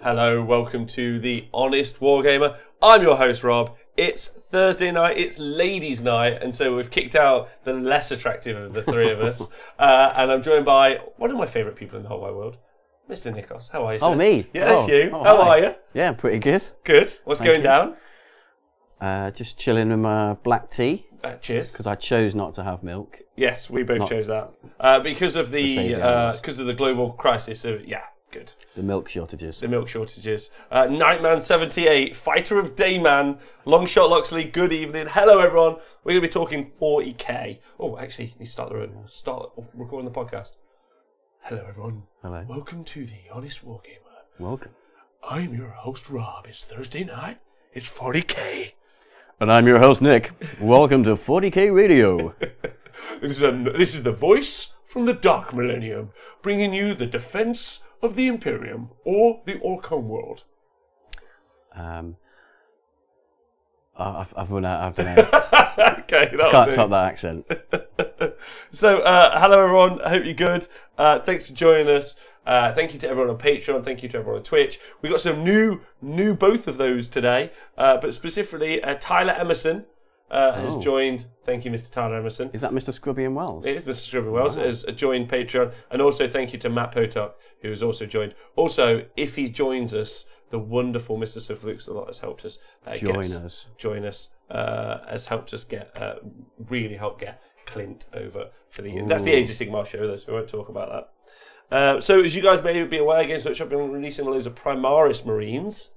Hello, welcome to the Honest Wargamer. I'm your host, Rob. It's Thursday night, it's ladies' night, and so we've kicked out the less attractive of the three of us. And I'm joined by one of my favourite people in the whole wide world, Mr. Nikos. How are you, sir? Oh, me? Yeah, that's you. How hi. are you? Yeah, pretty good. Good. What's Thank going you. down? Just chilling with my black tea, Cheers. because I chose not to have milk. Yes, we both chose that. Because of save the the animals. because of the global crisis. So, yeah, good. The milk shortages. The milk shortages. Nightman78, Fighter of Dayman, Longshot Loxley, good evening. Hello, everyone. We're going to be talking 40k. Oh, actually, you start recording the podcast. Hello, everyone. Hello. Welcome to the Honest Wargamer. Welcome. I'm your host, Rob. It's Thursday night. It's 40k. And I'm your host, Nick. Welcome to 40k Radio. This is the voice from the Dark Millennium, bringing you the defense of the Imperium, or the Orcon world. I've run out. I don't know. Okay, that'll Can't do. top that accent. So, hello everyone, I hope you're good. Thanks for joining us. Thank you to everyone on Patreon, thank you to everyone on Twitch. We got some new both of those today, but specifically Tyler Emerson has joined. Thank you, Mr. Tyler Emerson. Is that Mr. Scrubby and Wells? It is Mr. Scribbin Wells has joined Patreon, and also thank you to Matt Potok, who has also joined. Also, if he joins us, the wonderful Mr. Sir Flukes a lot has helped us. Join us. Has helped us really help get Clint over for the. That's the Age of Sigmar show, though, so we won't talk about that. So, as you guys may be aware, Games Workshop have been releasing loads of Primaris Marines.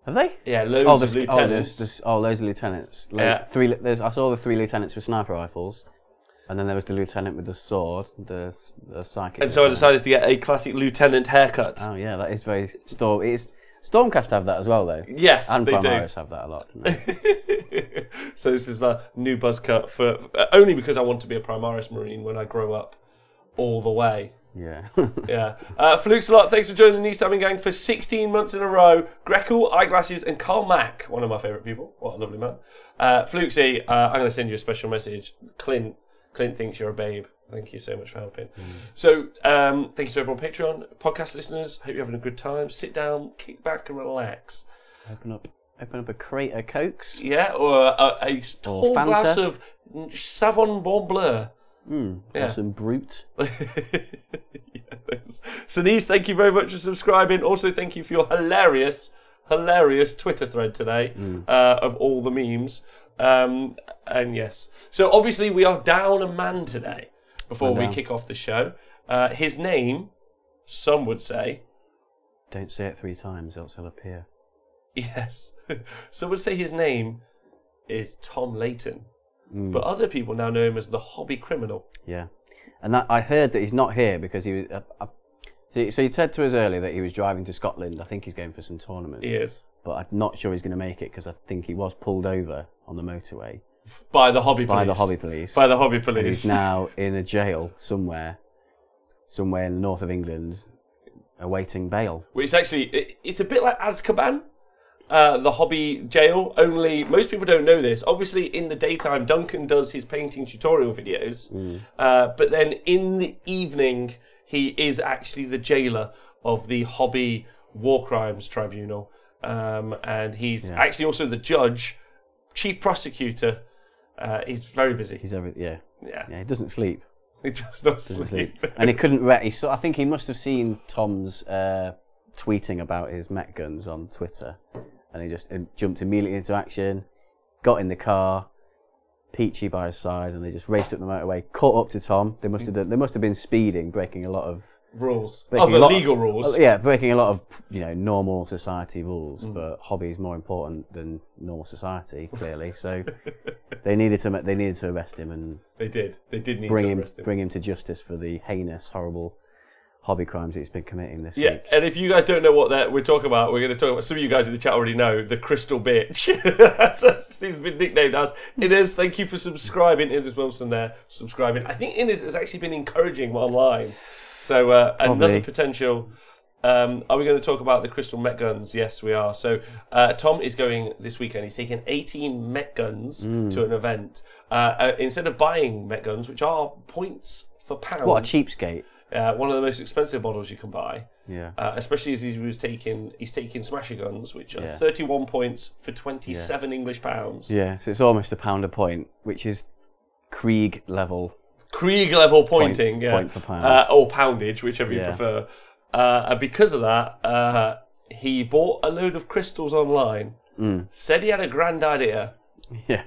Have they? Yeah, loads of lieutenants. Loads of lieutenants. Yeah. I saw the 3 lieutenants with sniper rifles, and then there was the lieutenant with the sword, the psychic. And so I decided to get a classic lieutenant haircut. Oh yeah, that is very Stormcast have that as well, though. Yes, and they Primaris do. have that a lot. Don't they? So this is my new buzz cut for only because I want to be a Primaris Marine when I grow up, all the way. Yeah. Yeah. Flukes a lot. Thanks for joining the New Stabbing Gang for 16 months in a row. Greckle, Eyeglasses, and Carl Mack, one of my favourite people. What a lovely man. Flukesy, I'm going to send you a special message. Clint thinks you're a babe. Thank you so much for helping. So, thank you to everyone on Patreon, podcast listeners. Hope you're having a good time. Sit down, kick back, and relax. Open up a crate of Cokes. Yeah, or a tall Fanta. glass of Savon Bon Bleu. Or some Brute. Yeah, thanks. Sinise, thank you very much for subscribing. Also, thank you for your hilarious Twitter thread today of all the memes. And yes, so obviously we are down a man today before we kick off the show. His name, some would say. Don't say it 3 times, else he'll appear. Yes, some would say his name is Tom Layton. But other people now know him as the Hobby Criminal. Yeah, and I heard that he's not here because he was. So he said to us earlier that he was driving to Scotland. I think he's going for some tournament. He is. But I'm not sure he's going to make it because I think he was pulled over on the motorway By the Hobby Police. by the Hobby Police. By the Hobby And Police. he's now in a jail somewhere in the north of England, awaiting bail. Which actually, it's a bit like Azkaban. The hobby jail, only most people don't know this. Obviously, in the daytime, Duncan does his painting tutorial videos, but then in the evening, he is actually the jailer of the Hobby War Crimes Tribunal, and he's actually also the judge, chief prosecutor. He's very busy. Yeah. He doesn't sleep. He does not sleep. And he couldn't. I think he must have seen Tom's tweeting about his mech guns on Twitter. And he just jumped immediately into action, got in the car, Peachy by his side, and they just raced up the motorway, caught up to Tom. They must have been speeding, breaking a lot of rules, legal rules. Yeah, breaking a lot of normal society rules. But hobby is more important than normal society, clearly. So they needed to arrest him, and they did need to arrest him. Bring him to justice for the heinous, horrible hobby crimes that he's been committing this week. And if you guys don't know what we're talking about, we're going to talk about, some of you guys in the chat already know, the Crystal Bitch. He's been nicknamed as. Inez, thank you for subscribing. Inez Wilson there, subscribing. I think Inez has actually been encouraging online. So another potential. Are we going to talk about the Crystal Met Guns? Yes, we are. So Tom is going this weekend. He's taking 18 Met Guns to an event. Instead of buying Met Guns, which are points for pounds. What a cheapskate. one of the most expensive models you can buy. Yeah. Especially as he's taking Smasher guns, which are Yeah. 31 points for 27 English pounds. Yeah, so it's almost £1 a point, which is Krieg level. Krieg level pointing, point for pounds. or poundage, whichever you Yeah. prefer. And because of that, he bought a load of crystals online, said he had a grand idea, Yeah.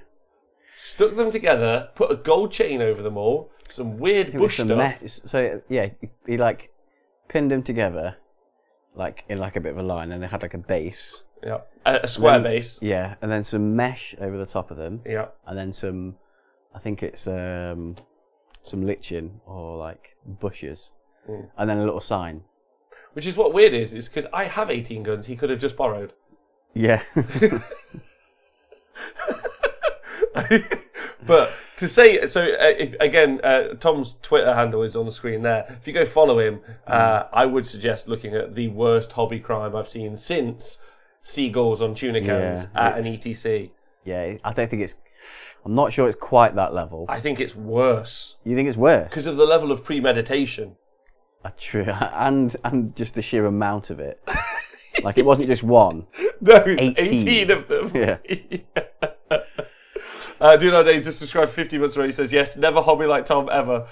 stuck them together, put a gold chain over them all, some weird bush stuff. So yeah, he like pinned them together, like in like a bit of a line, and they had like a base. Yeah, a square base. Yeah, and then some mesh over the top of them. Yeah, And then some, I think it's some lichen or like bushes, and then a little sign. which is what weird is because I have 18 guns. He could have just borrowed. Yeah. But to say so, again, Tom's Twitter handle is on the screen there. If you go follow him, I would suggest looking at the worst hobby crime I've seen since seagulls on tuna cans at an ETC. Yeah, I don't think it's. I'm not sure it's quite that level. I think it's worse You think it's worse? because of the level of premeditation. True, and just the sheer amount of it. Like it wasn't just one. No, 18. 18 of them. Yeah. Do not need to subscribe for 50 months where he says, yes, never hobby like Tom ever.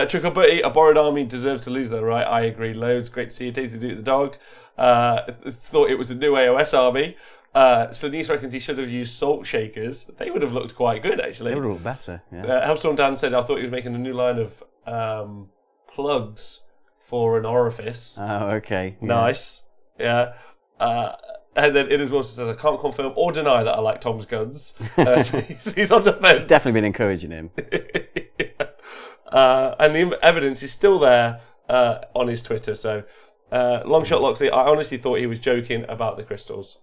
Trickle Butty, a borrowed army deserves to lose their right. I agree loads. Great to see you. Tasty do the dog. Thought it was a new AOS army. Slanice reckons he should have used salt shakers. They would have looked quite good, actually. They would have looked better. Yeah. Hellstorm Dan said, I thought he was making a new line of plugs for an orifice. Oh, okay. Yeah. Nice. Yeah. And then it as well says, I can't confirm or deny that I like Tom's guns. So he's on the fence. Definitely been encouraging him. And the evidence is still there on his Twitter. So, Longshot Loxley, I honestly thought he was joking about the crystals.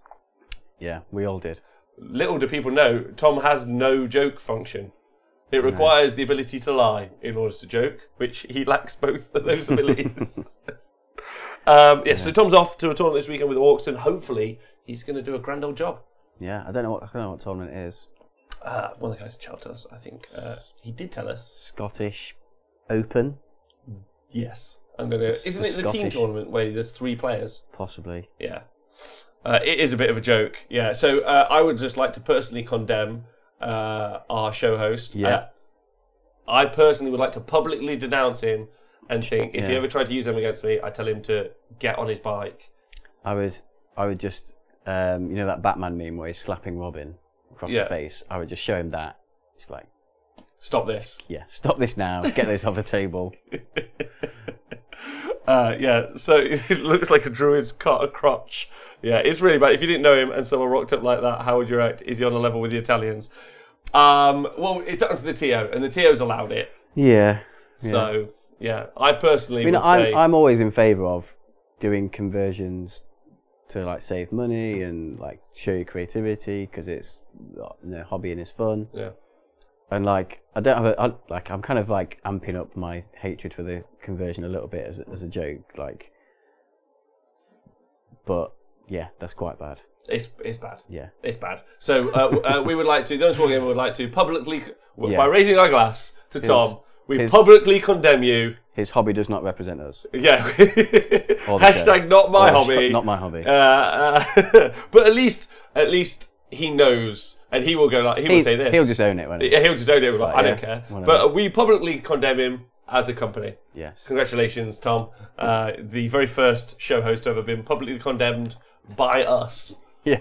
Yeah, we all did. Little do people know, Tom has no joke function. It requires the ability to lie in order to joke, which he lacks both of those abilities. So Tom's off to a tournament this weekend with Orcs, and hopefully he's going to do a grand old job. Yeah, I don't know what tournament it is. One of the guys at us, I think. He did tell us. Scottish Open? Yes. Isn't it the team tournament where there's 3 players? Possibly. Yeah. It is a bit of a joke. Yeah. So I would just like to personally condemn our show host. Yeah. I personally would like to publicly denounce him and think if he ever tried to use them against me, I'd tell him to get on his bike. I would just that Batman meme where he's slapping Robin across the face. I would just show him that. It's like, stop this. Yeah, stop this now. Get those off the table. So it looks like a druid's cut a crotch. Yeah, it's really bad. If you didn't know him and someone rocked up like that, how would you react? Is he on a level with the Italians? Well, it's down to the TO, and the TO's allowed it. Yeah. So, yeah, I personally would say... I'm always in favour of doing conversions to like save money and like show your creativity because it's hobby and it's fun. Yeah. And like I don't have I'm kind of like amping up my hatred for the conversion a little bit as a joke, like. But yeah, that's quite bad. It's bad. Yeah, it's bad. So we would like to. The Underscore Gamer would like to publicly, by raising our glass to Tom, we publicly condemn you. His hobby does not represent us. Yeah. Hashtag not my hobby. Not my hobby. But at least he knows, and he will go like he will say this. He'll just own it. Won't he? Yeah, he'll just own it. I don't care. Whatever. But we publicly condemn him as a company. Yes. Congratulations, Tom. The very first show host to ever been publicly condemned by us. Yeah.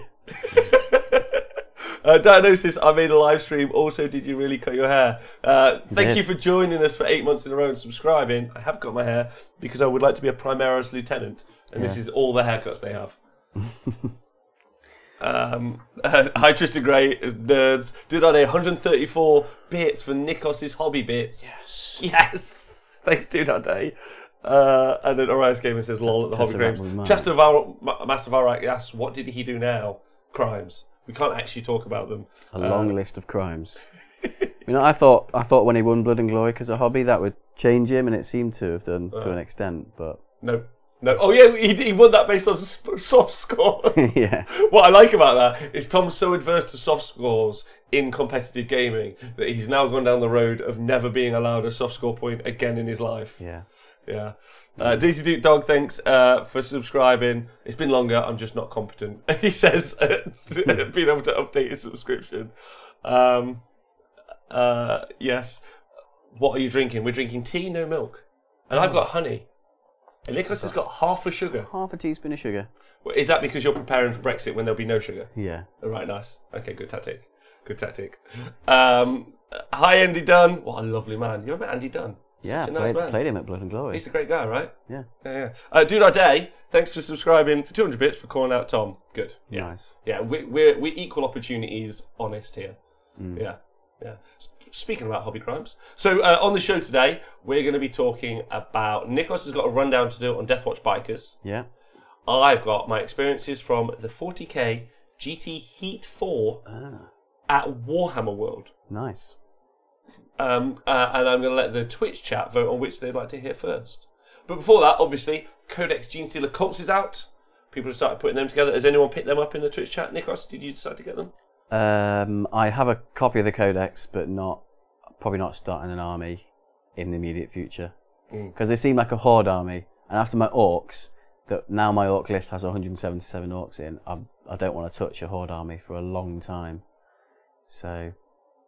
Diagnosis, I made a live stream. Also, did you really cut your hair? Thank you for joining us for 8 months in a row and subscribing. I have cut my hair because I would like to be a Primaris lieutenant, and this is all the haircuts they have. Hi Tristan Gray, nerds. Did on 134 bits for Nikos's hobby bits. Yes. Thanks, Day. And then Orias Gamer says, lol at the hobby games. Master Varak asks, what did he do now? Crimes. We can't actually talk about them. A long list of crimes. I thought when he won Blood and Glory because of hobby that would change him, and it seemed to have done to an extent, but no. No. Oh yeah, he won that based on soft score. Yeah. What I like about that is Tom's so adverse to soft scores in competitive gaming that he's now gone down the road of never being allowed a soft score point again in his life. Yeah. Yeah. Daisy Duke Dog, thanks for subscribing. It's been longer, I'm just not competent. He says, being able to update his subscription. Yes. What are you drinking? We're drinking tea, no milk. And I've got honey. And Nicholas has got half a sugar. Half a teaspoon of sugar. Is that because you're preparing for Brexit when there'll be no sugar? Yeah. All right, nice. Okay, good tactic. Good tactic. Hi, Andy Dunn. What a lovely man. You ever met Andy Dunn? Yeah, Such a nice man. played him at Blood and Glory. He's a great guy, right? Yeah. Yeah. Dude, our day. Thanks for subscribing for 200 bits for calling out Tom. Good. Yeah. Nice. Yeah, we're equal opportunities honest here. Yeah. Yeah. Speaking about hobby crimes. So on the show today, we're going to be talking about... Nicholas has got a rundown to do on Deathwatch Bikers. Yeah. I've got my experiences from the 40k GT Heat 4 at Warhammer World. Nice. And I'm going to let the Twitch chat vote on which they'd like to hear first. But before that, obviously, Codex Genestealer Cults is out. People have started putting them together. Has anyone picked them up in the Twitch chat? Nicholas, did you decide to get them? I have a copy of the Codex, but probably not starting an army in the immediate future. Because they seem like a horde army. And after my orcs, now my orc list has 177 orcs in, I don't want to touch a horde army for a long time. So...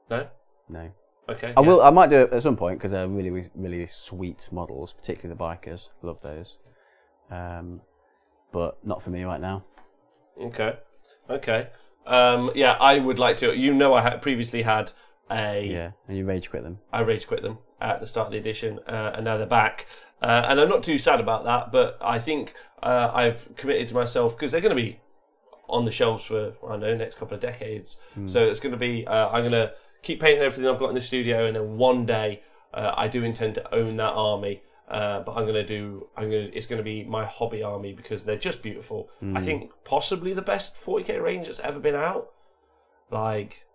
No? No. Okay. I will. I might do it at some point because they're really, really sweet models, particularly the bikers. Love those, but not for me right now. Okay. Yeah, I would like to. You know, I had previously had a. Yeah, and you rage quit them. I rage quit them at the start of the edition, and now they're back. And I'm not too sad about that, but I think I've committed to myself because they're going to be on the shelves for I don't know next couple of decades. So it's going to be. I'm going to keep painting everything I've got in the studio, and then one day I do intend to own that army. But it's going to be my hobby army because they're just beautiful. I think possibly the best 40k range that's ever been out. Like,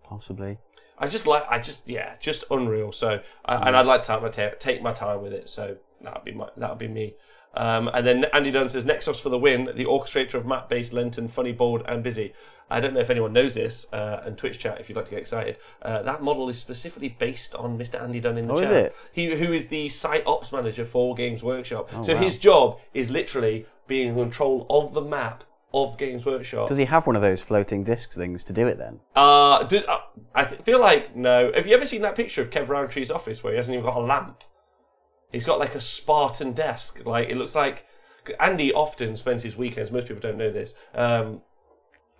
possibly. just unreal. So, and I'd like to take my time with it. So that would be me. And then Andy Dunn says, Nexus for the win, the orchestrator of map-based Lenten, funny, bold, and busy. I don't know if anyone knows this, and Twitch chat, if you'd like to get excited. That model is specifically based on Mr. Andy Dunn in the chat. Is it? Who is the site ops manager for Games Workshop. Oh, so wow. his job is literally being in control of the map of Games Workshop. Does he have one of those floating disc things to do it then? I feel like, no. Have you ever seen that picture of Kev Roundtree's office where he hasn't even got a lamp? He's got like a Spartan desk. Like, it looks like... Andy often spends his weekends, most people don't know this,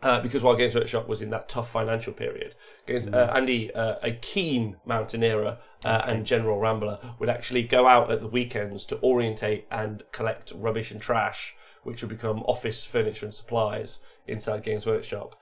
because while Games Workshop was in that tough financial period, Andy, a keen mountaineerer and general rambler, would actually go out at the weekends to orientate and collect rubbish and trash, which would become office furniture and supplies inside Games Workshop.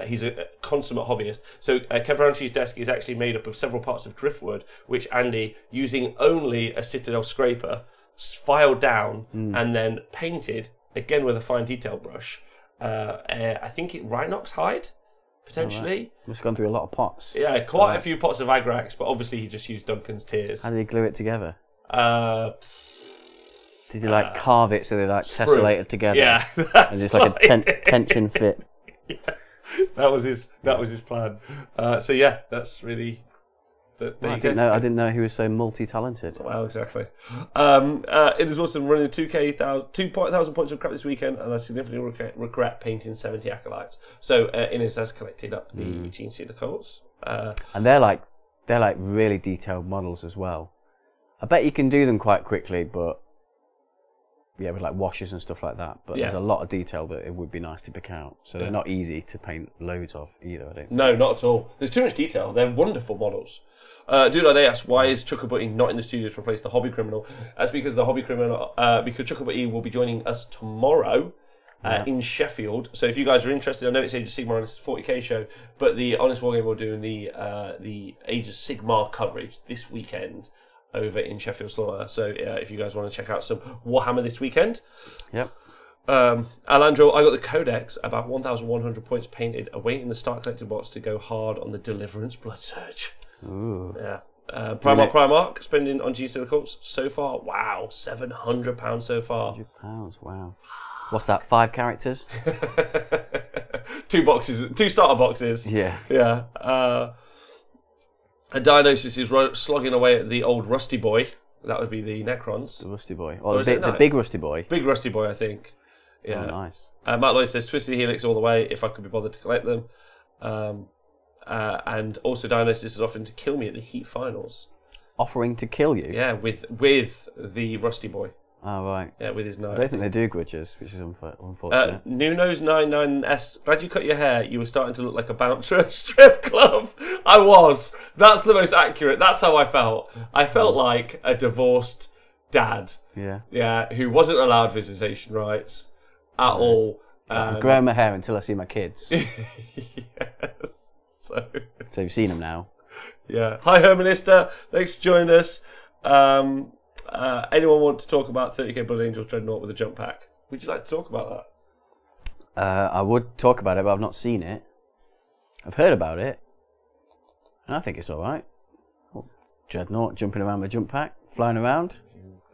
He's a consummate hobbyist. So Kev Roundtree's desk is actually made up of several parts of driftwood, which Andy, using only a Citadel scraper, filed down and then painted, again with a fine detail brush. I think Rhinox hide, potentially. Right. Must have gone through a lot of pots. Yeah, quite a few pots of Agrax, but obviously he just used Duncan's tears. How did he glue it together? Did he carve it so they tessellated together? Yeah, and it's like a tension fit. Yeah, that was his plan. So yeah, that's really. I didn't know he was so multi-talented. Well, exactly. It is also running 2,000 points of crap this weekend, and I significantly regret painting 70 acolytes. So Innes has collected up the Genestealer Cults. And they're like really detailed models as well. I bet you can do them quite quickly, but yeah, with like washes and stuff like that. But there's a lot of detail that it would be nice to pick out. So they're not easy to paint loads of either, I think. No, not at all. There's too much detail. They're wonderful models. Dude, I asked, why is Chuckabutty not in the studio to replace the Hobby Criminal? That's because the Hobby Criminal, because Chuckabutty will be joining us tomorrow in Sheffield. So if you guys are interested, I know it's Age of Sigmar and it's a 40k show, but the Honest Wargame will do the Age of Sigmar coverage this weekend over in Sheffield Slaughter. So if you guys want to check out some Warhammer this weekend. Yep. Alandro, I got the Codex, about 1,100 points painted, awaiting the Start Collected box to go hard on the Deliverance Blood Surge. Ooh. Yeah. Primark spending on G Silicals so far. Wow, £700 so far. £100, wow. What's that, 5 characters? 2 boxes, 2 starter boxes. Yeah. Yeah. And Dionysus is slogging away at the old Rusty Boy. That would be the Necrons. The Rusty Boy. Oh, the big Rusty Boy. Big Rusty Boy, I think. Yeah. Oh, nice. Matt Lloyd says Twisted Helix all the way if I could be bothered to collect them. And also Dionysus is offering to kill me at the Heat Finals. Offering to kill you? Yeah, with the Rusty Boy. Oh, right. Yeah, with his knife. I don't think they do grudges, which is unfortunate. Nuno's 99S. Glad you cut your hair. You were starting to look like a bouncer at a strip club. I was. That's the most accurate. That's how I felt. I felt like a divorced dad. Yeah. Yeah, who wasn't allowed visitation rights at all. I'm growing my hair until I see my kids. Yes. So you've seen them now. Yeah. Hi, Hermanista. Thanks for joining us. Anyone want to talk about 30k Blood Angels Dreadnought with a jump pack? Would you like to talk about that? I would talk about it, but I've not seen it. I've heard about it, and I think it's all right. Dreadnought jumping around with a jump pack, flying around.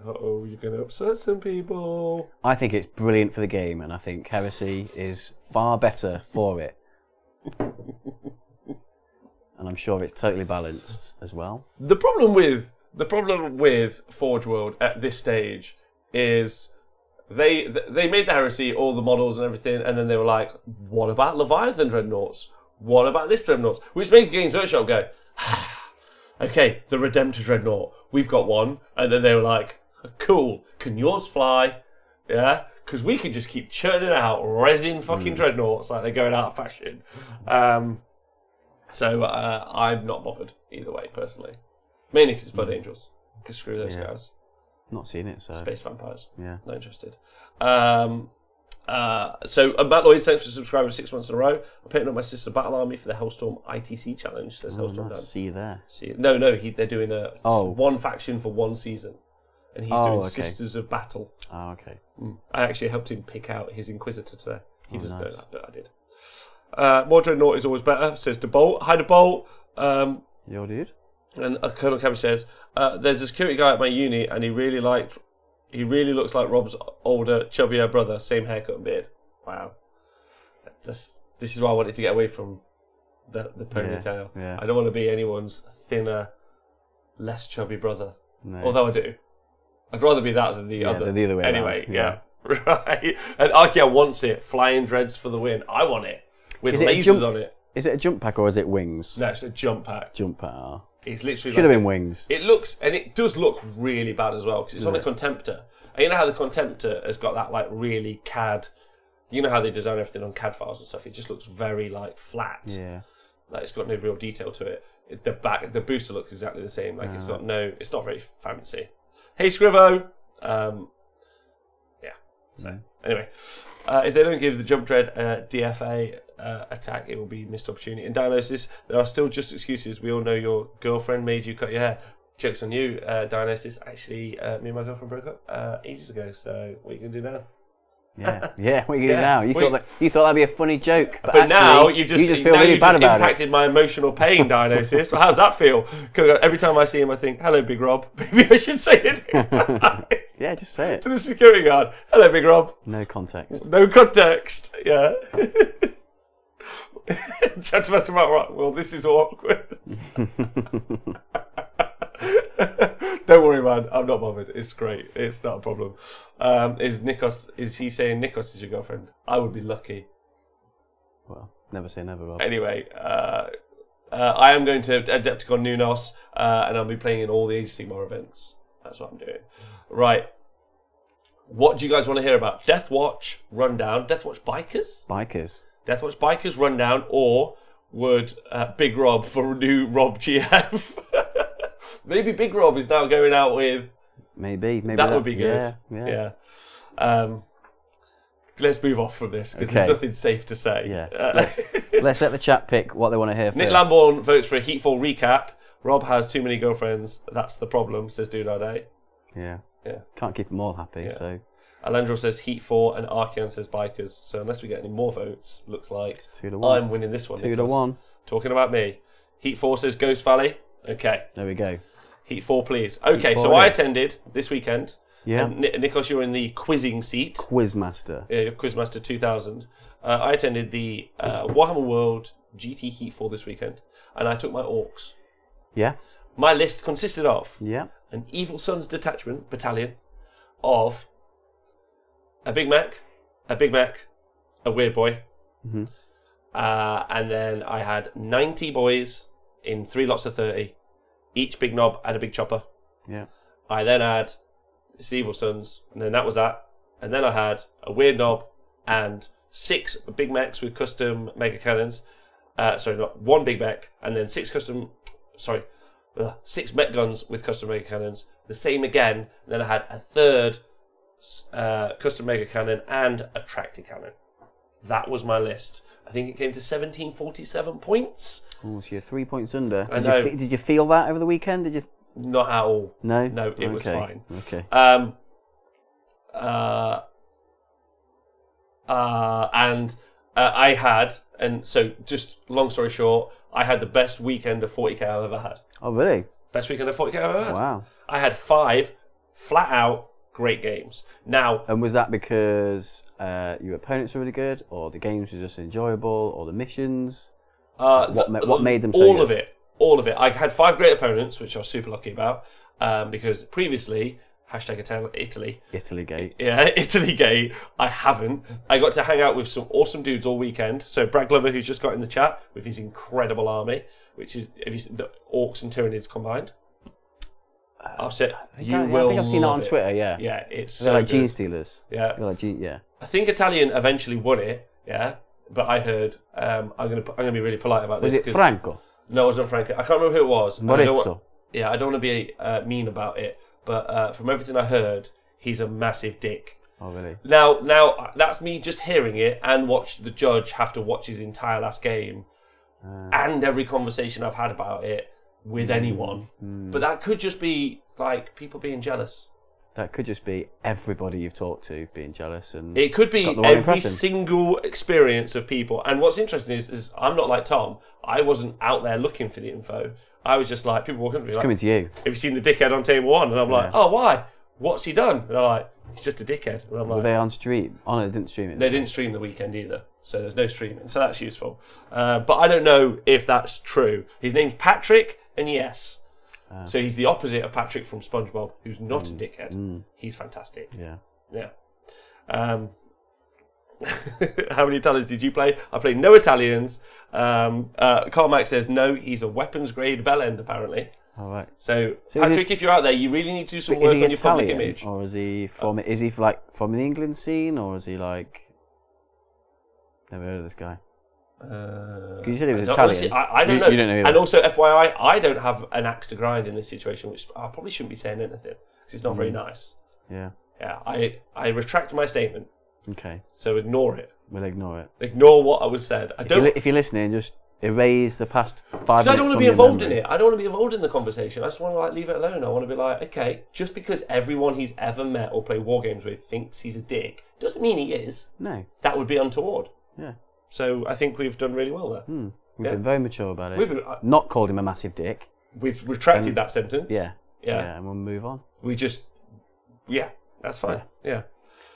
Uh-oh, you're going to upset some people. I think it's brilliant for the game, and I think Heresy is far better for it. And I'm sure it's totally balanced as well. The problem with Forge World at this stage is they made the Heresy, all the models and everything, and then they were like, what about Leviathan Dreadnoughts? What about this Dreadnought? Which makes Games Workshop go, okay, the Redemptor Dreadnought, we've got one. And then they were like, cool, can yours fly? Yeah, because we can just keep churning out resin fucking Dreadnoughts like they're going out of fashion. So I'm not bothered either way, personally. Mainly because it's Blood Angels. Because screw those guys. Not seen it, so. Space vampires. Yeah. Not interested. So Matt Lloyd, thanks for subscribing 6 months in a row. I'm putting up my Sister Battle Army for the Hellstorm ITC challenge. Says Hellstorm nice. done. See you there. No, they're doing one faction for one season. And he's doing Sisters of Battle. Oh, okay. I actually helped him pick out his Inquisitor today. He doesn't know that, but I did. More Dreadnought is always better, says DeBolt. Hi, DeBolt. Yo, dude. And Colonel Cabbage says, there's a security guy at my uni, and he really looks like Rob's older, chubbier brother, same haircut and beard. Wow. This is why I wanted to get away from the ponytail. Yeah. I don't want to be anyone's thinner, less chubby brother. No. Although I do. I'd rather be that than the other. The other way anyway, around. yeah. Right. And Arkia wants it. Flying Dreads for the win. I want it. With lasers on it. Is it a jump pack or is it wings? No, it's a jump pack. Jump pack. Oh. It's literally Should have been wings. It looks, and it does look really bad as well, because it's on a Contemptor. And you know how the Contemptor has got that, like, really CAD... You know how they design everything on CAD files and stuff? It just looks very, like, flat. Yeah. Like, it's got no real detail to it. The booster looks exactly the same. Like, it's got no... It's not very fancy. Hey, Scrivo! Yeah. So, anyway. If they don't give the Jump Dread DFA attack, it will be missed opportunity. In Dionysus, there are still just excuses. We all know your girlfriend made you cut your hair. Joke's on you, Dionysus. Actually, me and my girlfriend broke up ages ago, so what are you going to do now? Yeah. What are you going to do now? You thought that'd be a funny joke, but actually, now you just feel really bad about it. Impacted my emotional pain, Dionysus. Well, how does that feel? Because every time I see him, I think, "Hello, Big Rob." Maybe I should say it. Yeah, just say it to the security guard. "Hello, Big Rob." No context. No context. Yeah. Chat to us about right. Well, this is awkward. Don't worry, man. I'm not bothered. It's great. It's not a problem. Is he saying Nikos is your girlfriend? I would be lucky. Well, never say never, Rob. Anyway, I am going to Adepticon Nunos, and I'll be playing in all the agency more events. That's what I'm doing. Right. What do you guys want to hear about? Deathwatch Rundown. Deathwatch Bikers? Deathwatch Bikers Rundown, or would Big Rob for new Rob GF? Maybe Big Rob is now going out with... Maybe that would be good. Yeah. Let's move off from this, because there's nothing safe to say. Yeah. Let's let the chat pick what they want to hear first. Nick Lambourne votes for a Heatfall recap. Rob has too many girlfriends. That's the problem, says Doodade. Yeah. Can't keep them all happy, so... Alandro says Heat 4 and Archeon says Bikers. So unless we get any more votes, looks like 2-1. I'm winning this one. 2-1. Talking about me. Heat 4 says Ghost Valley. Okay. There we go. Heat 4, please. Okay, Heat 4 so I it is. attended this weekend. Yeah. Nikos, you're in the quizzing seat. Quizmaster. Quizmaster 2000. I attended the Warhammer World GT Heat 4 this weekend, and I took my orcs. Yeah. My list consisted of Yeah. an Evil Sons battalion of a Big Mac, a Weird Boy, and then I had 90 boys in 3 lots of 30. Each big knob had a big chopper. Yeah. I then had the Evil Sons, and then that was that. And then I had a Weird Knob and 6 Big Macs with custom mega cannons. Sorry, not 1 Big Mac, and then 6 Met Guns with custom mega cannons. The same again. And then I had a 3rd custom mega cannon and a tractor cannon. That was my list. I think it came to 1747 points. Oh, so you're 3 points under. I know. Did you feel that over the weekend? Did you? Not at all. No. No, it was fine. Okay. And I had, and so just long story short, I had the best weekend of 40k I've ever had. Oh, really? Best weekend of 40k I've ever had. Wow. I had 5 flat out great games. Now, And was that because your opponents were really good, or the games were just enjoyable, or the missions? What made them so all good? of it. All of it. I had 5 great opponents, which I was super lucky about, because previously, #Italy. Italygate. Yeah, Italygate. I haven't. I got to hang out with some awesome dudes all weekend. So Brad Glover, who's just got in the chat with his incredible army, which is have you seen the orcs and Tyranids combined. I'll say I think I've seen that on Twitter. Yeah. Yeah, it's They're so like good. Gene Stealers. Yeah, They're like yeah. I think Italian eventually won it. Yeah, but I heard I'm gonna be really polite about Was this. it 'cause- Franco? No, it wasn't Franco. I can't remember who it was. And I don't Morizzo. want- Yeah, I don't want to be mean about it, but from everything I heard, he's a massive dick. Oh, really? Now that's me just hearing it and watch the judge have to watch his entire last game and every conversation I've had about it with anyone. But that could just be like people being jealous. That could just be everybody you've talked to being jealous, and It could be got the wrong every impression. single experience of people. And what's interesting is I'm not like Tom. I wasn't out there looking for the info. I was just like, people walking up to me like, coming to you. have you seen the dickhead on table 1? And I'm like, oh, why? What's he done? And they're like, he's just a dickhead. And I'm like, Were they on stream? Oh no, they didn't stream it. they didn't stream the weekend either, so there's no streaming, so that's useful. But I don't know if that's true. His name's Patrick, and yes. So he's the opposite of Patrick from SpongeBob, who's not a dickhead. He's fantastic. Yeah. Yeah. How many Italians did you play? I played no Italians. Carl Mack says no, he's a weapons grade bellend apparently. All right. So So Patrick, if you're out there, you really need to do some Is work he on your public Italian, image. or is he from? Is he like from the England scene, or is he like? Never heard of this guy. 'Cause you said he was Italian. Honestly, I don't know. You don't know either. And also, FYI, I don't have an axe to grind in this situation, which I probably shouldn't be saying anything because it's not very nice. Yeah. Yeah, I retract my statement, Okay. so ignore it. We'll ignore it. Ignore what I was said. I don't. If you're listening, just erase the past 5 minutes. Because I don't want to from be your involved in memory. it. I don't want to be involved in the conversation. I just want to leave it alone. I want to be like, okay, just because everyone he's ever met or played war games with thinks he's a dick doesn't mean he is. No. That would be untoward. Yeah. So I think we've done really well there. We've Yeah. been very mature about it. We've been- Not called him a massive dick. We've retracted that sentence. Yeah. Yeah. And we'll move on. We just, yeah, that's fine. Yeah.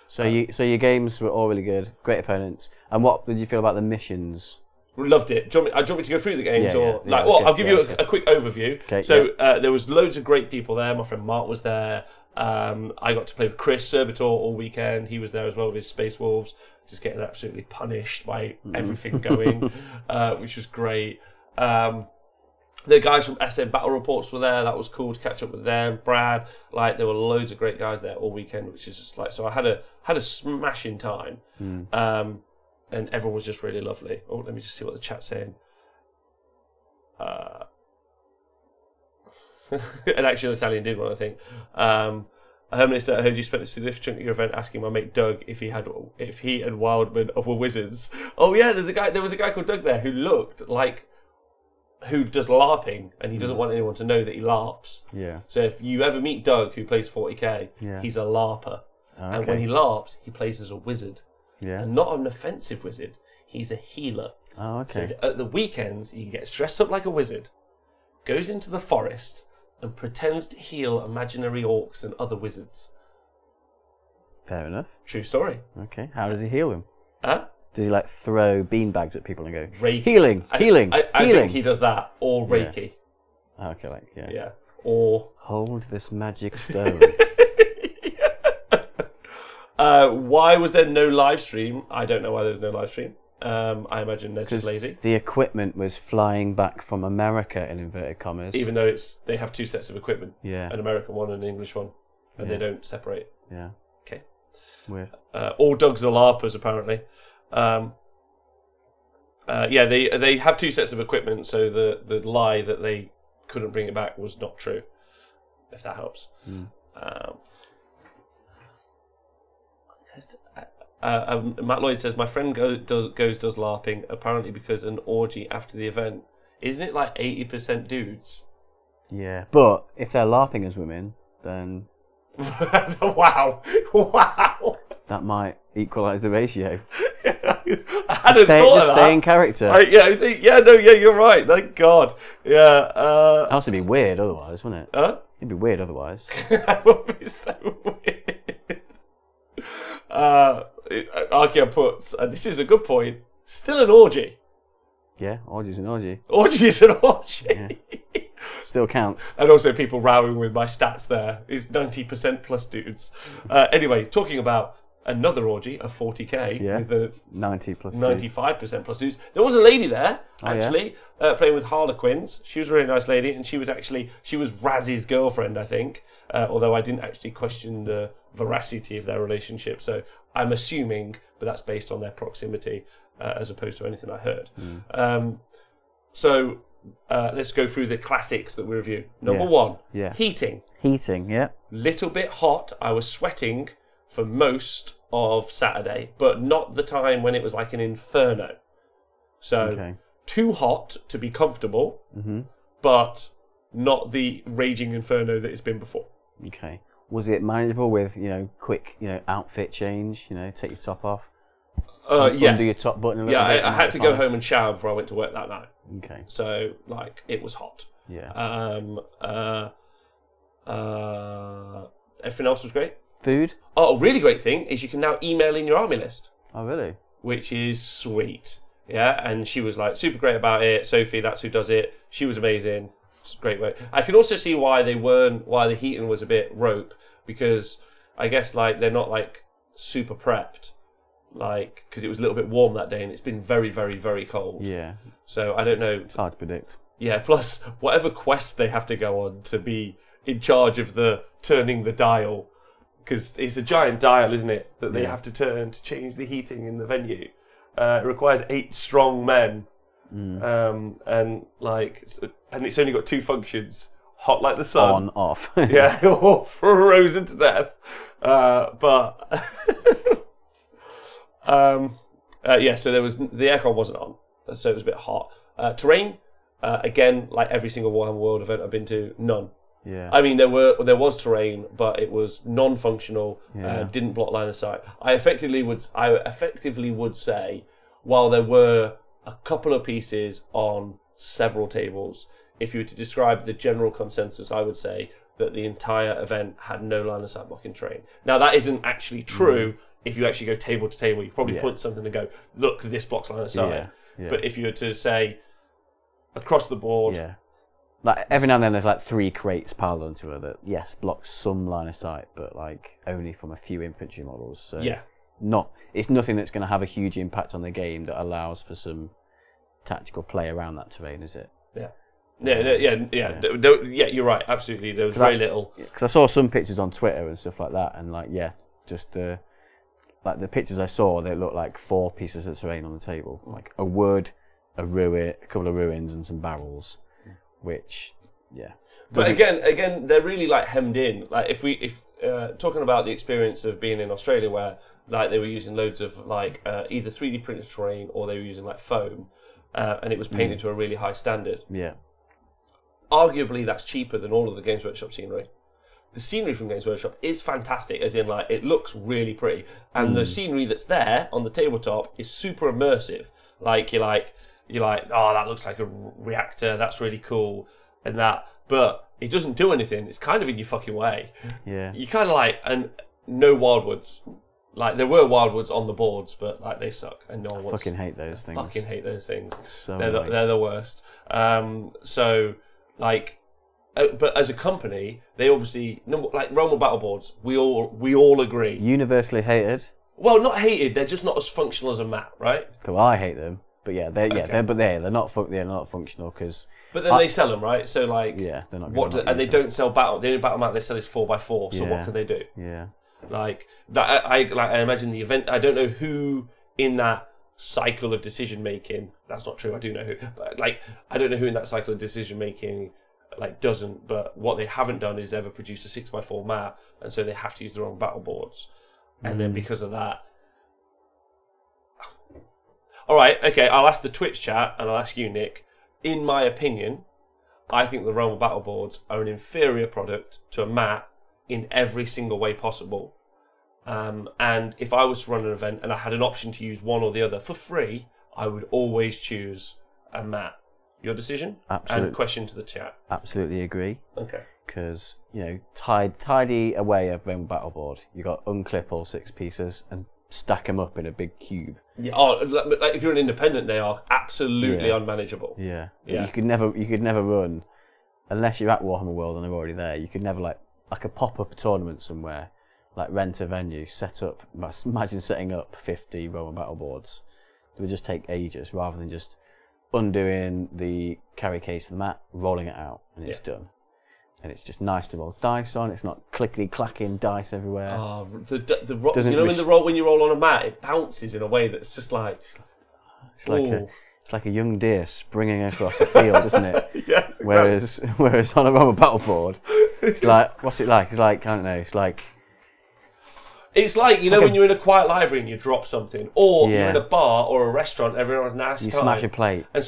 So your games were all really good, great opponents. And what did you feel about the missions? Loved it. Do you want me to go through the games Yeah, or yeah, like? let's Well, go. I'll give you let's go. a quick overview. Okay, So there was loads of great people there. My friend Mark was there. I got to play with Chris Serbator all weekend. He was there as well with his Space Wolves, just getting absolutely punished by everything going, which was great. The guys from SM Battle Reports were there. That was cool to catch up with them. Brad, like there were loads of great guys there all weekend, which is just like so. I had a smashing time, and everyone was just really lovely. Oh, let me just see what the chat's saying. An actual Italian did one, I think. Hermanist, I heard you spent a significant chunk of your event asking my mate Doug if he and Wildman were wizards. Oh yeah, there was a guy called Doug there who looked like who does LARPing, and he doesn't want anyone to know that he LARPs. Yeah. So if you ever meet Doug, who plays 40k, Yeah. he's a LARPer. And okay. when he LARPs, he plays as a wizard. Yeah. And not an offensive wizard, he's a healer. Oh, okay. So at the weekends, you can get dressed up like a wizard, goes into the forest and pretends to heal imaginary orcs and other wizards. Fair enough. True story. Okay. How does he heal them? Huh? Does he like throw beanbags at people and go, Reiki. healing, healing, I healing? think he does that, or Reiki. Okay, like, yeah. Yeah. Or... Hold this magic stone. Why was there no live stream? I don't know why there was no live stream. I imagine they're just lazy. The equipment was flying back from America, in inverted commas. Even though they have two sets of equipment. Yeah. An American one and an English one. And they don't separate. Yeah. Okay. Weird. All dogs are LARPers, apparently. They have two sets of equipment, so the lie that they couldn't bring it back was not true, if that helps. Matt Lloyd says, my friend does LARPing, apparently because an orgy after the event. Isn't it like 80% dudes? Yeah, but if they're LARPing as women, then... Wow. That might equalise the ratio. I hadn't thought of that. Just stay in character. You're right. Thank God. Yeah. That would be weird otherwise, wouldn't it? Huh? It'd be weird otherwise. That would be so weird. Archeon puts, and this is a good point, still an orgy. Yeah, orgy's an orgy. Orgy is an orgy. Yeah. Still counts. And also people rowing with my stats there. It's 90% plus dudes. Anyway, talking about another orgy, a 40k, with a 90 plus 95% plus dudes. There was a lady there, actually, playing with Harlequins. She was a really nice lady, and she was Raz's girlfriend, I think. Although I didn't actually question the veracity of their relationship, so I'm assuming, but that's based on their proximity as opposed to anything I heard. So let's go through the classics that we review. Number one, heating. Heating, yeah. Little bit hot. I was sweating for most of Saturday, but not the time when it was like an inferno. So too hot to be comfortable, but not the raging inferno that it's been before. Okay. Was it manageable with, quick, outfit change, take your top off? Undo your top button a little bit. I had to go home and shower before I went to work that night. Okay. So, it was hot. Yeah. Everything else was great. Food? Oh, a really great thing is you can now email in your army list. Oh, really? Which is sweet. Yeah, and she was super great about it. Sophie, that's who does it. She was amazing. It's a great way. I can also see why the heating was a bit rope, because I guess they're not super prepped, because it was a little bit warm that day and it's been very, very, very cold. Yeah. So I don't know. It's hard to predict. Yeah, plus whatever quest they have to go on to be in charge of the turning the dial, because it's a giant dial, isn't it, that they have to turn to change the heating in the venue. It requires 8 strong men. And it's only got 2 functions: hot like the sun, on, off. or frozen to death. So there was the aircon wasn't on, so it was a bit hot. Terrain, again, like every single Warhammer World event I've been to, none. Yeah. I mean, there was terrain, but it was non-functional. Didn't block line of sight. I effectively would say, while there were a couple of pieces on several tables, if you were to describe the general consensus, I would say that the entire event had no line of sight blocking terrain. Now, that isn't actually true. If you actually go table to table, you probably point something and go, look, this blocks line of sight. Yeah. But if you were to say across the board, every now and then there's 3 crates piled onto her that blocks some line of sight, but only from a few infantry models. So it's nothing that's going to have a huge impact on the game that allows for some tactical play around that terrain, is it? You're right. Absolutely, there was very little. Because I saw some pictures on Twitter and stuff like that, and just the pictures I saw, they looked like 4 pieces of terrain on the table, a wood, a couple of ruins, and some barrels. Which, But again, they're really hemmed in. If talking about the experience of being in Australia, where they were using loads of either 3D printed terrain or they were using foam, and it was painted to a really high standard. Yeah. Arguably, that's cheaper than all of the Games Workshop scenery. The scenery from Games Workshop is fantastic, as in it looks really pretty, and the scenery that's there on the tabletop is super immersive. You're like, oh, that looks like a reactor. That's really cool. and that, but it doesn't do anything. It's kind of in your fucking way. Yeah. You kind of like, and no wildwoods. Like, there were wildwoods on the boards, but like they suck, and no one wants. Fucking hate those things. Fucking hate those things. So They're the worst. So like, but as a company, they obviously like Realm Battle boards. We all agree. universally hated. Well, not hated. They're just not as functional as a mat, right? Well, I hate them, but yeah, they're not functional because. But then they sell them, right? So like, yeah, they're not. And they don't sell battle. The only battle mat they sell is 4x4. So what can they do? Yeah. Like that, I imagine the event. I don't know who in that cycle of decision making. That's not true. I do know who, but like I don't know who in that cycle of decision making like doesn't. But what they haven't done is ever produce a 6x4 mat, and so they have to use their own battle boards. And then because of that, all right, okay. I'll ask the Twitch chat, and I'll ask you, Nick. In my opinion, I think the Realm of Battle boards are an inferior product to a mat in every single way possible. And if I was to run an event and I had an option to use one or the other for free, I would always choose a mat. Your decision? Absolutely. And question to the chat. Absolutely agree. Okay. Because, tidy away a Realm Battle board. You got unclip all 6 pieces and stack them up in a big cube. Yeah. Oh, like if you're an independent, they are absolutely unmanageable. Yeah. Yeah. You could never run, unless you're at Warhammer World and they're already there, you could never like a pop-up tournament somewhere, like rent a venue, set up, imagine setting up 50 Roman battle boards. It would just take ages rather than just undoing the carry case for the mat, rolling it out, and it's done. And it's just nice to roll dice on. It's not clickety clacking dice everywhere. Oh, when you roll on a mat, it bounces in a way that's just like it's like a young deer springing across a field, isn't it? Yes. Exactly. Whereas on a Roman battle board, it's like what's it like? It's like I don't know. It's like when you're in a quiet library and you drop something, or you're in a bar or a restaurant, everyone's nasty. You smash a plate, and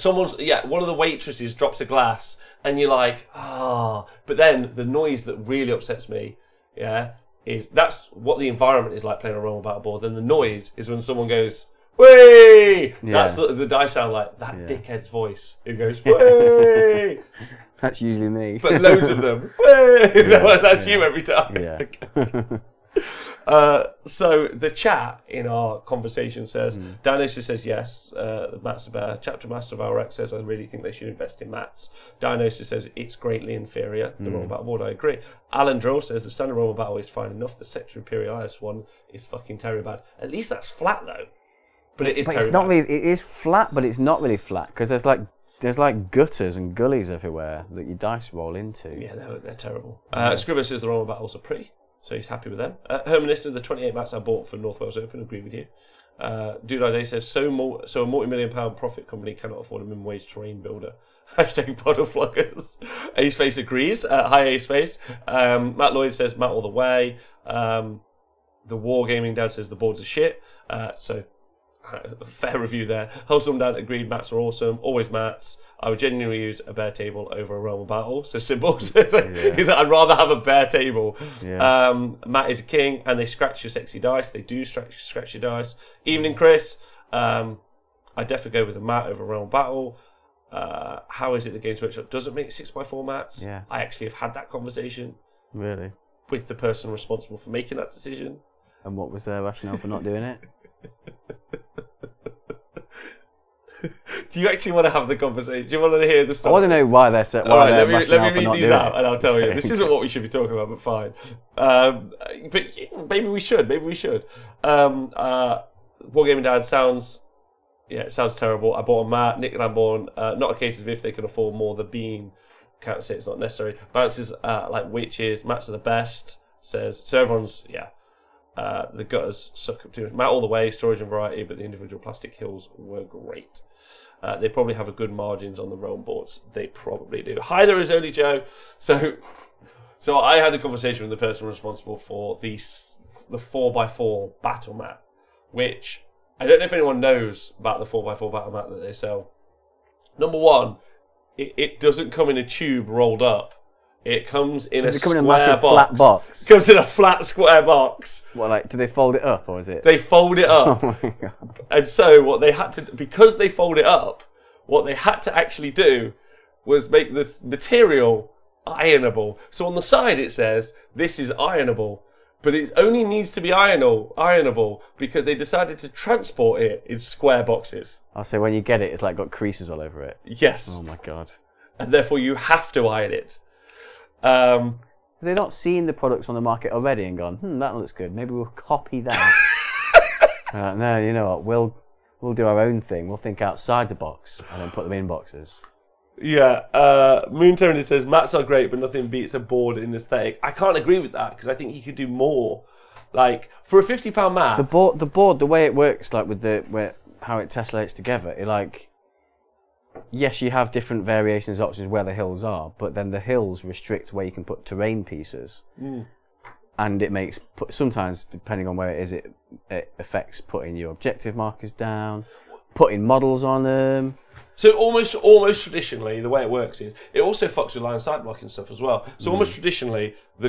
one of the waitresses drops a glass, and you're like, But then the noise that really upsets me, that's what the environment is like playing a Roman battle board. Then the noise is when someone goes, "Way!" That's the dice sound like that dickhead's voice who goes, "Way!" That's usually me, but loads of them. Way! That's you every time. Yeah. So the chat in our conversation says, Dionysus says yes, mats are better. Chapter Master of Alrex says, I really think they should invest in mats. Dionysus says it's greatly inferior. The Roman Battle board, I agree. Alan Drill says the standard Roman Battle is fine enough. The Sector Imperialis one is fucking terribly bad. At least that's flat though. But it is terrible. It's not really. It is flat, but it's not really flat because there's like gutters and gullies everywhere that your dice roll into. Yeah, they're terrible. Scriver says the Roman battles are pretty, so he's happy with them. Hermanista, the 28 mats I bought for North Wales Open, agree with you. Dude Day says, so a multi-million-pound profit company cannot afford a minimum wage terrain builder. Hashtag bottle floggers. Ace Face agrees. Hi Ace Face. Matt Lloyd says, Matt all the way. The Wargaming Dad says the boards are shit. So fair review there. Wholesome Dad agreed, mats are awesome. Always mats. I would genuinely use a bare table over a Realm of Battle. So symbols. I'd rather have a bare table. Yeah. Matt is a king, and they scratch your sexy dice. They do scratch your dice. Evening, Chris. I definitely go with a mat over Realm of Battle. How is it the Games Workshop doesn't make 6x4 mats? Yeah. I actually have had that conversation. Really? With the person responsible for making that decision. And what was their rationale for not doing it? Do you actually want to have the conversation? Do you want to hear the story? I want to know why they're set. All right, let me read these out, and I'll tell you. This isn't what we should be talking about, but fine. But maybe we should. Wargaming Dad sounds terrible. I bought a mat. Nick Lamborn. Not a case of if they can afford more. The beam. Can't say it's not necessary. Bounces like witches. Mats are the best. Says so. Everyone's the gutters suck up too much. Mat all the way, storage and variety, but the individual plastic hills were great. They probably have a good margins on the Realm boards. They probably do. Hi, there is only Joe. So I had a conversation with the person responsible for the 4x4 battle mat, which I don't know if anyone knows about the 4x4 battle mat that they sell. Number one, it doesn't come in a tube rolled up. It comes in a massive flat box? It comes in a flat square box. What, like, do they fold it up, or is it? They fold it up. Oh my God. And so what they had to, because they fold it up, what they had to actually do was make this material ironable. So on the side it says, this is ironable. But it only needs to be ironable because they decided to transport it in square boxes. I'll say when you get it, it's like got creases all over it. Yes. Oh my god. And therefore you have to iron it. Have they not seen the products on the market already and gone, that looks good, maybe we'll copy that? No, you know what, we'll do our own thing. We'll think outside the box and then put them in boxes. Yeah, Moon Tony says, mats are great, but nothing beats a board in aesthetic. I can't agree with that, because I think you could do more. Like, for a £50 mat... The board, the way it works, like with how it tessellates together, it like... Yes, you have different variations, options where the hills are, but then the hills restrict where you can put terrain pieces. And it makes, sometimes, depending on where it is, it affects putting your objective markers down, putting models on them... So almost traditionally, the way it works is it also fucks with line of sight blocking stuff as well. So almost traditionally, the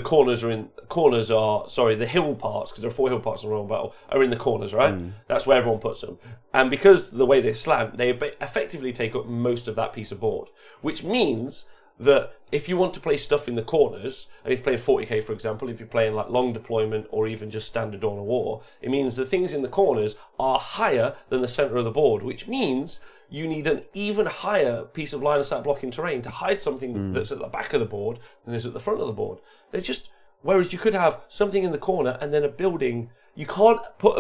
hill parts, because there are 4 hill parts in Royal Battle, are in the corners, right? That's where everyone puts them. And because the way they slant, they effectively take up most of that piece of board, which means that if you want to play stuff in the corners, and if you're playing 40k, for example, if you're playing like long deployment or even just standard Dawn of War, it means the things in the corners are higher than the centre of the board, which means you need an even higher piece of line of sight blocking terrain to hide something that's at the back of the board than is at the front of the board. They're just, whereas you could have something in the corner and then a building. You can't put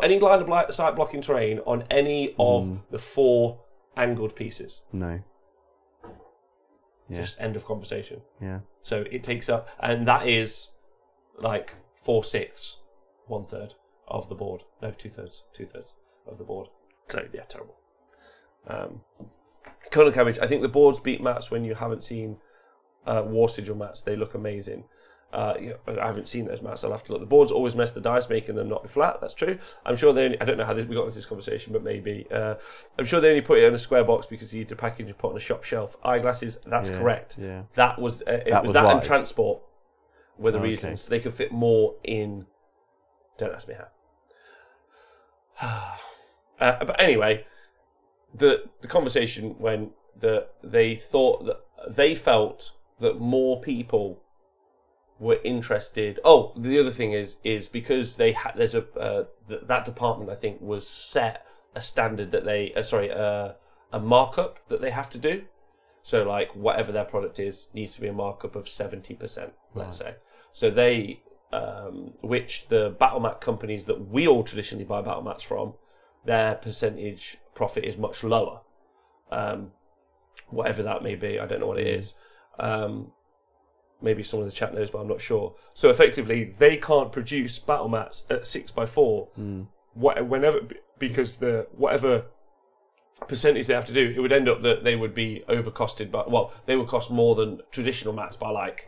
any line of sight blocking terrain on any of the 4 angled pieces. No. Just end of conversation. Yeah. So it takes up, and that is like 4/6, 1/3 of the board. No, 2/3 of the board. So yeah, terrible. Color Cabbage, I think the boards beat mats when you haven't seen War Sigil mats. They look amazing. I haven't seen those mats. I'll have to look. The boards always mess the dice, making them not be flat. That's true. I'm sure they only, I don't know how we got into this conversation, but maybe. I'm sure they only put it in a square box because you need to package and put on a shop shelf. Eyeglasses, that's correct. Yeah. That was that and transport were the reasons. So they could fit more in. Don't ask me how. But anyway, the conversation when they felt that more people were interested. Oh, the other thing is because there's that department, I think, was set a standard that they a markup that they have to do. So like whatever their product is needs to be a markup of 70%, let's say. So they which the battle mat companies that we all traditionally buy battle mats from, their percentage profit is much lower. Whatever that may be, I don't know what it is. Maybe someone in the chat knows, but I'm not sure. So effectively, they can't produce battle mats at 6x4 whenever, because whatever percentage they have to do, it would end up that they would be overcosted by. Well, they would cost more than traditional mats by like.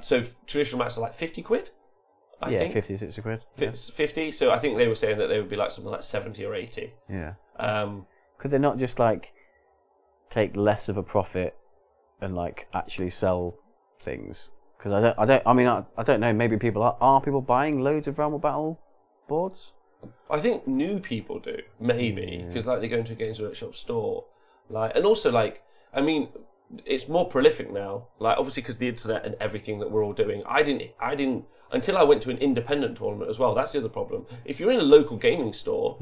So traditional mats are like 50 quid. I think 50, 60 quid. 50. So I think they were saying that they would be like something like 70 or 80. Yeah. Could they not just like take less of a profit and like actually sell things? Because I don't know. Maybe people are people buying loads of Realm of Battle boards? I think new people do, maybe, because like they go into a Games Workshop store, like, and also like, I mean, it's more prolific now. Like obviously because the internet and everything that we're all doing. I didn't until I went to an independent tournament as well. That's the other problem. If you're in a local gaming store,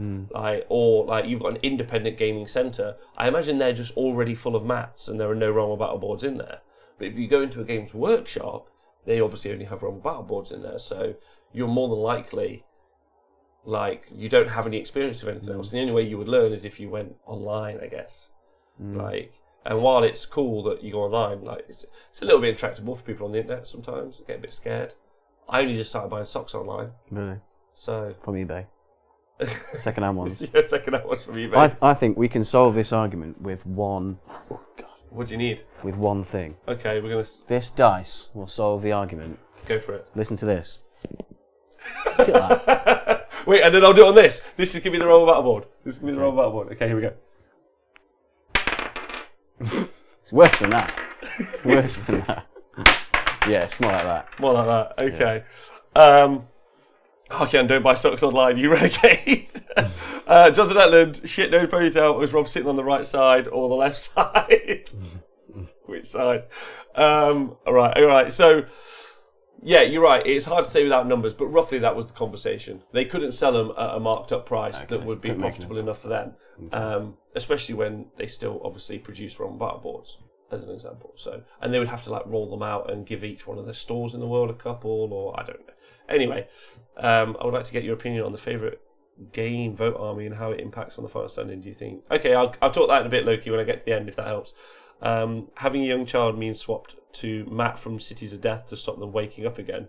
or you've got an independent gaming centre, I imagine they're just already full of mats and there are no Realm of Battle boards in there. But if you go into a Games Workshop, they obviously only have Realm of Battle boards in there, so you're more than likely, like, you don't have any experience of anything else. The only way you would learn is if you went online, I guess. Like, and while it's cool that you go online, like, it's a little bit intractable for people on the internet sometimes. They get a bit scared. I only just started buying socks online. Really? So from eBay. Second-hand ones. Yeah, second-hand ones from eBay. I think we can solve this argument with one. Oh God. What do you need? With one thing. Okay, we're gonna. This dice will solve the argument. Go for it. Listen to this. Look at that. Wait, and then I'll do it on this. This is gonna be the Realm of Battle board. This is gonna be the Realm of Battle board. Okay, here we go. It's worse than that. Worse than that. Yeah, it's more like that. More like that. Okay. Yeah. Arcan, don't buy socks online, you renegade. Jonathan Etland, shit no ponytail. Was Rob sitting on the right side or the left side? Which side? All right. So, yeah, you're right. It's hard to say without numbers, but roughly that was the conversation. They couldn't sell them at a marked up price that would be profitable enough for them, especially when they still obviously produce Realm battle boards, as an example. So, and they would have to like roll them out and give each one of the stores in the world a couple, or I don't know. Anyway, I would like to get your opinion on the favourite game Vote Army and how it impacts on the final standing. Do you think? Okay, I'll talk that in a bit, Loki, when I get to the end, if that helps. Having a young child means swapped to Matt from Cities of Death to stop them waking up again.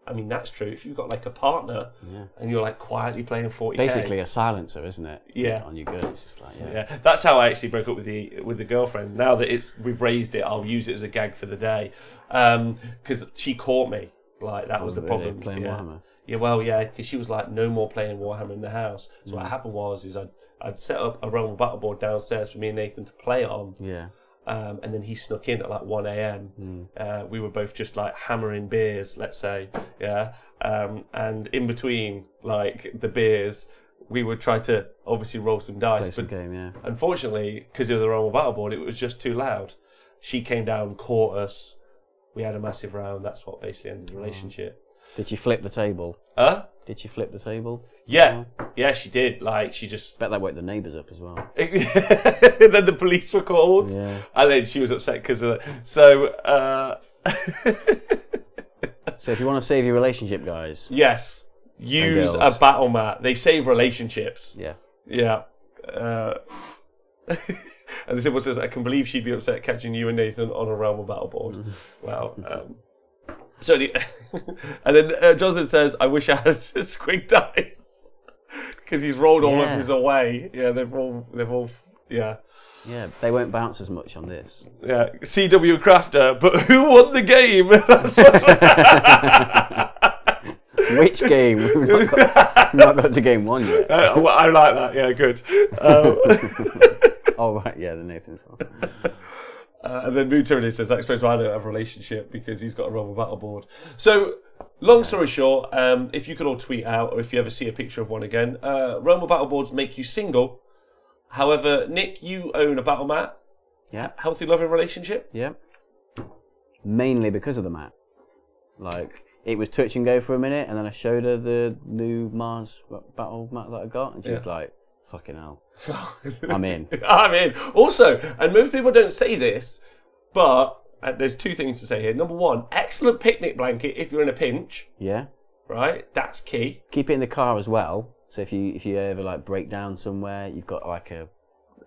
I mean, that's true. If you've got like a partner and you're like quietly playing 40k, basically a silencer, isn't it? Yeah, on your gun. It's just like That's how I actually broke up with the girlfriend. Now that we've raised it, I'll use it as a gag for the day because she caught me. Like that was the problem. Playing Warhammer. Yeah, well, yeah, because she was like, no more playing Warhammer in the house. So what happened was I'd set up a Realm battle board downstairs for me and Nathan to play on. Yeah. And then he snuck in at like 1 a.m. We were both just like hammering beers, let's say, and in between like the beers, we would try to obviously roll some dice. Play some game, yeah. Unfortunately, because of the Realm battle board, it was just too loud. She came down, caught us. We had a massive round. That's what basically ended the relationship. Did she flip the table? Huh? Did she flip the table? Yeah. Yeah, she did. Like, she just... Bet that woke the neighbours up as well. And then the police were called. Yeah. And then she was upset because of that. So, So if you want to save your relationship, guys... Yes. Use a battle mat. They save relationships. Yeah. Yeah. And the symbol says, I can believe she'd be upset catching you and Nathan on a Realm of battle board. Wow. So, and then Jonathan says, I wish I had squig dice. Because he's rolled all of his away. Yeah, they've all, yeah. Yeah, they won't bounce as much on this. Yeah, CW Crafter, but who won the game? Which game? We've not got to game one yet. Well, I like that, yeah, good. Oh, right, yeah, the Nathan's one. And then Moon Tyranny says, that explains why I don't have a relationship, because he's got a Realm battle board. So, long story short, if you could all tweet out, or if you ever see a picture of one again, Realm battle boards make you single. However, Nick, you own a battle mat. Yeah. Healthy, loving relationship. Yeah. Mainly because of the mat. Like, it was touch and go for a minute, and then I showed her the new Mars battle mat that I got, and she was like, fucking hell. I'm in. I'm in. Also, and most people don't say this, but there's two things to say here. Number one, excellent picnic blanket if you're in a pinch. Yeah. Right? That's key. Keep it in the car as well. So if you ever like break down somewhere, you've got like a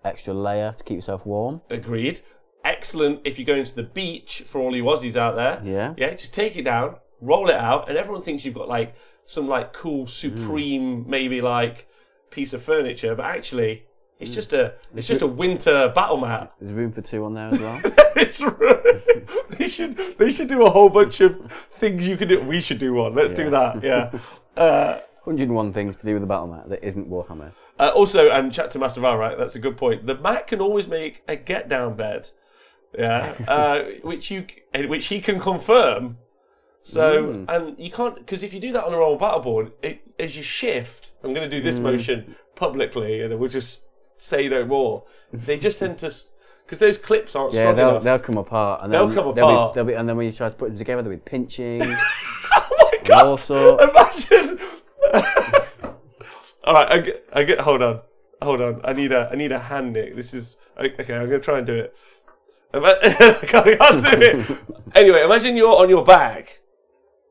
extra layer to keep yourself warm. Agreed. Excellent if you're going to the beach for all you Aussies out there. Yeah. Yeah, just take it down, roll it out, and everyone thinks you've got like some like cool supreme maybe like piece of furniture, but actually it's just a winter battle mat. There's room for two on there as well. They should do a whole bunch of things you can do. We should do one. Let's do that. Yeah. 101 things to do with the battle mat that isn't Warhammer. Also, and chat to Master Val, right? That's a good point. The mat can always make a get-down bed, which he can confirm. So, and you can't, because if you do that on a roll battle board, as you shift, I'm going to do this motion publicly, and we'll just say no more. They just tend to, because those clips aren't strong enough. They'll come apart. And they'll come apart. And then when you try to put them together, they'll be pinching. Oh my god! Also, imagine. All right, hold on. I need a hand, Nick. This is okay. I'm gonna try and do it. I can't do it. Anyway, imagine you're on your back.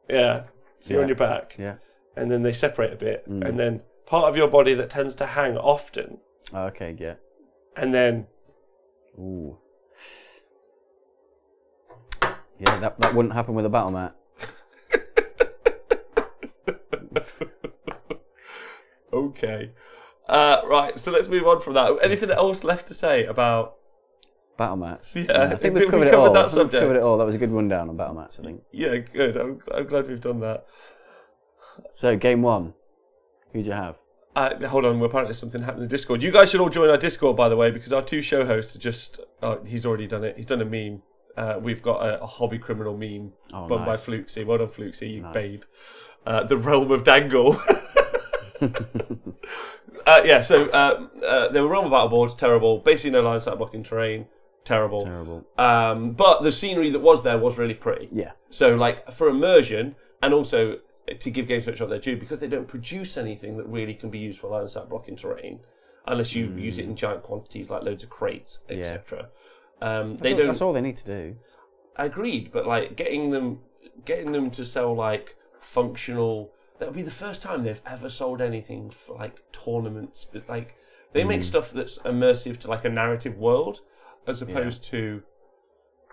Yeah, so you're on your back. Yeah, and then they separate a bit, and then part of your body that tends to hang often. Okay, yeah. And then. Ooh. Yeah, that wouldn't happen with a battle mat. Okay. Right, so let's move on from that. Anything else left to say about battle mats? Yeah, I think we've covered it all. That subject. We've covered it all. That was a good rundown on battle mats, I think. Yeah, good. I'm glad we've done that. So, game one. Who'd you have? Hold on, apparently there's something happening in Discord. You guys should all join our Discord, by the way, because our two show hosts are just... he's already done it. He's done a meme. We've got a hobby criminal meme by Flukesy. Well done, Flukesy, you babe. the realm of Dangle. They were Realm of Battleboards, terrible. Basically no line sight blocking terrain, terrible. But the scenery that was there was really pretty. Yeah. So, like, for immersion, and also to give Games Workshop their due, because they don't produce anything that really can be used for line of sight blocking terrain, unless you use it in giant quantities, like loads of crates, etc. That's all they need to do. Agreed, but like getting them to sell like functional. That would be the first time they've ever sold anything for like tournaments. But, like, they make stuff that's immersive to like a narrative world, as opposed to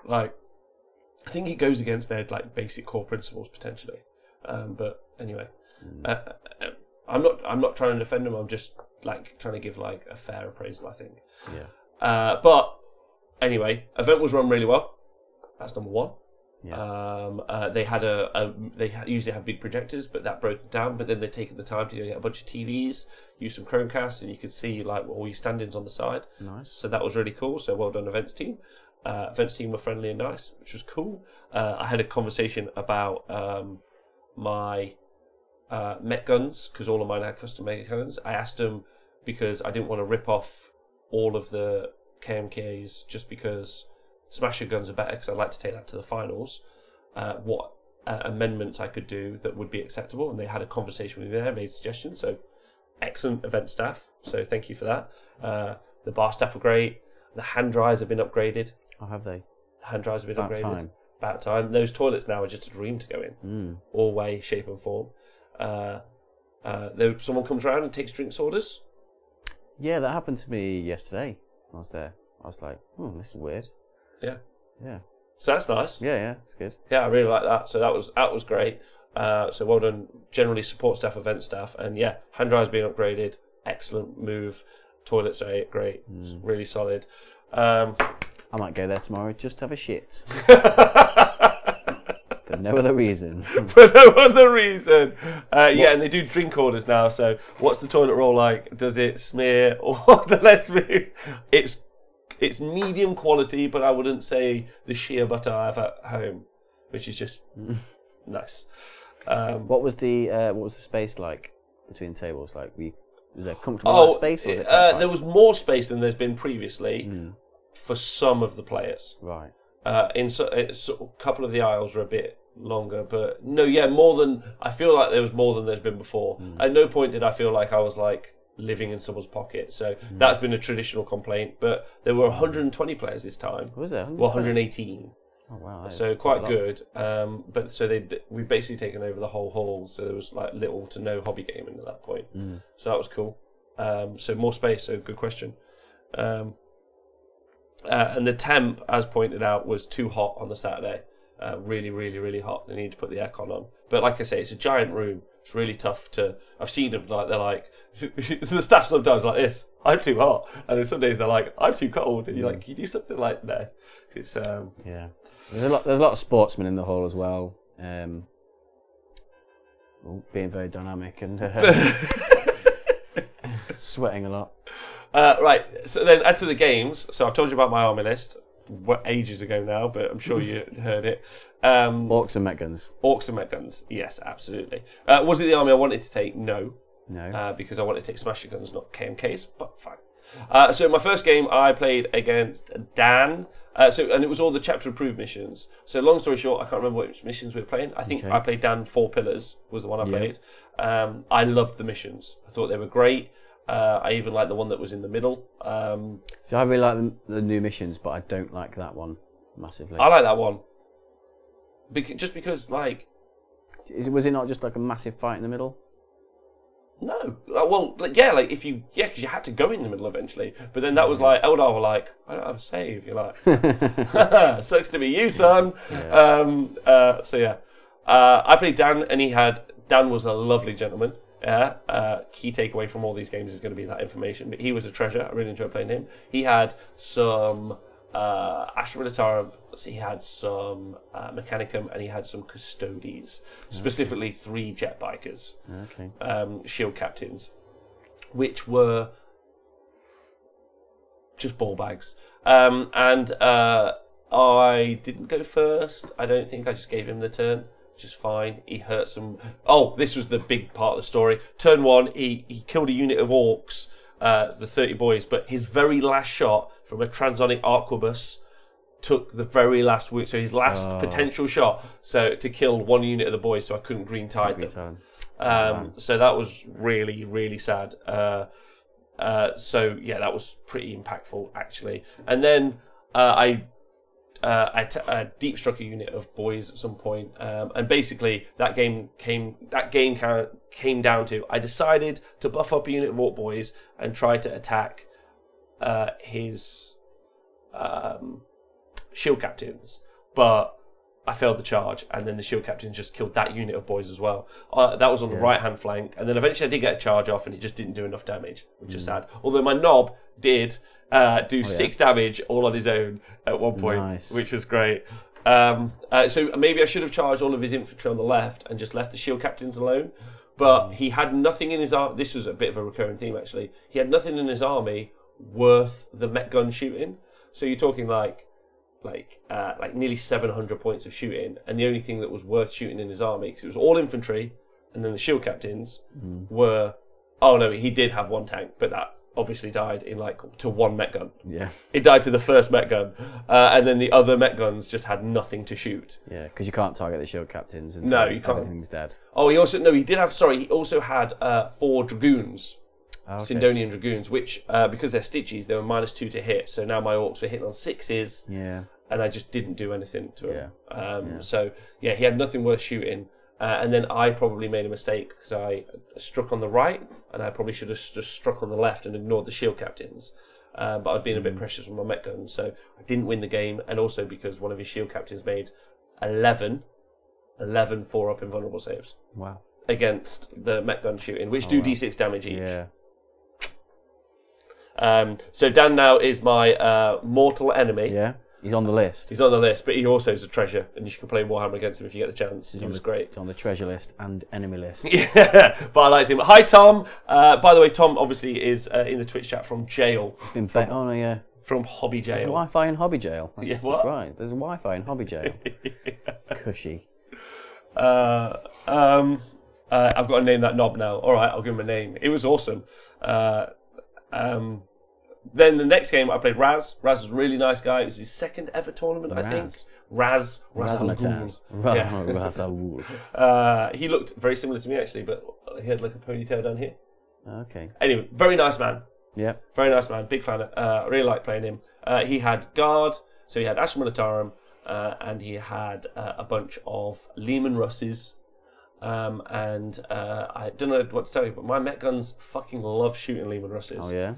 like. I think it goes against their like basic core principles potentially. But anyway, I'm not trying to defend them. I'm just like trying to give like a fair appraisal, I think. Yeah. But anyway, event was run really well. That's number one. Yeah. They had they usually have big projectors, but that broke down. But then they'd taken the time to go get a bunch of TVs, use some Chromecasts, and you could see like all your stand-ins on the side. Nice. So that was really cool. So well done, events team. Events team were friendly and nice, which was cool. I had a conversation about my Met guns, because all of mine had custom mega guns. I asked them, because I didn't want to rip off all of the KMKs just because Smasher guns are better, because I'd like to take that to the finals. What amendments I could do that would be acceptable, and they had a conversation with me there, made suggestions. So excellent event staff. So thank you for that. The bar staff were great. The hand dryers have been upgraded. Oh, have they? The hand dryers have been About upgraded. time. About time. Those toilets now are just a dream to go in. All way, shape and form. Someone comes around and takes drinks orders. Yeah, that happened to me yesterday. I was there. I was like, this is weird. Yeah. Yeah. So that's nice. Yeah, it's good. Yeah, I really like that. So that was great. So well done, generally support staff, event staff, and yeah, hand dryers being upgraded. Excellent move. Toilets are great. It's really solid. I might go there tomorrow just to have a shit. For no other reason. For no other reason. Yeah, and they do drink orders now. So what's the toilet roll like? Does it smear or less smooth? It's medium quality, but I wouldn't say the shea butter I have at home, which is just nice. What was the space like between tables? Like, was there comfortable space? Or was it quite tight? There was more space than there's been previously for some of the players. Right. A couple of the aisles were a bit longer, but no, yeah, more than I feel like there was more than there's been before. At no point did I feel like I was like living in someone's pocket. So that's been a traditional complaint. But there were 120 players this time. Was there? Well, 118. Oh wow! So quite good. But so we've basically taken over the whole hall. So there was like little to no hobby gaming at that point. So that was cool. So more space. So good question. And the temp, as pointed out, was too hot on the Saturday. Really, really, really hot. They need to put the aircon on. But like I say, it's a giant room. It's really tough to. I've seen them like they're like the staff sometimes like this. I'm too hot, and then some days they're like I'm too cold. And you're like, can you do something like that? It's yeah. There's a lot of sportsmen in the hall as well. Being very dynamic and sweating a lot. Right. So then, as to the games, so I've told you about my army list ages ago now, but I'm sure you heard it. Orcs and Met guns. Orcs and Met guns. Yes, absolutely. Was it the army I wanted to take? No. Because I wanted to take Smasher guns, not KMKs, but fine. So my first game I played against Dan. And it was all the chapter approved missions. So long story short, I can't remember which missions we were playing. I think I played Dan 4 Pillars was the one I played. I loved the missions. I thought they were great. I even liked the one that was in the middle. So I really like the new missions, but I don't like that one massively. I like that one. Just because, like... Was it not just like a massive fight in the middle? No. Well, yeah, like if you... Yeah, because you had to go in the middle eventually. But then that was like... Eldar were like, I don't have a save. You're like... Sucks to be you, son. Yeah. So yeah. I played Dan, and Dan was a lovely gentleman. Yeah, key takeaway from all these games is going to be that information. But he was a treasure. I really enjoyed playing him. He had some Astra Militarum, he had some Mechanicum, and he had some Custodes. Specifically 3 jet bikers. Okay. Shield captains, which were just ball bags. And I didn't go first. I don't think I just gave him the turn. just fine. He hurt some... Oh, this was the big part of the story. Turn 1, he killed a unit of orcs, the 30 boys, but his very last shot from a transonic arquebus took the very last wound, so his last potential shot, so to kill one unit of the boys, so I couldn't green tide them. So that was really, really sad. So yeah, that was pretty impactful actually. And then I deep struck a unit of boys at some point, and basically that game came down to I decided to buff up a unit of orc boys and try to attack his shield captains, but I failed the charge, and then the shield captain just killed that unit of boys as well. That was on the right hand flank, and then eventually I did get a charge off, and it just didn't do enough damage, which is sad. Although my knob did do 6 damage all on his own at one point, which was great. So maybe I should have charged all of his infantry on the left and just left the shield captains alone. But he had nothing in his army. This was a bit of a recurring theme actually. He had nothing in his army worth the met gun shooting. So you're talking like nearly 700 points of shooting, and the only thing that was worth shooting in his army, because it was all infantry, and then the shield captains were... Oh no, he did have 1 tank, but that obviously died in to 1 met gun. Yeah. It died to the first met gun, and then the other met guns just had nothing to shoot. Yeah, because you can't target the shield captains until you can't. Everything's dead. Oh, he also had 4 dragoons. Sindonian dragoons, which because they're stitchies, they were -2 to hit. So now my orcs were hitting on 6s. Yeah. And I just didn't do anything to him. So yeah, he had nothing worth shooting. And then I probably made a mistake because I struck on the right, and I probably should have just struck on the left and ignored the shield captains. But I'd been a bit precious with my met gun, so I didn't win the game. And also because one of his shield captains made 11 4-up invulnerable saves. Wow. Against the met gun shooting, which do D6 damage each. Yeah. So Dan now is my mortal enemy. Yeah, he's on the list. He's on the list, but he also is a treasure, and you can play Warhammer against him if you get the chance. He was great. He's on the treasure list and enemy list. Yeah, but I liked him. Hi, Tom. By the way, Tom obviously is in the Twitch chat from jail. From Hobby Jail. There's Wi-Fi in Hobby Jail. That's what? Right. There's Wi-Fi in Hobby Jail. Cushy. I've got to name that knob now. All right, I'll give him a name. It was awesome. Then the next game I played Raz. Raz was a really nice guy. It was his 2nd ever tournament, I think. Raz he looked very similar to me actually, but he had like a ponytail down here. Okay. Anyway, very nice man. Yeah. Very nice man. Big fan. I really liked playing him. He had Guard, so he had Astra Militarum, and he had a bunch of Lehman Russes. And I don't know what to tell you, but my met guns fucking love shooting Lehman Russes. Oh yeah.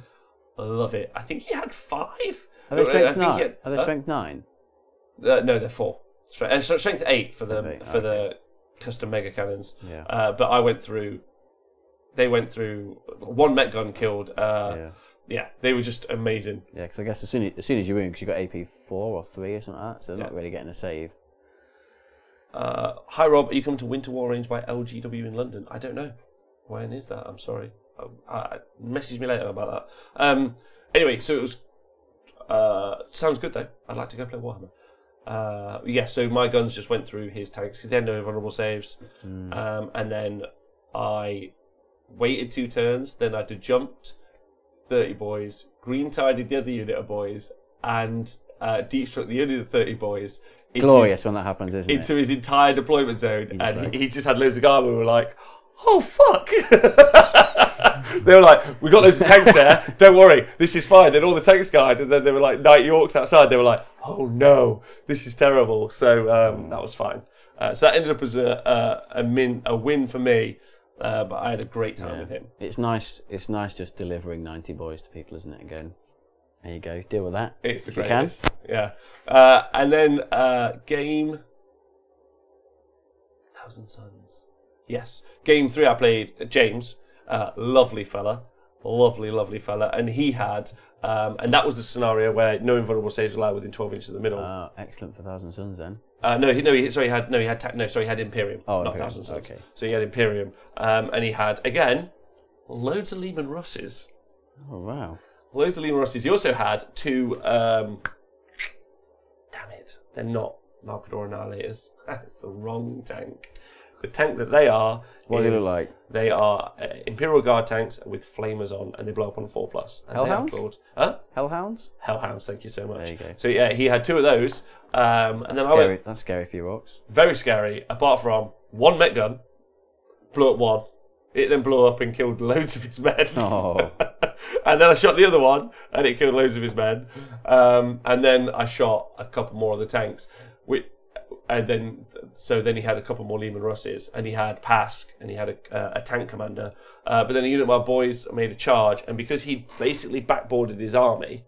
I love it. I think he had 5. Are they strength 9? Are they strength 9? No, they're 4. Strength 8 for the custom mega cannons. Yeah. But I went through. They went through 1 met gun killed. Yeah, they were just amazing. Yeah, because I guess as soon as you win, because you got AP 4 or 3 or something like that, so they're not really getting a save. Hi Rob, are you coming to Winter War Range by LGW in London? I don't know. When is that? I'm sorry. Message me later about that. Anyway, so it was... sounds good though. I'd like to go play Warhammer. So my guns just went through his tanks because they had no vulnerable saves. And then I waited 2 turns, then I had to jumped 30 boys, green-tided the other unit of boys, and deep struck the only 30 boys. Glorious when that happens, isn't it? Into his entire deployment zone, and he just had loads of guard. We were like, "Oh fuck!" They were like, "We got loads of tanks there. Don't worry, this is fine." Then all the tanks died, and then there were like 90 orcs outside. They were like, "Oh no, this is terrible." So that was fine. So that ended up as a win for me. But I had a great time with him. It's nice. It's nice just delivering 90 boys to people, isn't it? And going, there you go, deal with that. It's the greatest. Yeah. And then game 1,000 Suns. Yes. Game 3 I played James. Lovely fella. Lovely fella. And he had, and that was the scenario where no invulnerable saves allowed within 12 inches of the middle. Excellent for 1,000 Suns then. He had Imperium, not 1,000 Suns. Okay. So he had Imperium. And he had, again, loads of Lehman Russes. Oh, wow. Loads of Lehman Russes. He also had 2... damn it. They're not Malcador Annihilators. That's the wrong tank. The tank that they are... What do they look like? They are Imperial Guard tanks with flamers on, and they blow up on 4+. Hellhounds? Huh? Hellhounds? Hellhounds, thank you so much. There you go. So yeah, he had 2 of those. And then I went, That's scary for your orcs. very scary, apart from 1 mech gun, blew up 1. It then blew up and killed loads of his men. Oh. And then I shot the other one, and it killed loads of his men. And then I shot a couple more of the tanks. So then he had a couple more Leman Russes, and he had Pask, and he had a tank commander. But then a unit of my boys made a charge, and because he basically backboarded his army,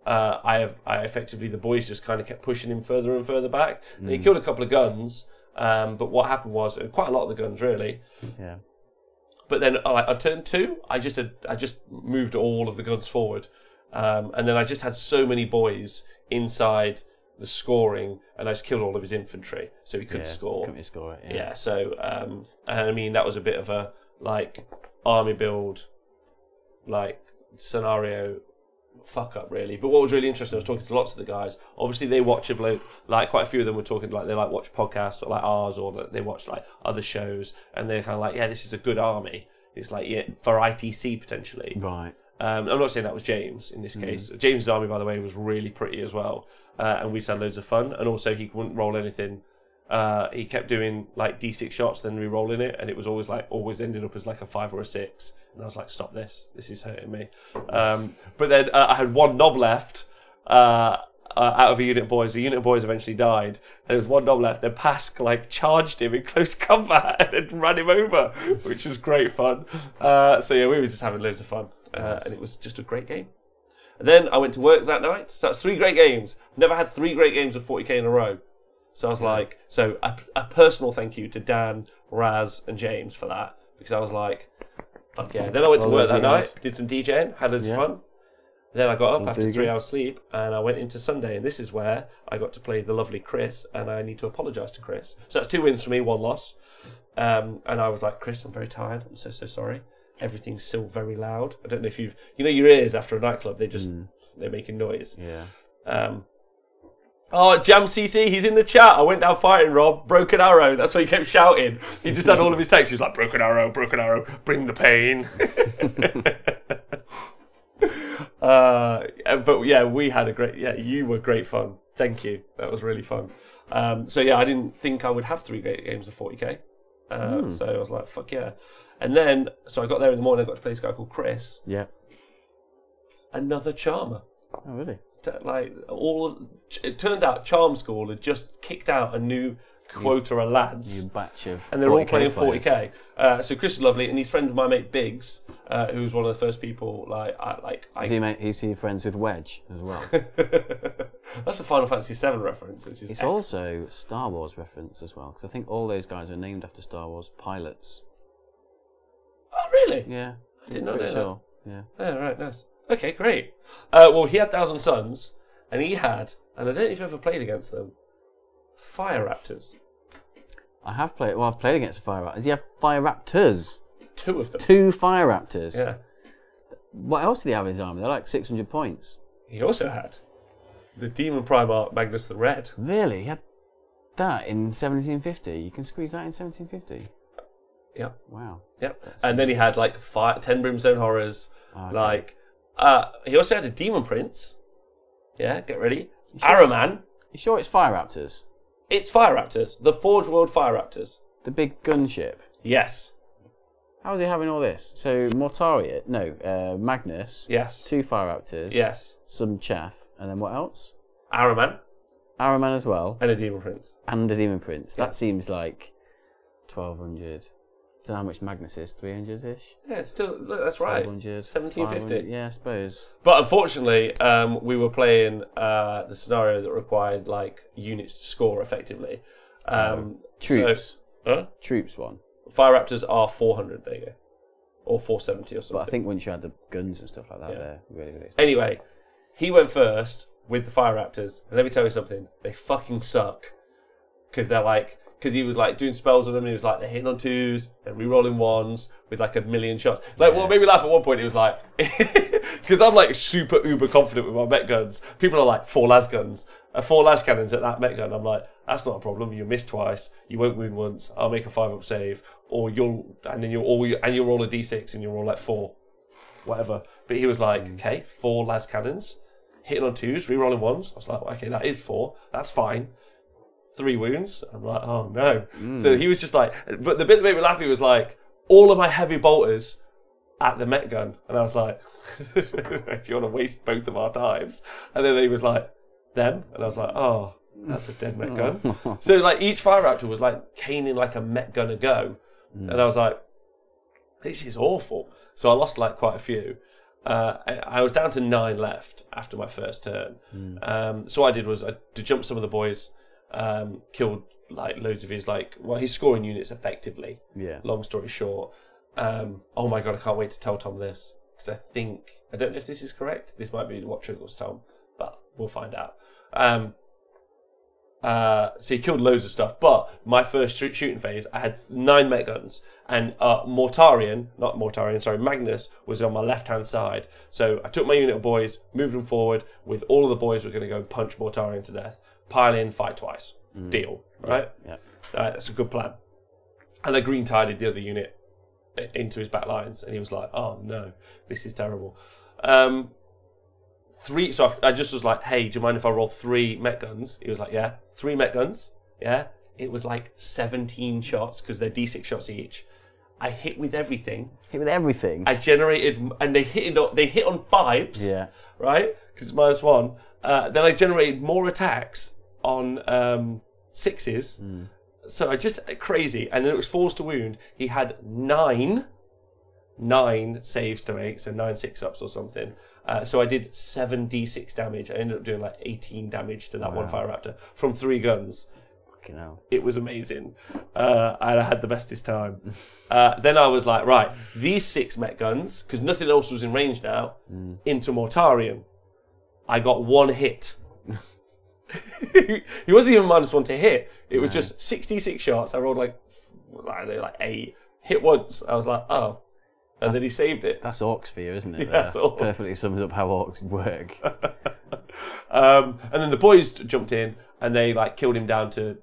I effectively, the boys just kind of kept pushing him further and further back. And he killed a couple of guns, but what happened was, quite a lot of the guns really. Yeah. But then on turn 2, I just moved all of the guns forward. And then I just had so many boys inside the scoring, and I just killed all of his infantry, so he couldn't score. Couldn't score it, Yeah, so, and I mean, that was a bit of a, like, army build, like, scenario fuck up, really. But what was really interesting, I was talking to lots of the guys. Obviously, they watch like quite a few of them were talking like they like watch podcasts or like ours, or they watch like other shows, and they're kind of like, yeah, this is a good army. It's like, yeah, for ITC potentially. Right. I'm not saying that was James in this case. James's army, by the way, was really pretty as well, and we just had loads of fun. And also, he wouldn't roll anything. He kept doing like D6 shots, then re-rolling it, and it was always ended up as like a 5 or a 6. And I was like, stop this. This is hurting me. But then I had 1 knob left out of a unit of boys. The unit of boys eventually died. And there was 1 knob left. Then Pask like charged him in close combat and ran him over, which was great fun. So yeah, we were just having loads of fun. And it was just a great game. And then I went to work that night. So that's 3 great games. Never had 3 great games of 40k in a row. So I was like, so a personal thank you to Dan, Raz, and James for that. Because I was like, fuck yeah. Then I went to work that night, did some DJing, had loads of fun. Then I got up after 3 hours sleep, and I went into Sunday, and this is where I got to play the lovely Chris, and I need to apologise to Chris. So that's 2 wins for me, 1 loss. And I was like, Chris, I'm very tired. I'm so sorry. Everything's still very loud. I don't know if your ears after a nightclub, they're making noise. Yeah. Oh, Jam CC, he's in the chat. I went down fighting, Rob. Broken arrow. That's what he kept shouting. He just had all of his texts. He was like, broken arrow, bring the pain. But yeah, we had you were great fun. Thank you. That was really fun. So yeah, I didn't think I would have 3 great games of 40k. So I was like, fuck yeah. And then, so I got there in the morning, I got to play this guy called Chris. Yeah. Another charmer. Oh, really? It turned out Charm School had just kicked out a new quota of lads. New batch of and they're all 40K playing players. 40k. So Chris is lovely, and he's friend of my mate Biggs, who was one of the first people. Is he friends with Wedge as well? That's a Final Fantasy VII reference, which is. It's also Star Wars reference as well, because I think all those guys are named after Star Wars pilots. Oh, really? Yeah, I didn't know that. sure. Yeah. Oh, right, nice. Okay, great. Well, he had Thousand Suns, and he had, and I don't know if you've ever played against them, Fire Raptors. I have played. Well, I've played against a Fire Raptor. Does he have Fire Raptors? 2 of them. 2 Fire Raptors. Yeah. What else did he have in his army? They're like 600 points. He also had the Demon Primarch Magnus the Red. Really? He had that in 1750? You can squeeze that in 1750? Yeah. Wow. Yeah. And then he had like 10 Brimstone Horrors. Okay. Like, he also had a Demon Prince. Yeah, get ready. Araman. You sure it's Fire Raptors? It's Fire Raptors. The Forge World Fire Raptors. The big gunship? Yes. How is he having all this? So Mortarion, Magnus. Yes. 2 Fire Raptors. Yes. Some chaff, and then what else? Araman. Araman as well. And a Demon Prince. And a Demon Prince. Yeah. That seems like 1,200. I don't know how much Magnus is. 300-ish. Yeah, it's still. That's right. 1,200. 1750. Yeah, I suppose. But unfortunately, we were playing the scenario that required like units to score effectively. Troops. Huh? Troops one. Fire Raptors are 400. There you go, or 470 or something. But I think once you had the guns and stuff like that, Yeah. they're really, really expensive. Anyway, he went first with the Fire Raptors, and let me tell you something: they fucking suck because they're like because he was like doing spells on them, and he was like, they're hitting on 2s and re-rolling 1s with like 1,000,000 shots. Like, what made me laugh at one point, it was like, because I'm like super uber confident with my mech guns. People are like 4 las guns, 4 las cannons at that mech gun. I'm like, that's not a problem. You miss twice, you won't wound once. I'll make a 5-up save, or you'll roll a d6 and you'll roll like 4, whatever. But he was like, okay, 4 las cannons, hitting on 2s, re-rolling 1s. I was like, okay, that is 4. That's fine. 3 wounds. I'm like, oh no. So he was just like, but the bit that made me laugh was like, all of my heavy bolters at the mech gun. And I was like, if you want to waste both of our times. And then he was like, them. And I was like, oh, that's a dead mech gun. So like each Fire Raptor was like caning like a mech gun a go. And I was like, this is awful. So I lost like quite a few. I was down to 9 left after my first turn. So what I did was I jumped some of the boys, killed like loads of his scoring units effectively. Yeah. Long story short. Oh my god, I can't wait to tell Tom this, because I don't know if this is correct. This might be what triggers Tom, but we'll find out. So he killed loads of stuff, but my first shooting phase, I had 9 mech guns, and Magnus was on my left-hand side. So I took my unit of boys, moved them forward, with all of the boys were going to go and punch Mortarion to death, pile in, fight twice. Deal, right? Yeah. That's a good plan. And I green-tided the other unit into his back lines, and he was like, oh no, this is terrible. So I just was like, hey, do you mind if I roll 3 mech guns? He was like, yeah. 3 mech guns, yeah. It was like 17 shots, because they're d6 shots each. I hit with everything. I generated, and they hit on 5s, yeah, right? Because it's -1. Then I generated more attacks on 6s. So I just, crazy. And then it was 4s to wound. He had 9 saves to make, so 9 6-ups or something. So I did 7d6 damage. I ended up doing like 18 damage to that one Fire Raptor from 3 guns. Fucking hell. It was amazing. And I had the bestest time. Then I was like, right, these 6 mech guns, because nothing else was in range now, into Mortarion. I got 1 hit. He wasn't even -1 to hit. It was just 66 shots. I rolled like 8. Hit once. I was like, oh. And then he saved it. That's orcs for you, isn't it? Yeah, that's perfectly sums up how orcs work. And then the boys jumped in, and they like killed him down to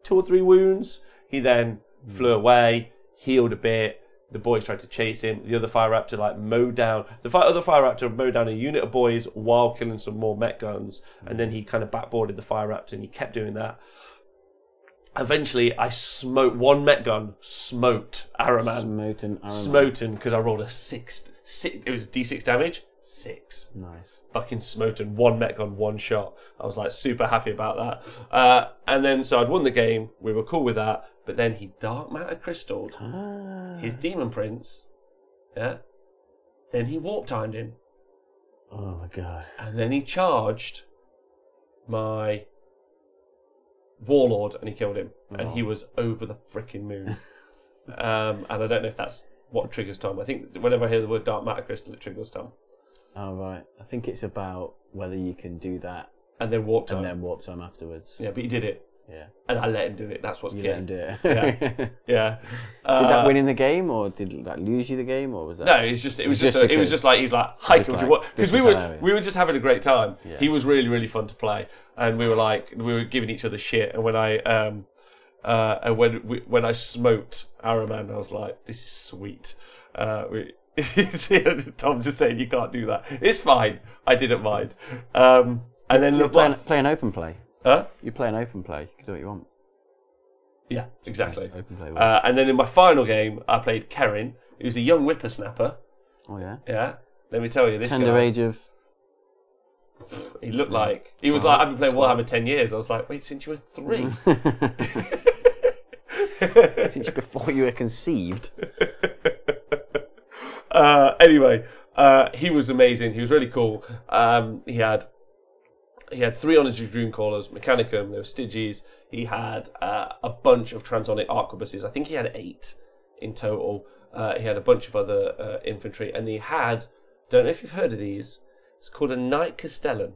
2 or 3 wounds. He then flew away, healed a bit. The boys tried to chase him. The other Fire Raptor mowed down. Other Fire Raptor mowed down a unit of boys while killing some more mech guns. And then he kind of backboarded the Fire Raptor, and he kept doing that. Eventually, I smoked one mech gun, smoked Araman. Smoten, because I rolled a 6. It was d6 damage. 6. Nice. Fucking smoten. 1 mech gun, 1 shot. I was like super happy about that. And then, so I'd won the game. We were cool with that. But then he dark matter crystalled his Demon Prince. Yeah. Then he warp timed him. Oh my god. And then he charged my Warlord, and he killed him, and he was over the freaking moon. And I don't know if that's what triggers Tom. I think whenever I hear the word dark matter crystal, it triggers Tom. Oh right, I think it's about whether you can do that and then warp time, afterwards. Yeah, but he did it. Yeah, and I let him do it. That's what's you key. let him do it. Yeah, yeah. Did that win in the game, or did that lose you the game, or was that? No, it was just like he's like, hi, because we were just having a great time. Yeah. He was really, really fun to play, and we were giving each other shit. And when I smoked Araman, I was like, this is sweet. Tom just saying you can't do that. It's fine. I didn't mind. And then you play an open play. Huh? You play an open play. You can do what you want. Yeah, exactly. Open play. And then in my final game, I played Kerin, who's a young whippersnapper. Oh yeah. Yeah. Let me tell you, this tender guy, age of. He looked like he was like, I've been playing Warhammer 10 years. I was like, wait, since you were 3. Since before you were conceived. Anyway, he was amazing. He was really cool. He had 3 Honored Dragoon Callers, Mechanicum, there were Styges. He had a bunch of Transonic Arquebuses. I think he had 8 in total. He had a bunch of other infantry, and he had, don't know if you've heard of these, it's called a Knight Castellan.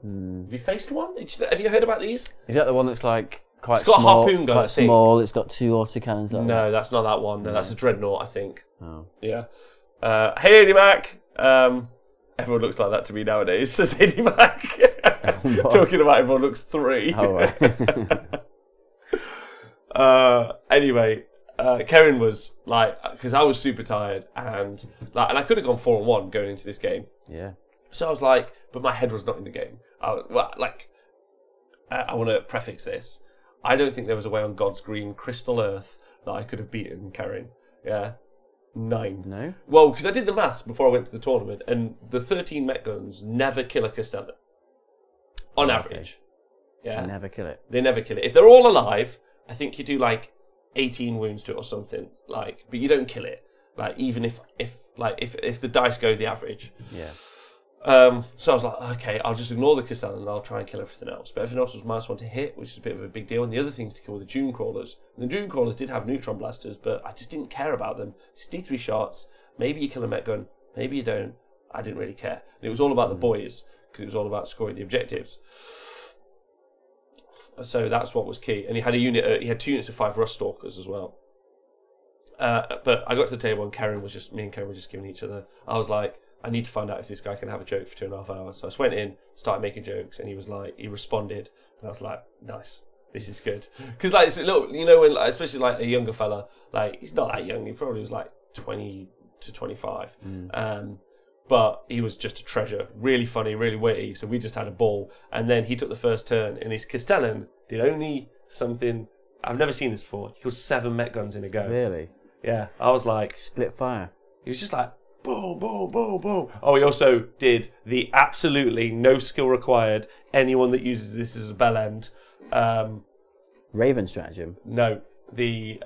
Have you faced one? Have you heard about these? Is that the one that's like quite It's got a small. harpoon gun, I Quite think. small. It's got 2 autocannons. No, that's not that one. No, that's a dreadnought, I think. Oh. Yeah. Hey, Eddie Mac. Everyone looks like that to me nowadays, says Eddie Mac. Talking about everyone looks 3. Oh, right. Anyway, Karen was like, because I was super tired, and I could have gone 4-1 going into this game. Yeah. So I was like, but my head was not in the game. I want to prefix this. I don't think there was a way on God's green crystal earth that I could have beaten Karen. Yeah. 9. No? Well, because I did the maths before I went to the tournament, and the 13 Met guns never kill a Castellan. On average. Yeah. They never kill it. They never kill it. If they're all alive, I think you do like 18 wounds to it or something. Like, but you don't kill it. Like, even if the dice go the average. Yeah. So I was like, okay, I'll just ignore the Castellan and I'll try and kill everything else. But everything else was -1 to hit, which is a bit of a big deal. And the other things to kill were the Dune Crawlers. And the Dune Crawlers did have neutron blasters, but I just didn't care about them. 63 shots. Maybe you kill a Met gun, maybe you don't. I didn't really care. And it was all about the boys, because it was all about scoring the objectives. So that's what was key. And he had a unit. He had 2 units of 5 Rust Stalkers as well. But I got to the table and me and Karen were just giving each other. I was like, I need to find out if this guy can have a joke for 2.5 hours. So I just went in, started making jokes, and he responded, and I was like, nice, this is good. Because like it's a little, when especially like a younger fella, like he's not that young. He probably was like 20 to 25. But he was just a treasure, really funny, really witty. So we just had a ball, and then he took the first turn, and his Castellan did only something I've never seen this before. He killed 7 Met guns in a go. Really? Yeah, I was like, Split fire. he was just like, boom, boom, boom, boom. Oh, he also did the absolutely no skill required. Anyone that uses this as a bell end. Raven stratagem. No, the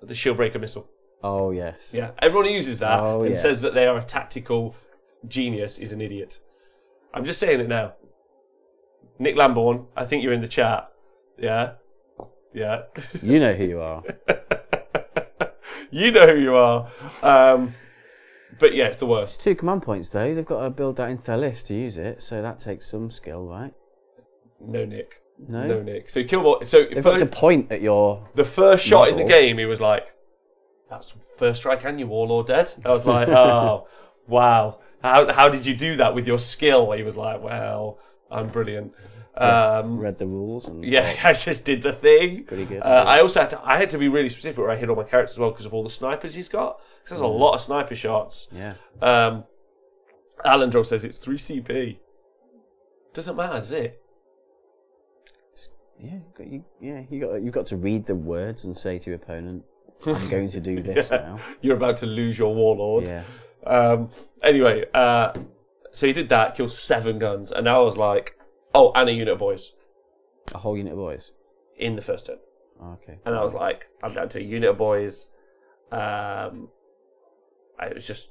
Shieldbreaker missile. Oh, yes. Yeah, everyone who uses that and yes. says that they are a tactical genius is an idiot. I'm just saying it now. Nick Lambourne, I think you're in the chat. Yeah? Yeah. You know who you are. You know who you are. But yeah, it's the worst. It's 2 command points, though. They've got to build that into their list to use it, so that takes some skill, right? No, Nick. No? No, Nick. So Killbot. So They've got to point at your... the first shot in the model. game, he was like, "That's first strike and you Warlord dead." I was like, "Oh, wow. How did you do that with your skill?" He was like, "Well, I'm brilliant." Read the rules and... Yeah, I just did the thing. Pretty good. I also had to be really specific where I hit all my characters as well because of all the snipers he's got. Because there's a lot of sniper shots. Yeah. Alandro says it's 3 CP. Doesn't matter, does it? Yeah, you've got to read the words and say to your opponent, "I'm going to do this now." You're about to lose your Warlord. Yeah. Anyway, so he did that, killed 7 guns, and now I was like, oh, and a unit of boys A whole unit of boys. in the first turn. Oh, okay. And I was like, I'm down to a unit of boys. It was just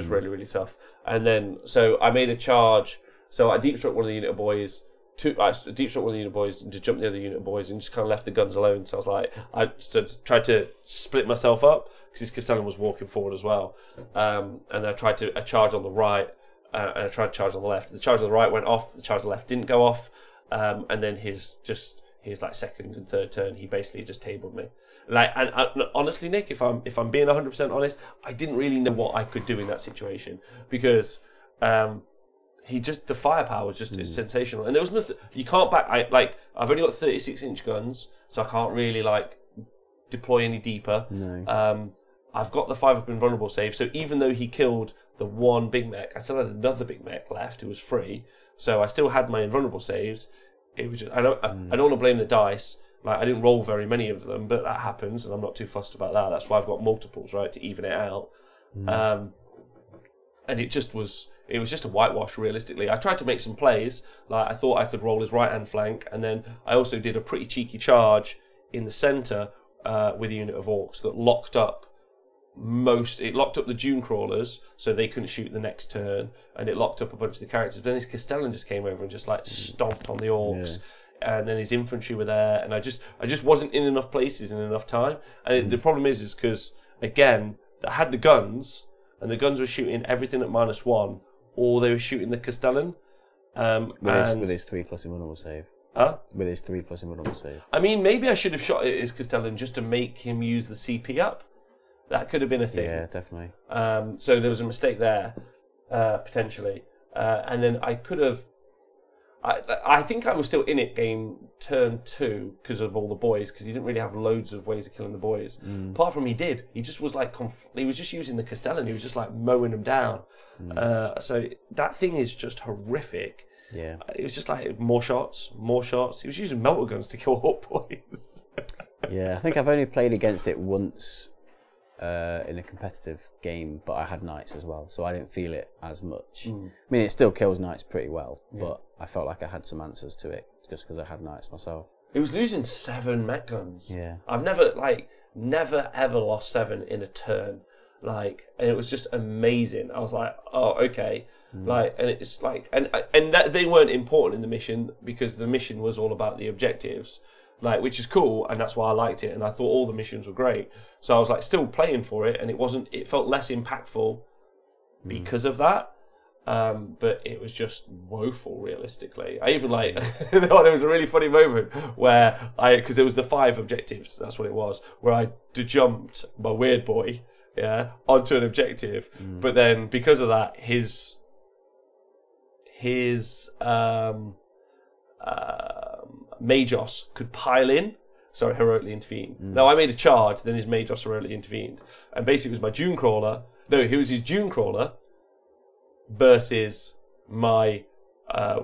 really, really tough. And then, so I made a charge. So I deep struck one of the unit of boys. I deep struck one of the unit of boys and to jump the other unit of boys and just kind of left the guns alone. So I was like, I tried to split myself up because his Castellan was walking forward as well. And I tried to charge on the right and I tried to charge on the left. The charge on the right went off. The charge on the left didn't go off. And then his like second and third turn, he basically just tabled me. Like, and honestly, Nick, if I'm being 100% honest, I didn't really know what I could do in that situation because the firepower was just sensational, and there was nothing you can't back. I've only got 36-inch guns, so I can't really like deploy any deeper. No. I've got the 5-up invulnerable save, so even though he killed the one big mech, I still had another big mech left who was free, so I still had my invulnerable saves. It was just I don't want to blame the dice. Like, I didn't roll very many of them, but that happens, and I'm not too fussed about that. That's why I've got multiples, right, to even it out. And it was just a whitewash, realistically. I tried to make some plays. Like, I thought I could roll his right-hand flank, and then I also did a pretty cheeky charge in the centre with a unit of orcs that locked up the Dune Crawlers, so they couldn't shoot the next turn, and it locked up a bunch of the characters. But then his Castellan just came over and just, like, stomped on the orcs. Yeah. And then his infantry were there, and I just wasn't in enough places in enough time. And the problem is because, again, I had the guns, and the guns were shooting everything at -1, or they were shooting the Castellan. With his 3+ invulnerable save. Huh? With his 3+ invulnerable save. I mean, maybe I should have shot it as Castellan just to make him use the CP up. That could have been a thing. Yeah, definitely. So there was a mistake there, potentially. And then I could have... I think I was still in it turn 2 because of all the boys, because he didn't really have loads of ways of killing the boys. Apart from he did. He just was like... he was just using the Castellan. He was just like mowing them down. So that thing is just horrific. Yeah. It was just like more shots. He was using melter guns to kill all boys. Yeah, I think I've only played against it once in a competitive game, but I had knights as well, so I didn't feel it as much. I mean, it still kills knights pretty well, but I felt like I had some answers to it just because I had knights myself. It was losing 7 mech guns. Yeah. I've never ever lost 7 in a turn. And it was just amazing. I was like, oh, okay. And it's like, and that they weren't important in the mission because the mission was all about the objectives, which is cool, and that's why I liked it. And I thought all the missions were great. So I was like still playing for it, and it felt less impactful because of that. But it was just woeful, realistically. I even there was a really funny moment where because there was the 5 objectives, that's what it was, where I jumped my weird boy, onto an objective, but then because of that, his Magos could pile in. Sorry, heroically intervened. Now I made a charge, then his Magos heroically intervened, and basically it was my Dune Crawler. No, he was his Dune Crawler versus my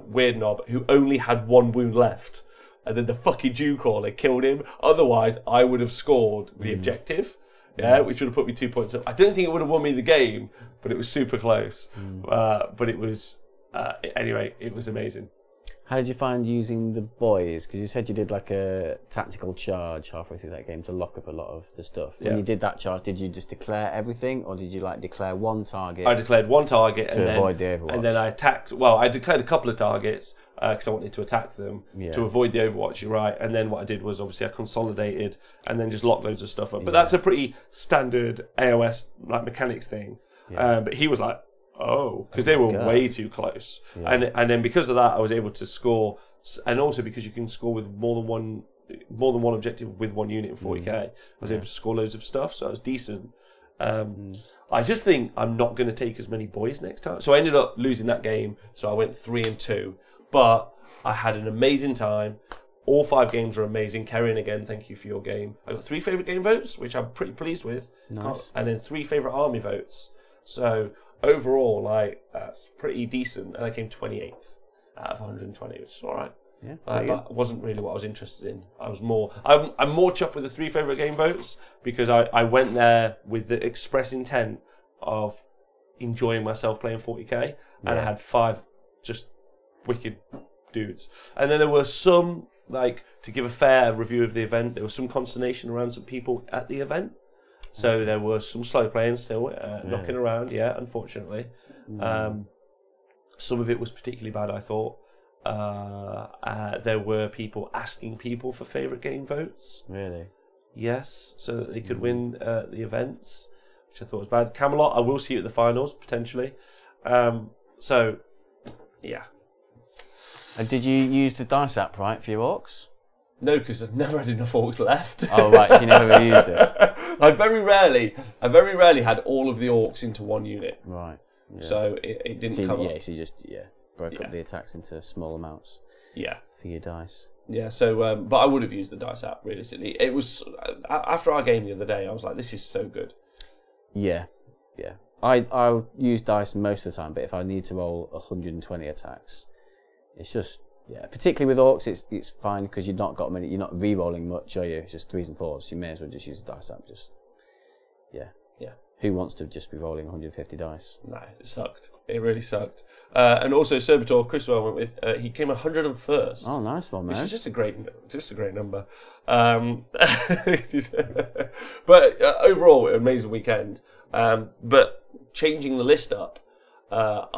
Weird Knob, who only had 1 wound left, and then the fucking Dune Crawler killed him. Otherwise, I would have scored the objective. Which would have put me 2 points up. I don't think it would have won me the game, but it was super close. But it was anyway. It was amazing. How did you find using the boys? Because you said you did like a tactical charge halfway through that game to lock up a lot of the stuff. When you did that charge, did you just declare everything, or did you declare one target? I declared one target to avoid the Overwatch. And then I attacked. Well, I declared a couple of targets because I wanted to attack them to avoid the Overwatch. You're right. And then what I did was obviously I consolidated and then just locked loads of stuff up. But that's a pretty standard AOS mechanics thing. But he was like, oh, because they were way too close. And then because of that, I was able to score, and also because you can score with more than one objective with 1 unit in 40k, I was able to score loads of stuff, so that was decent. I just think I'm not going to take as many boys next time. So I ended up losing that game, so I went 3-2. But I had an amazing time. All 5 games were amazing. Kerrion, again, thank you for your game. I got 3 favourite game votes, which I'm pretty pleased with. Nice. And then 3 favourite army votes. So overall, that's pretty decent. And I came 28th out of 120, which is all right. Yeah, that wasn't really what I was interested in. I'm more chuffed with the 3 favourite game votes because I went there with the express intent of enjoying myself playing 40k, and I had 5 just wicked dudes. And then there were some, to give a fair review of the event, there was some consternation around some people at the event. So there was some slow playing still knocking around, unfortunately. Some of it was particularly bad, I thought. There were people asking people for favourite game votes. Really? Yes, so that they could win the events, which I thought was bad. Camelot, I will see you at the finals, potentially. So, yeah. And did you use the dice app, right, for your orcs? No, because I've never had enough orcs left. Oh, right, so you never really used it. I very rarely had all of the orcs into 1 unit. Right. Yeah. So it didn't come up. Yeah, so you just broke up the attacks into small amounts. Yeah. For your dice. Yeah, so, but I would have used the dice app, realistically. It was, after our game the other day, I was like, this is so good. Yeah. I'll use dice most of the time, but if I need to roll 120 attacks, it's just, particularly with orcs, it's fine because you're not re-rolling much, are you? It's just 3s and 4s. You may as well just use the dice app. Yeah. Who wants to just be rolling 150 dice? No, it sucked. It really sucked. And also, Serbator, Christopher went with, he came 101st. Oh, nice one, man. Which is just a great number. But overall, amazing weekend. But changing the list up, so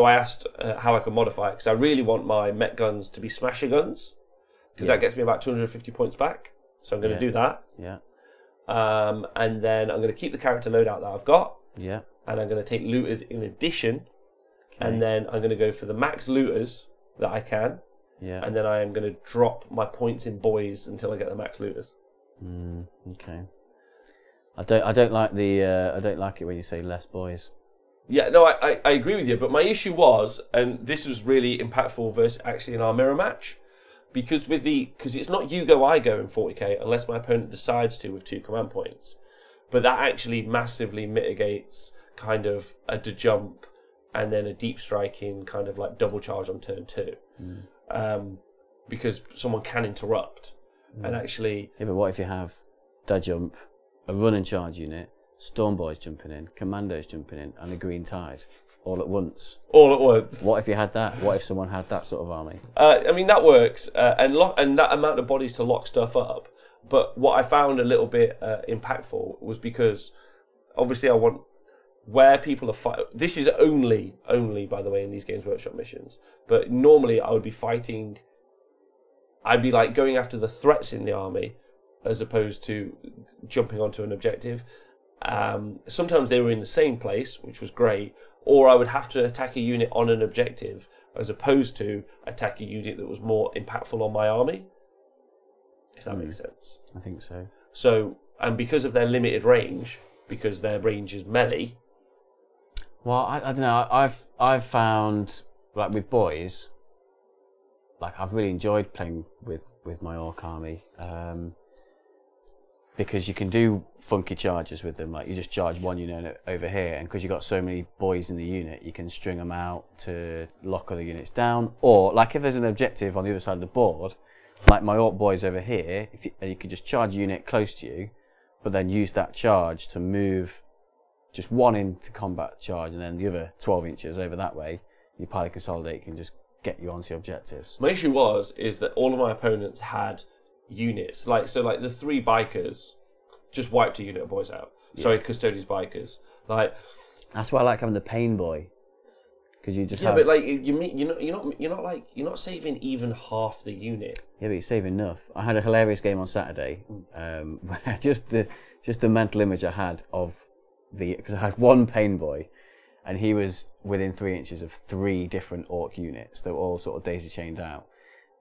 I asked how I could modify it, because I really want my mech guns to be smasher guns, because that gets me about 250 points back. So I'm going to do that. Yeah. And then I'm going to keep the character loadout that I've got. Yeah. And I'm going to take looters in addition. Okay. And then I'm going to go for the max looters that I can. Yeah. and then I am going to drop my points in boys until I get the max looters. Okay. I don't like I don't like it when you say less boys. Yeah, no, I agree with you, but my issue was, and this was really impactful versus actually in our mirror match, because it's not you go, I go in 40k unless my opponent decides to with 2 command points. But that actually massively mitigates kind of a jump and then a deep striking kind of like double charge on turn 2. Because someone can interrupt. And actually... Yeah, but what if you have da jump, a run and charge unit, Storm Boys jumping in, Commandos jumping in, and a Green Tide all at once? All at once. What if you had that? What if someone had that sort of army? I mean, that works, and that amount of bodies to lock stuff up. But what I found a little bit impactful was because, obviously, I want where people are fighting. This is only, by the way, in these Games Workshop missions. But normally, I would be fighting. I'd be like going after the threats in the army, as opposed to jumping onto an objective. Sometimes they were in the same place, which was great, or I would have to attack a unit on an objective, as opposed to attack a unit that was more impactful on my army. If that makes sense. I think so. So, and because of their limited range, because their range is melee. Well, I don't know. I've found, like with boys, like I've really enjoyed playing with my orc army, because you can do funky charges with them. Like you just charge one unit over here, and because you've got so many boys in the unit, you can string them out to lock other units down. Or like if there's an objective on the other side of the board, like my orc boys over here, you can just charge a unit close to you, but then use that charge to move just one into combat charge, and then the other 12 inches over that way. Your Pilot Consolidate can just get you onto your objectives. My issue is that all of my opponents had units. Like the 3 bikers just wiped a unit of boys out. Yeah. Sorry, Custodians bikers. Like that's why I like having the Pain Boy. Because you just but like you're not saving even half the unit. Yeah, but you're saving enough. I had a hilarious game on Saturday. Where just the mental image I had of because I had one Pain Boy, and he was within 3 inches of 3 different orc units. They were all sort of daisy chained out,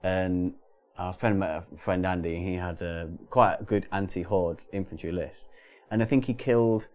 and I was playing with a friend Andy, and he had quite a good anti-horde infantry list, and I think he killed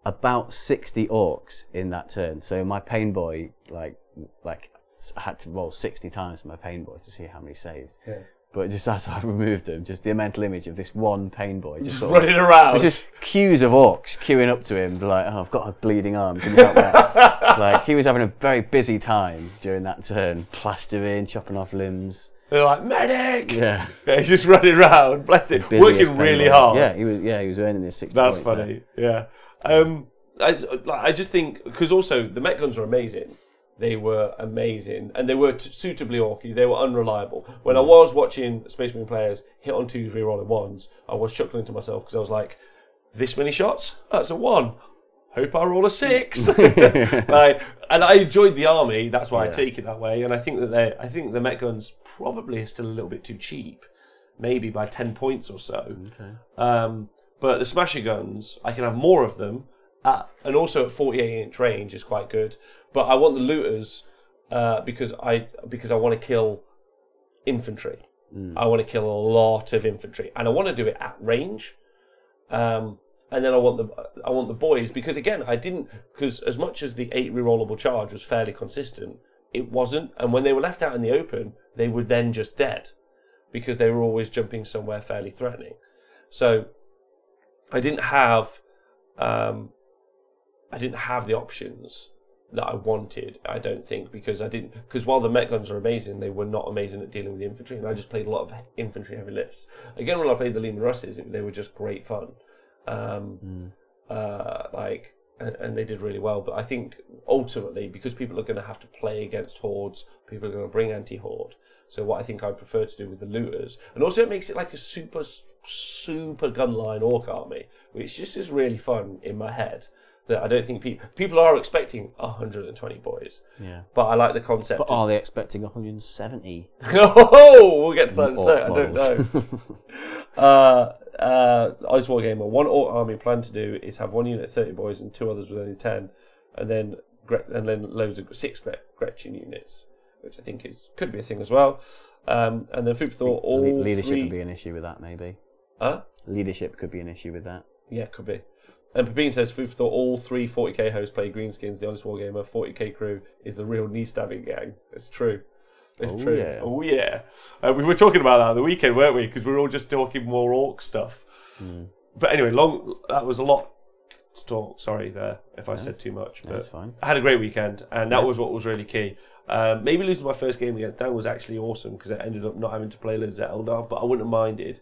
about 60 orcs in that turn. So my Pain Boy, like I had to roll 60 times for my Pain Boy to see how many saved. Yeah. But just as I removed them, just the mental image of this one Pain Boy just sort running around. It was just queues of orcs queuing up to him, like, "Oh, I've got a bleeding arm. Can you help that?" Like he was having a very busy time during that turn, plastering, chopping off limbs. They're like, "Medic!" Yeah, he's just running around, bless him, working really hard. Yeah, he was earning his 60 That's points. That's funny. There. Yeah. I just think, because also the mech guns are amazing. They were amazing, and they were suitably orky. They were unreliable. When I was watching Space Marine players hit on 2s, re-rolling 1s, I was chuckling to myself because I was like, "This many shots? That's a 1. Hope I roll a 6." And I enjoyed the army. That's why I take it that way. And I think that the mech guns probably are still a little bit too cheap, maybe by 10 points or so. Okay. But the Smasher guns, I can have more of them. And also at 48-inch range is quite good, but I want the looters because I want to kill infantry. I want to kill a lot of infantry, and I want to do it at range. And then I want the boys because again because as much as the 8 rerollable charge was fairly consistent, it wasn't. And when they were left out in the open, they were then just dead because they were always jumping somewhere fairly threatening. So I didn't have the options that I wanted, I don't think, because while the mech guns are amazing, they were not amazing at dealing with the infantry, and I just played a lot of infantry heavy lists. Again, when I played the Leman Russes, they were just great fun. And they did really well, but I think ultimately, because people are going to have to play against hordes, people are going to bring anti-horde, so what I think I prefer to do with the looters, and also it makes it like a super gunline orc army, which just is really fun in my head. That I don't think people are expecting 120 boys. Yeah. But I like the concept. But are they expecting 170? Oh, we'll get to that in a sec. I don't know. Ice War Gamer. One orc army plan to do is have one unit of 30 boys and 2 others with only 10, and then loads of 6 Gretchen units. which I think could be a thing as well. And then food for thought. All leadership three... would be an issue with that, maybe. Huh? Leadership could be an issue with that. Yeah, could be. And Pepin says, food for thought, all 3 40k hosts play Greenskins, The Honest Wargamer, 40k crew is the real knee-stabbing gang. It's true. It's true. Yeah. Oh, yeah. We were talking about that on the weekend, weren't we? Because we were all just talking more orc stuff. But anyway, that was a lot to talk. Sorry there if I said too much. But That's fine. I had a great weekend, and that was what was really key. Maybe losing my first game against Dan was actually awesome because I ended up not having to play loads at Eldar, but I wouldn't have minded.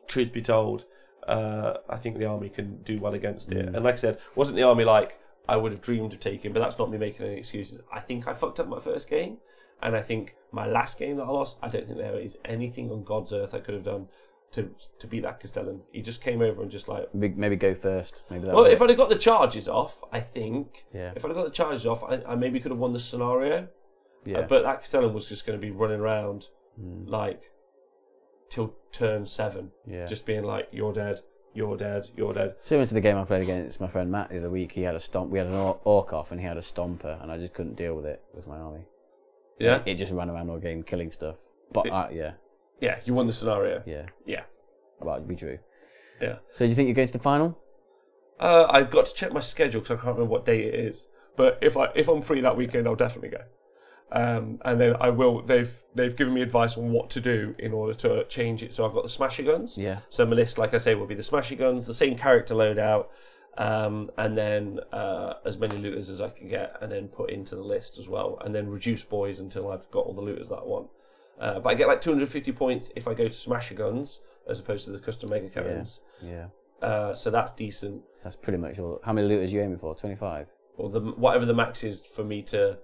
Truth be told, I think the army can do well against it. And like I said, wasn't the army like I would have dreamed of taking, but that's not me making any excuses. I think I fucked up my first game, and I think my last game that I lost, I don't think there is anything on God's earth I could have done to beat that Castellan. He just came over and just like... Maybe go first. Maybe that well, if I'd have got the charges off, I think... Yeah. If I'd have got the charges off, I maybe could have won the scenario. Yeah. But that Castellan was just going to be running around like till turn 7. Yeah. Just being like, you're dead, you're dead, you're dead. Similar to the game I played against my friend Matt the other week, he had a stomp. We had an orc off and he had a stomper, and I just couldn't deal with it with my army. Yeah? It just ran around all game killing stuff. But yeah. Yeah, you won the scenario. Yeah. Yeah. Well, we drew. Yeah. So do you think you're going to the final? I've got to check my schedule because I can't remember what day it is. But if I'm free that weekend, I'll definitely go. And then I will. They've given me advice on what to do in order to change it. So I've got the Smasher Guns. Yeah. So my list, like I say, will be the Smasher Guns, the same character loadout, and then as many looters as I can get, and then put into the list as well, and then reduce boys until I've got all the looters that I want. But I get like 250 points if I go to Smasher Guns as opposed to the custom mega cannons. Yeah. So that's decent. So that's pretty much all. How many looters are you aiming for? 25? Or whatever the max is for me to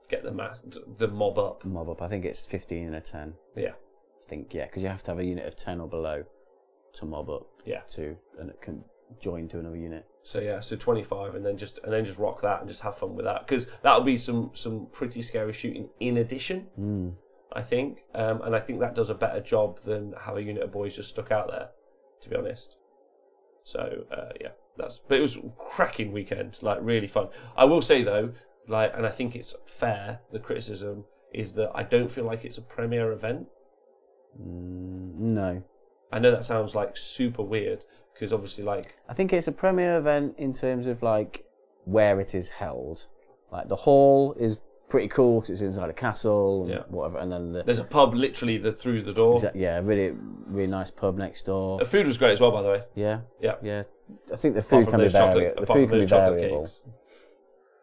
get the mob up. Mob up. I think it's 15 and a 10. Yeah. I think, yeah, because you have to have a unit of 10 or below to mob up. Yeah. And it can join to another unit. So yeah, so 25, and then just rock that and just have fun with that, because that'll be some pretty scary shooting in addition. I think, and I think that does a better job than have a unit of boys just stuck out there, to be honest. So yeah, but it was a cracking weekend, like really fun. I will say though, like, and I think it's fair, the criticism is that I don't feel like it's a premier event. No. I know that sounds like super weird, because obviously like... I think it's a premier event in terms of like where it is held. Like the hall is pretty cool because it's inside a castle and whatever, and then there's a pub literally through the door. Yeah, really nice pub next door. The food was great as well, by the way. Yeah. Yeah. I think the food can be variable. The food can be variable. Cakes.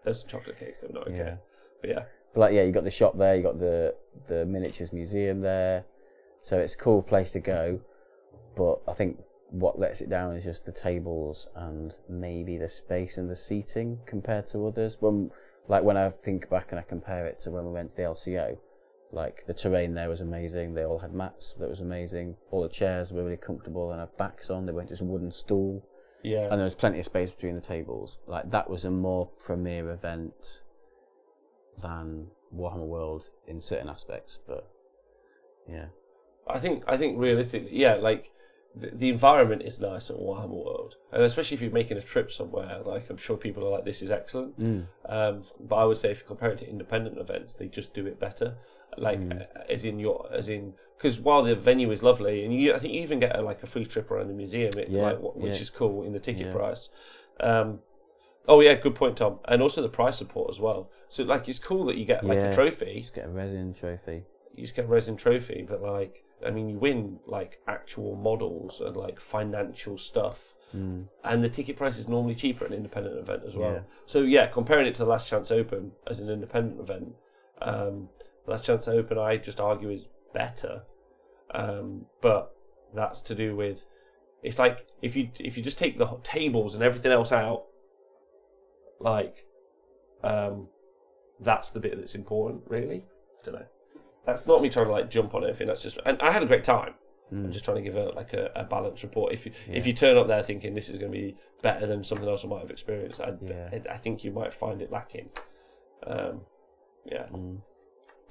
There's some chocolate cakes that were not okay. Yeah. But yeah. But like, yeah, you got the shop there, you got the miniatures museum there, so it's a cool place to go. But I think what lets it down is just the tables and maybe the space and the seating compared to others. When I think back and I compare it to when we went to the LCO, like the terrain there was amazing. They all had mats that was amazing. All the chairs were really comfortable and had backs on. They weren't just a wooden stool. Yeah. And there was plenty of space between the tables. Like that was a more premier event than Warhammer World in certain aspects. But yeah, I think realistically, yeah, like the environment is nice at Warhammer World, and especially if you're making a trip somewhere, like I'm sure people are like, this is excellent. But I would say if you compare it to independent events, they just do it better. Like as in because while the venue is lovely, and I think you even get a free trip around the museum, which is cool in the ticket price. Oh yeah, good point, Tom. And also the price support as well. So like it's cool that you get like a trophy. You just get a resin trophy. You just get a resin trophy, but like I mean, you win like actual models and like financial stuff. And the ticket price is normally cheaper at an independent event as well. So yeah, comparing it to the Last Chance Open as an independent event, Last Chance Open I just argue is better, but that's to do with it's like if you just take the tables and everything else out, like that's the bit that's important, really. I don't know. That's not me trying to like jump on anything. That's just, and I had a great time. I'm just trying to give a balanced report. If you turn up there thinking this is going to be better than something else I might have experienced, I think you might find it lacking. And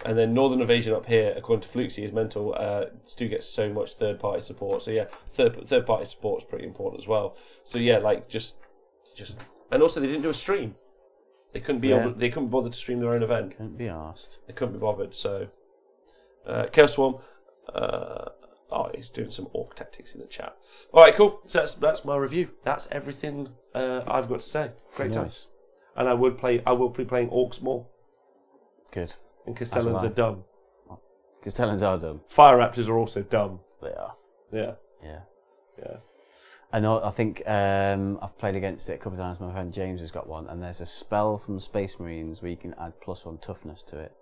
then Northern Invasion up here, according to Fluxy, is mental. Stu gets so much third-party support. So yeah, third-party support is pretty important as well. So yeah, like just, and also they didn't do a stream. They couldn't be they couldn't be bothered to stream their own event. Couldn't be asked. They couldn't be bothered. So, Chaos Swarm. He's doing some orc tactics in the chat. All right, cool. So that's my review. That's everything I've got to say. Great time. And I will be playing orcs more. Good. And Castellans are dumb. Castellans are dumb. Fire Raptors are also dumb. They are. Yeah. Yeah. I know. I think I've played against it a couple of times. My friend James has got one, and there's a spell from Space Marines where you can add +1 toughness to it,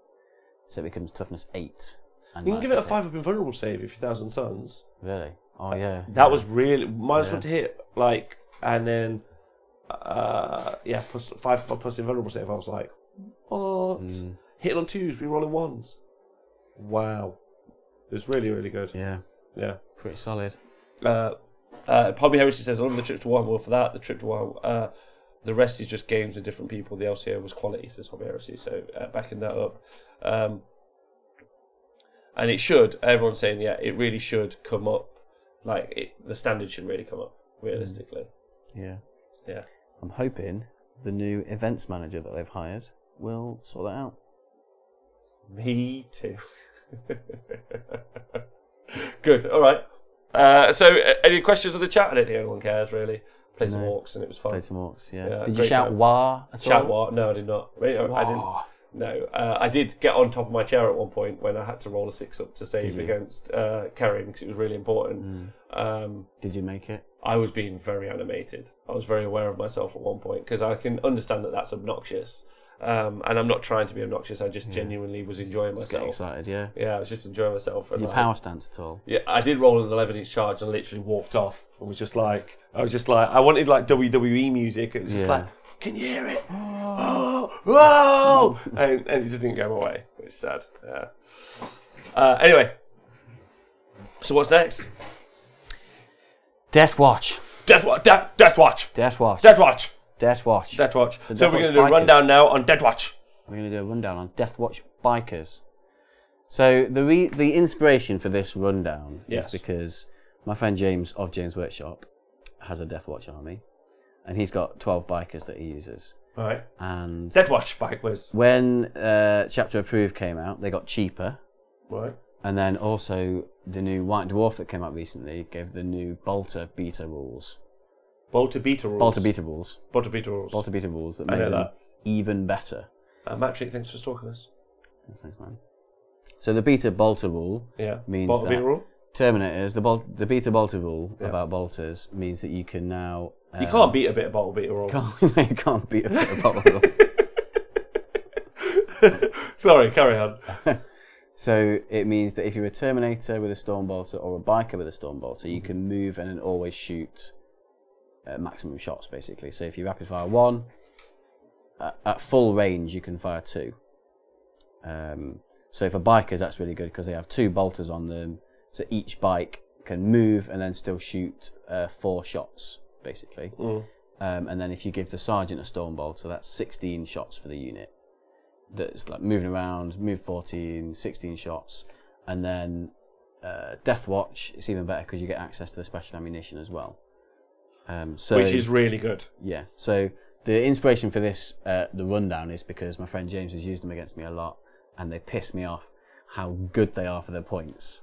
so it becomes toughness 8. And you can give it a 5-up invulnerable save if you're 1,000 Suns. Really? Oh yeah. That was really -1 to hit, and then +5 invulnerable save. I was like, what? Hitting on 2s, rerolling 1s. Wow, it was really, really good. Yeah. Pretty solid. Pobby Heresy says, I love the trip to WoW. Well, for that, the trip to WoW. The rest is just games with different people. The LCO was quality, says Pobby Heresy. So backing that up. And it should, everyone's saying, it really should come up. The standard should really come up, realistically. Yeah. Yeah. I'm hoping the new events manager that they've hired will sort that out. Me too. Good, alright. So, any questions in the chat? I don't think anyone cares, really. Played some orcs and it was fun. Played some orcs, yeah. Did you shout "Wah" at all? Shout "Wah"? No, I did not. I didn't. No, I did get on top of my chair at one point when I had to roll a 6-up to save against carrying because it was really important. Did you make it? I was being very animated. I was very aware of myself at one point because I can understand that that's obnoxious. And I'm not trying to be obnoxious. I just genuinely was enjoying myself. Get excited, yeah. Yeah, I was just enjoying myself. Did you power stance at all? Yeah, I did roll an 11-inch charge and literally walked off. I was just like, I wanted WWE music. It was just like, can you hear it? Oh, and it just didn't go my way. It's sad. Yeah. Anyway, so what's next? Death Watch. Death Watch. Death Watch. Death Watch. Death Watch. Death Watch. Death Watch. So we're going to do a rundown now on Death Watch. We're going to do a rundown on Death Watch bikers. So the inspiration for this rundown is because my friend James of James Workshop has a Death Watch army, and he's got 12 bikers that he uses. Right. And Death Watch bikers. When Chapter Approved came out, they got cheaper. Right. And then also the new White Dwarf that came out recently gave the new Bolter beta rules. Bolter beta rules. Bolter beta rules. Bolter beta rules. Bolter beta rules that made them even better. Matrick, thanks for stalking us. Thanks, man. So the beta bolter rule means Bolter that beta rule? Terminators, the beta bolter rule about bolters means that you can now... you can't beat a bit of bolter beta rule. You can't beat a bit of bolter rule. Sorry, carry on. So it means that if you're a Terminator with a Storm Bolter or a Biker with a Storm Bolter, you can move and then always shoot maximum shots, basically. So if you rapid fire 1, at full range you can fire 2. So for bikers that's really good because they have 2 bolters on them, so each bike can move and then still shoot 4 shots, basically. And then if you give the Sergeant a Storm Bolter, that's 16 shots for the unit. That's like moving around, move 14, 16 shots. And then Death Watch, it's even better because you get access to the special ammunition as well. Which is really good. Yeah. So the inspiration for this, the rundown, is because my friend James has used them against me a lot, and they piss me off how good they are for their points.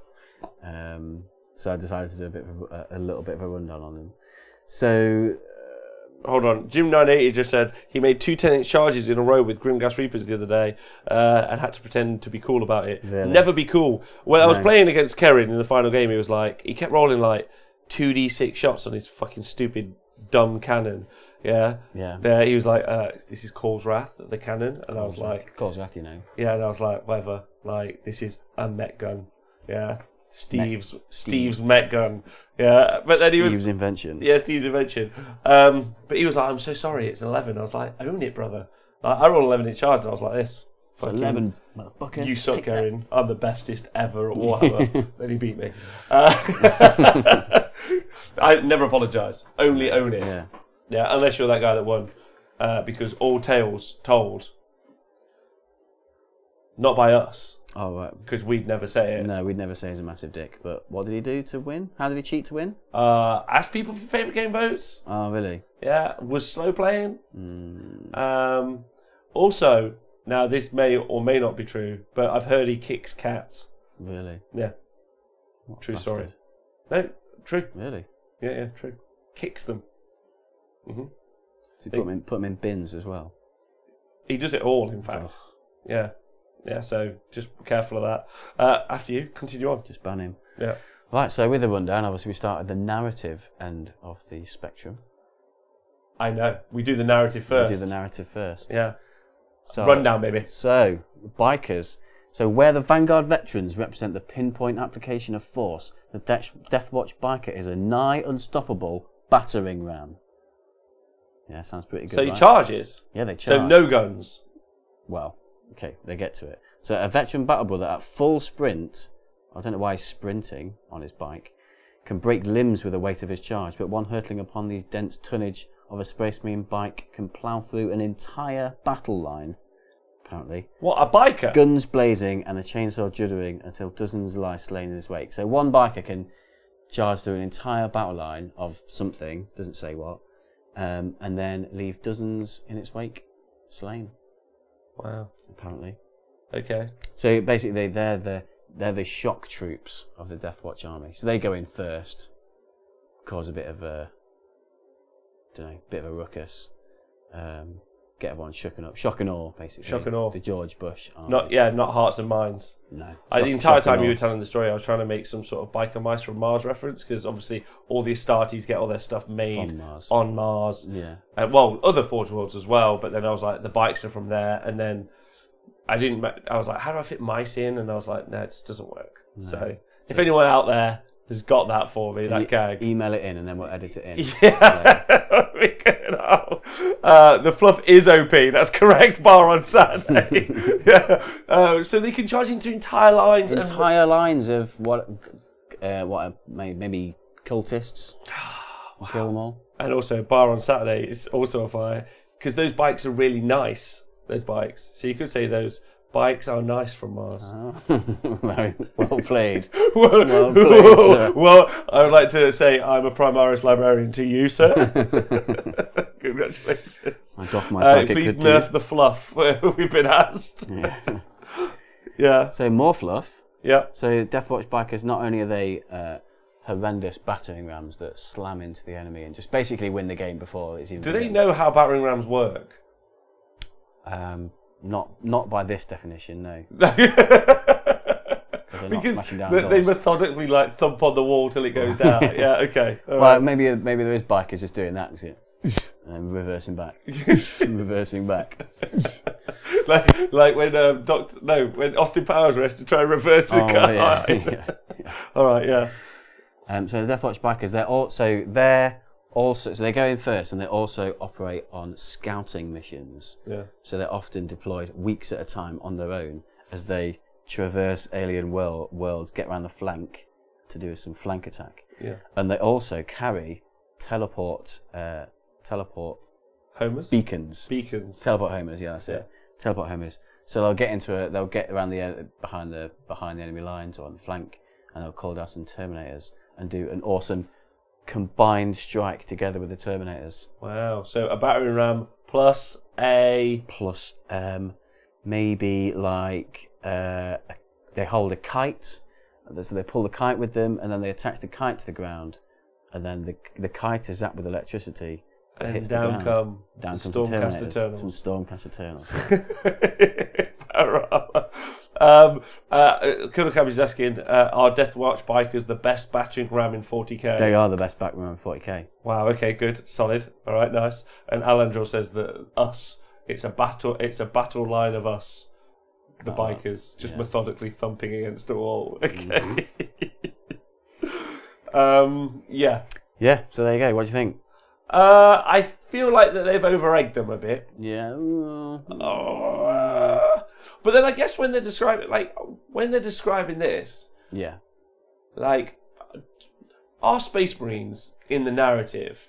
So I decided to do a little bit of a rundown on them. So hold on, Jim980 just said he made 2 10-inch charges in a row with Grimgas Reapers the other day and had to pretend to be cool about it. Really? Never be cool. When I was playing against Kerrin in the final game, he kept rolling like 2d6 shots on his fucking stupid dumb cannon. Yeah. He was like, this is Call's Wrath, the cannon. And I was like... Call's Wrath, you know. Yeah, and I was like, whatever. Like, this is a mech gun. Yeah. Steve's mech gun. Yeah. But then Steve's invention. Yeah, Steve's invention. But he was like, I'm so sorry, it's an 11. I was like, own it, brother. Like, I rolled 11 in charge and I was like this. It's 11, motherfucker. You suck, Erin. I'm the bestest ever at Warhammer. Then he beat me. I never apologise. Only own it. Yeah, unless you're that guy that won. Because all tales told, not by us. Oh, right. Because we'd never say it. No, we'd never say he's a massive dick. But what did he do to win? How did he cheat to win? Ask people for favourite game votes. Oh, really? Yeah. Was slow playing. Also, now this may or may not be true, but I've heard he kicks cats. Really? Yeah. What True bastard. story. No, true. Really? Yeah, true. Kicks them. So you put them in bins as well. He does it all, in fact. Yeah. Yeah, so just be careful of that. After you, continue on. Just ban him. Yeah. Right, so with the rundown, obviously we started the narrative end of the spectrum. I know. We do the narrative first. We do the narrative first. Yeah. So, Rundown, baby. So, bikers. So where the Vanguard veterans represent the pinpoint application of force, the Deathwatch biker is a nigh unstoppable battering ram. Yeah, sounds pretty good. So he right? charges. Yeah, they charge. So no guns. Well, okay, they get to it. So a veteran battle brother at full sprint, I don't know why he's sprinting on his bike, can break limbs with the weight of his charge, but one hurtling upon these dense tonnage of a Space Marine bike can plough through an entire battle line, apparently. What, a biker? Guns blazing and a chainsaw juddering until dozens lie slain in his wake. So one biker can charge through an entire battle line of something, doesn't say what, and then leave dozens in its wake slain. Wow. Apparently. Okay. So basically, they're the shock troops of the Deathwatch army. So they go in first, cause a bit of a, bit of a ruckus, get everyone shock and awe, basically. Shock and awe. The George Bush army. Not hearts and minds. No. The entire time you were telling the story, I was trying to make some sort of Biker Mice from Mars reference, because obviously all the Astartes get all their stuff made on Mars. Yeah. Well, other Forge Worlds as well, but then I was like, the bikes are from there, and then I was like, how do I fit mice in? And I was like, no, it just doesn't work. No. So if anyone out there has got that for me, that gag, email it in and then we'll edit it in. Yeah. The fluff is OP, that's correct, bar on Saturday. Yeah. So they can charge into entire lines. Lines of what maybe cultists. Wow. Kill them all. And also, bar on Saturday is also a fire, because those bikes are really nice, those bikes. So you could say those bikes are nice from Mars. Oh. Very well played. Well played, sir. Well, I would like to say I'm a Primaris librarian to you, sir. Congratulations. I doff my psychic. Please nerf the fluff we've been asked. Yeah. Yeah. So more fluff. Yeah. So Deathwatch bikers, not only are they horrendous battering rams that slam into the enemy and just basically win the game before it's even. Do they know how battering rams work? Not by this definition, no. Because they methodically thump on the wall till it goes down. Yeah, okay. Well, right. maybe there is bikers just doing that, is it? And reversing back, reversing back. like when when Austin Powers has to try and reverse the car. Yeah. All right, yeah. So the Deathwatch bikers, so they go in first, and they also operate on scouting missions. Yeah. So they're often deployed weeks at a time on their own as they traverse alien worlds, get around the flank to do some flank attack. Yeah. And they also carry teleport homers? Beacons. Teleport homers, yeah, that's it. Teleport homers. So they'll get around behind the enemy lines or on the flank, and they'll call down some Terminators and do an awesome combined strike together with the Terminators. Wow. So a battering ram plus maybe like they hold a kite, so they pull the kite with them, and then they attach the kite to the ground, and then the kite is zapped with electricity. And hits down the come Stormcast Eternals. Some Stormcast Eternals. Colonel Cabbage is asking, are Deathwatch bikers the best battering ram in 40k? They are the best battering ram in 40k. Wow, okay, good, solid. All right, nice. And Alandro says that it's a battle line of us, the bikers, just methodically thumping against the wall. Okay. Yeah. Yeah, so there you go. What do you think? I feel like that they've over-egged them a bit. Yeah. But then I guess when they're describing this, yeah, like, our Space Marines in the narrative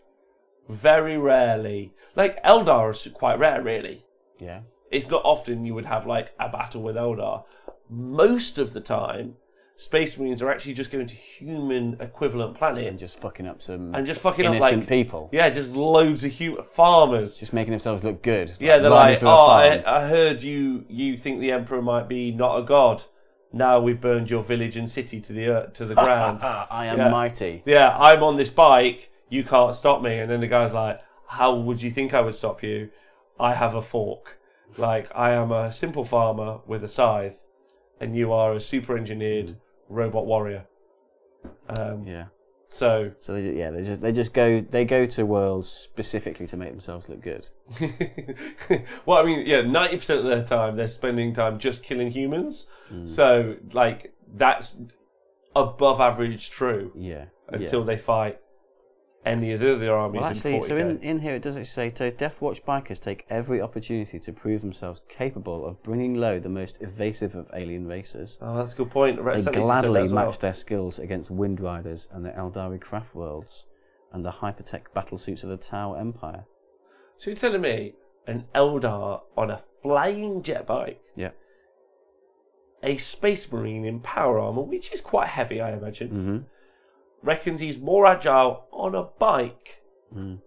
very rarely, like Eldar is quite rare, really. Yeah. It's not often you would have like a battle with Eldar. Most of the time, Space Marines are actually just going to human equivalent planets And just fucking up some fucking up innocent like people. yeah, just loads of farmers. Just making themselves look good. Yeah, they're riding like, through a oh, farm. I heard you think the Emperor might be not a god. Now we've burned your village and city to the ground. I am Yeah. mighty. Yeah, I'm on this bike. You can't stop me. And then the guy's like, how would you think I would stop you? I have a fork. Like, I am a simple farmer with a scythe, and you are a super engineered robot warrior. Yeah. So So they go to worlds specifically to make themselves look good. well, I mean, yeah, 90% of their time they're spending time just killing humans. So, like, that's above average true Yeah. until they fight any of the other armies Well, actually, in 40K. so in here it does say, so Deathwatch bikers take every opportunity to prove themselves capable of bringing low the most evasive of alien races. Oh, that's a good point. They gladly match their skills against Wind Riders and the Eldari craft worlds and the hypertech battlesuits of the Tau Empire. So you're telling me an Eldar on a flying jet bike, Yeah. a Space Marine in power armor, which is quite heavy, I imagine, Mm-hmm. reckons he's more agile on a bike. All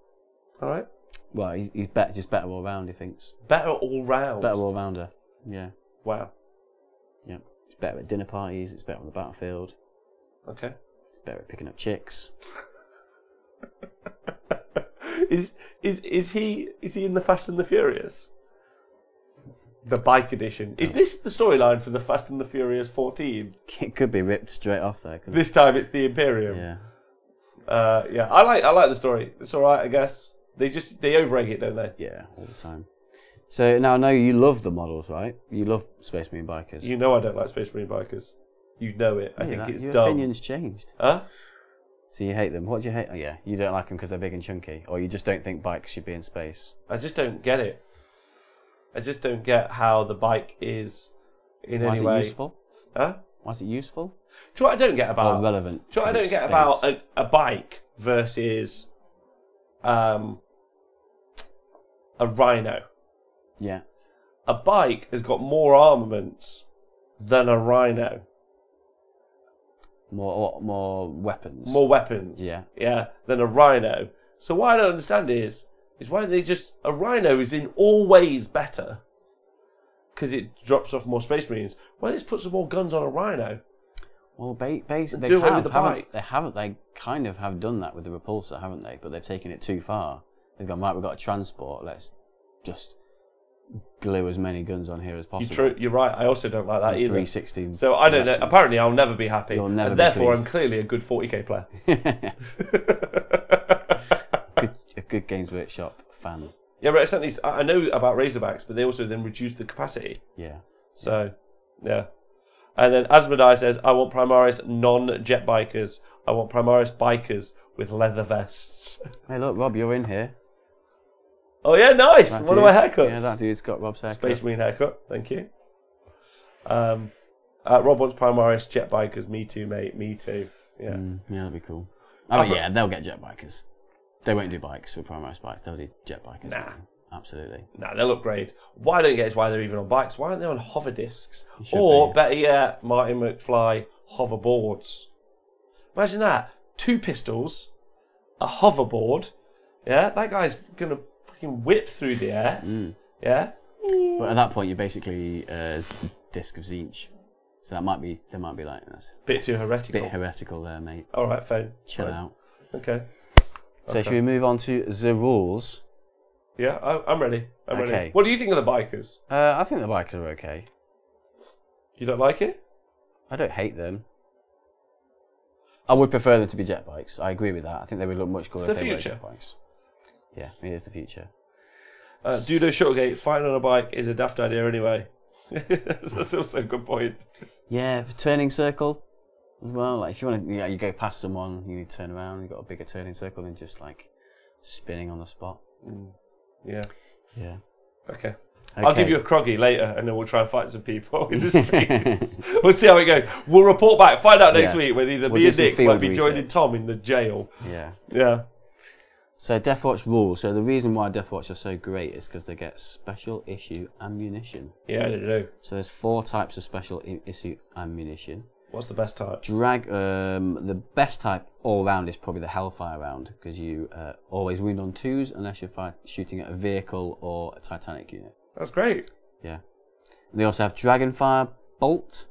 right, Well, he's just better all round, he thinks. better all round. Better all rounder. Yeah. Wow. Yeah. He's better at dinner parties, it's better on the battlefield, Okay. he's better at picking up chicks. Is he in the Fast and the Furious? The bike edition. Is this the storyline for the Fast and the Furious 14? It could be ripped straight off there. Couldn't This time it's the Imperium. it? Yeah. Yeah. I like the story. It's all right, I guess. They over-egg it, don't they? Yeah, all the time. So now I know you love the models, right? You love Space Marine bikers. You know I don't like Space Marine bikers. You know it. I think it's your dumb. opinion's changed. Huh? So you hate them. What do you hate? Oh, yeah, you don't like them because they're big and chunky, or you just don't think bikes should be in space. I just don't get it. I just don't get how the bike is in Why any is it way. useful? Huh? Why is it useful? Do you know what I don't get about? Or relevant? Do you know what I don't Because get it's about space. a bike versus a Rhino? Yeah. A bike has got more armaments than a Rhino. More weapons. More weapons. Yeah. Yeah, than a Rhino. So what I don't understand is why they just... A Rhino is in all ways better because it drops off more Space Marines. Why don't they just put some more guns on a Rhino? Well, basically, Do away with the bikes. They kind of have done that with the Repulsor, haven't they? But they've taken it too far. They've gone, right, we've got a transport, let's just glue as many guns on here as possible. You're right, I also don't like that either. 360. So I don't know. directions. Apparently I'll never be happy. You'll never and be therefore pleased. I'm clearly a good 40k player. A good Games Workshop fan. Yeah, but essentially, I know about Razorbacks, but they also then reduce the capacity. Yeah. So, yeah. And then Asmodai says, I want Primaris non-jet bikers. I want Primaris bikers with leather vests. Hey, look, Rob, you're in here. Oh, yeah, nice. That One of my dude- haircuts. Yeah, that dude's got Rob's haircut. Space Marine haircut. Thank you. Rob wants Primaris jet bikers. Me too, mate. Me too. Yeah. Yeah, that'd be cool. Oh, yeah, they'll get jet bikers. They won't do bikes with Primaris bikes. They'll do jet bikers. Nah. Absolutely. Nah, they'll upgrade. Why I don't get is why they're even on bikes. Why aren't they on hover discs? should Or, be. better yet, Martin McFly hoverboards. Imagine that. 2 pistols, a hoverboard. Yeah, that guy's going to fucking whip through the air. Yeah? But at that point, you're basically a disc of Zinch. So they might be like, that's Bit too a heretical. bit heretical there, mate. All right, fine. Chill Fine. out. Okay. So should we move on to the rules? Yeah, I'm ready. I'm ready. Okay. What do you think of the bikers? I think the bikers are okay. You don't like it? I don't hate them. I would prefer them to be jet bikes. I agree with that. I think they would look much cooler It's if the they were future. jet bikes. Yeah, it is the future. Dudo Shuttlegate, fighting on a bike is a daft idea anyway. That's also a good point. Yeah, for turning circle. Well, like if you want to, you go past someone, you need to turn around. You've got a bigger turning circle than just like spinning on the spot. Yeah. Yeah. Okay. I'll give you a croggy later and then we'll try and fight some people in the streets. We'll see how it goes. We'll report back, find out next Yeah. week whether either We'll me do and some Nick field might be joining research. Tom in the jail. Yeah. Yeah. So Deathwatch rules. So the reason why Deathwatch are so great is because they get special issue ammunition. Yeah, they do. So there's 4 types of special issue ammunition. What's the best type? The best type all round is probably the Hellfire round, because you always wound on 2s unless you're shooting at a vehicle or a Titanic unit. That's great. Yeah. And they also have Dragonfire Bolt,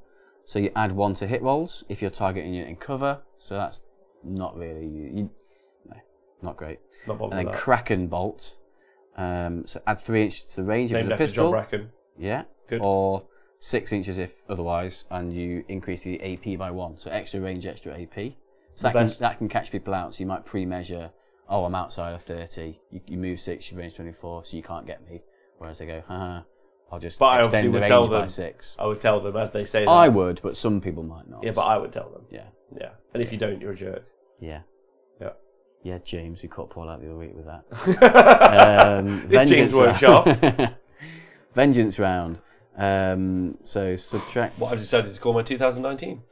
so you add 1 to hit rolls if you're targeting unit in cover. So that's not really no, not great. Not bothered and then with that. Kraken Bolt, so add 3 inches to the range Named of the after pistol. John Bracken. Yeah. Good. Or 6 inches if otherwise, and you increase the AP by 1. So extra range, extra AP. So that can catch people out. So you might pre-measure, oh, I'm outside of 30. You move 6, you range 24, so you can't get me. Whereas they go, haha, I'll just extend the range by 6. I would tell them as they say that. I would, but some people might not. Yeah, but I would tell them. Yeah. Yeah. And if you don't, you're a jerk. Yeah. Yeah. Yeah, James, who caught Paul out the other week with that. James Workshop. Vengeance round. So subtract. What I've decided to call my 2019.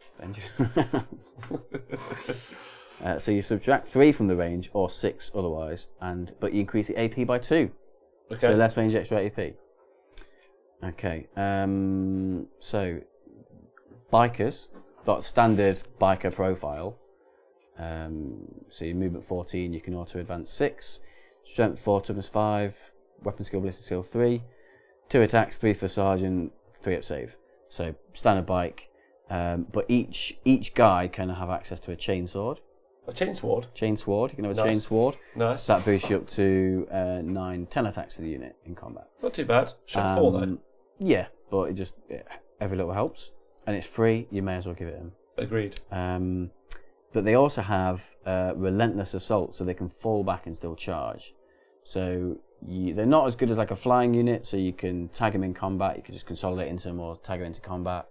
So you subtract 3 from the range, or 6 otherwise, but you increase the AP by 2. Okay. So less range, extra AP. Okay. So bikers, got standard biker profile. So your movement 14, you can auto advance 6, strength 4, toughness 5, weapon skill, ballistic skill 3, 2 attacks, 3 for sergeant, 3 up save. So standard bike, but each guy can have access to a chainsword. A chainsword? Chainsword, you can have a chainsword. Nice. So that boosts you up to 9, 10 attacks for the unit in combat. Not too bad. Should 4 though. Yeah, but every little helps. And it's free, you may as well give it him. Agreed. But they also have relentless assault, so they can fall back and still charge. So they're not as good as like a flying unit, so you can tag them in combat, you can just consolidate into them or tag them into combat,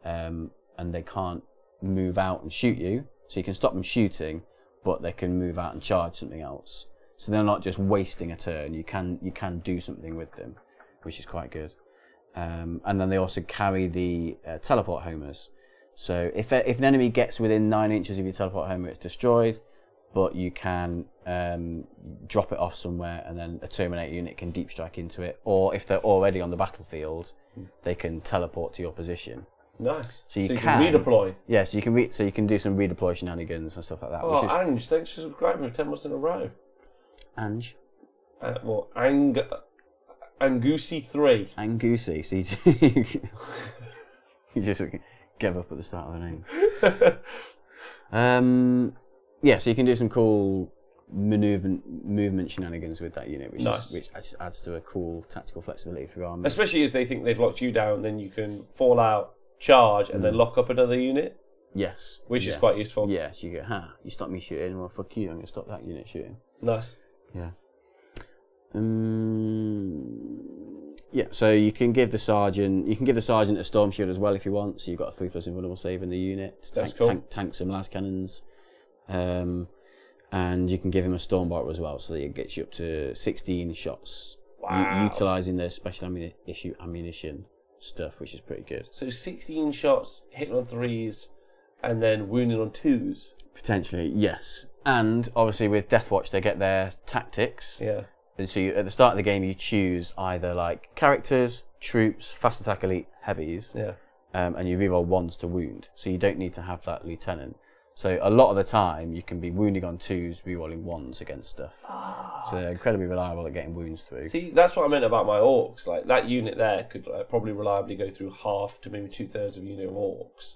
and they can't move out and shoot you, so you can stop them shooting, but they can move out and charge something else. So they're not just wasting a turn, you can do something with them, which is quite good. And then they also carry the teleport homers. So if an enemy gets within 9 inches of your teleport homer, it's destroyed, but you can drop it off somewhere, and then a Terminator unit can deep strike into it. Or if they're already on the battlefield, they can teleport to your position. Nice. So you can redeploy. Yeah, so you can do some redeploy shenanigans and stuff like that. Oh, Ange, thanks for subscribing for 10 months in a row. Ange? Angusi3. Angusi. So you just gave up at the start of the name. Yeah, so you can do some cool movement shenanigans with that unit, which adds to a cool tactical flexibility for army. Especially as they think they've locked you down, then you can fall out, charge, and then lock up another unit. Yes. Which is quite useful. Yeah, so you go, you stop me shooting, well, fuck you, I'm going to stop that unit shooting. Nice. Yeah. Yeah, so you can give the sergeant a storm shield as well if you want. So you've got a 3+ invulnerable save in the unit. That's cool. Tank some las cannons, and you can give him a storm barrel as well. So it gets you up to 16 shots. Wow. Utilising the special ammunition stuff, which is pretty good. So 16 shots, hitting on 3s, and then wounding on 2s. Potentially, yes. And obviously with Deathwatch, they get their tactics. Yeah. And so at the start of the game, you choose either like characters, troops, fast attack elite, heavies, and you reroll 1s to wound. So you don't need to have that lieutenant. So a lot of the time, you can be wounding on 2s, rerolling 1s against stuff. So they're incredibly reliable at getting wounds through. See, that's what I meant about my orcs. Like that unit there could probably reliably go through half to maybe 2/3 of a unit of orcs.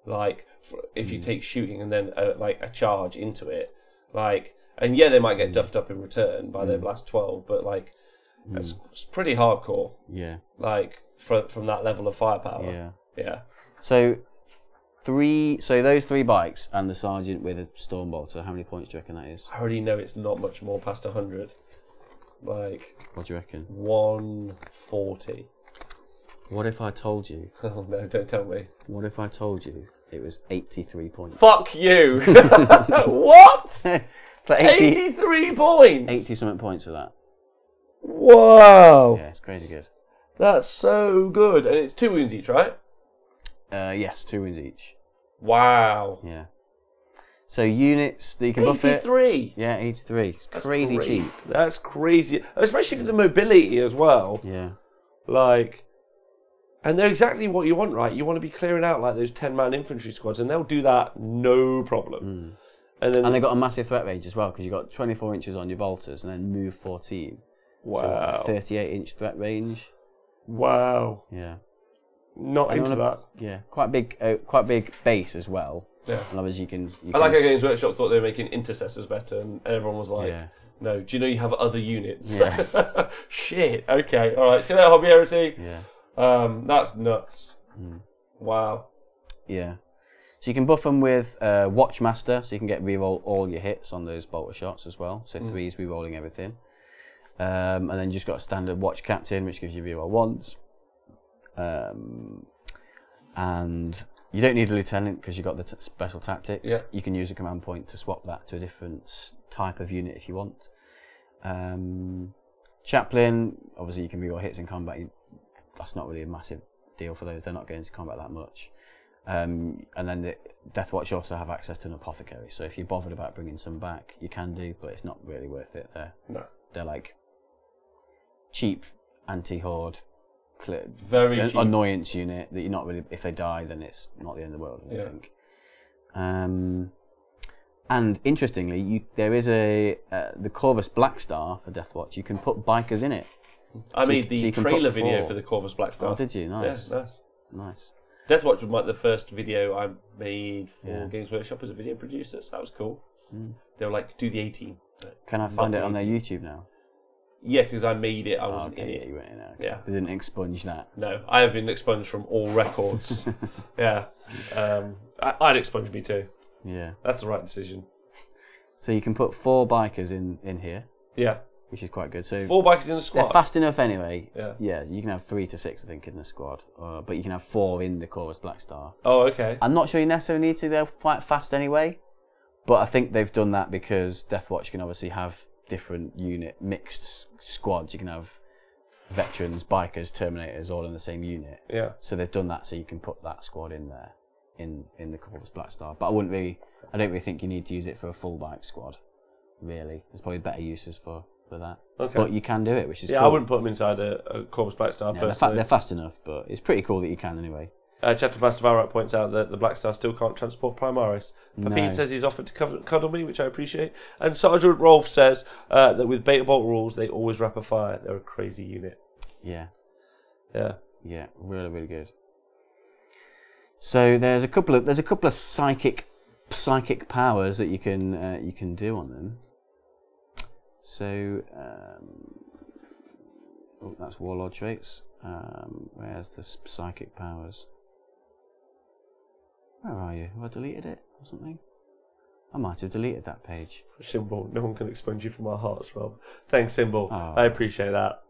Like if you take shooting and then like a charge into it, like. And yeah, they might get duffed up in return by their last 12, but like, it's pretty hardcore. Yeah. Like, from that level of firepower. Yeah. Yeah. So those 3 bikes and the sergeant with a storm bolter, how many points do you reckon that is? I already know it's not much more past 100. Like. What do you reckon? 140. What if I told you? Oh no, don't tell me. What if I told you it was 83 points? Fuck you! What? 83 points! 80 something points for that. Wow! Yeah, it's crazy good. That's so good. And it's 2 wounds each, right? Yes, 2 wounds each. Wow. Yeah. So units that you can buff it. 83? Yeah, 83. It's crazy cheap. That's crazy. Especially for the mobility as well. Yeah. Like, And they're exactly what you want, right? You want to be clearing out like those 10-man infantry squads, and they'll do that no problem. And then they've got a massive threat range as well, because you've got 24 inches on your bolters and then move 14. wow, So 38-inch threat range. wow, Yeah. not And into on a- that. Yeah, quite big base as well. Yeah. And obviously you can. I like how Games Workshop thought they were making intercessors better, and everyone was like, Yeah. "No, do you know you have other units?" Yeah. Shit. Okay. All right. See you later, Hobby Heresy. Yeah. That's nuts. Wow. Yeah. So you can buff them with Watchmaster, so you can get reroll all your hits on those bolter shots as well. So 3 is rerolling everything. And then you just got a standard Watch Captain, which gives you reroll once. And you don't need a lieutenant because you've got the special tactics. Yeah. You can use a command point to swap that to a different type of unit if you want. Chaplain, obviously you can reroll hits in combat. That's not really a massive deal for those. They're not going to combat that much. And then the Deathwatch also have access to an apothecary. So if you're bothered about bringing some back, you can do, but it's not really worth it. They're like cheap anti-horde, Very cheap. annoyance unit that you're not really. If they die, then it's not the end of the world. I think. And interestingly, there is the Corvus Black Star for Deathwatch. You can put bikers in it. I made the so you can trailer put video 4. for the Corvus Black Star. Oh, did you? Nice. Yeah, nice. Nice. Deathwatch was like the first video I made for Games Workshop as a video producer, so that was cool. They were like, do the 18. Can I find it on their YouTube now? Yeah, because I made it, I wasn't in Yeah, it. you went in there. Okay. Yeah. They didn't expunge that. No, I have been expunged from all records. Yeah. I'd expunge me too. Yeah. That's the right decision. So you can put 4 bikers in here, Yeah. which is quite good. So 4 bikers in a they're squad. fast enough anyway. Yeah. You can have 3 to 6, I think, in the squad. But you can have 4 in the Corvus Black Star. Oh, okay. I'm not sure you necessarily need to. They're quite fast anyway. But I think they've done that because Deathwatch can obviously have different mixed squads. You can have veterans, bikers, Terminators all in the same unit. Yeah. So they've done that so you can put that squad in there in the Corvus Black Star. But I don't really think you need to use it for a full bike squad, really. There's probably better uses for that. Okay. But you can do it, which is Yeah, cool. I wouldn't put them inside a Corvus Black Star Yeah, personally. they're fast enough, but it's pretty cool that you can anyway. Chapter Master Valrak points out that the Black Star still can't transport Primaris. Papine No. says he's offered to cuddle me, which I appreciate. And Sergeant Rolf says that with Beta Bolt rules, they always rapid fire. They're a crazy unit. Yeah. Yeah. Yeah, really, really good. So there's a couple of psychic powers that you can do on them. So that's Warlord traits. Where's the psychic powers? Where are you? Have I deleted it or something? I might have deleted that page. Symbol, no one can expunge you from our hearts, Rob. Thanks, Symbol. Oh. I appreciate that.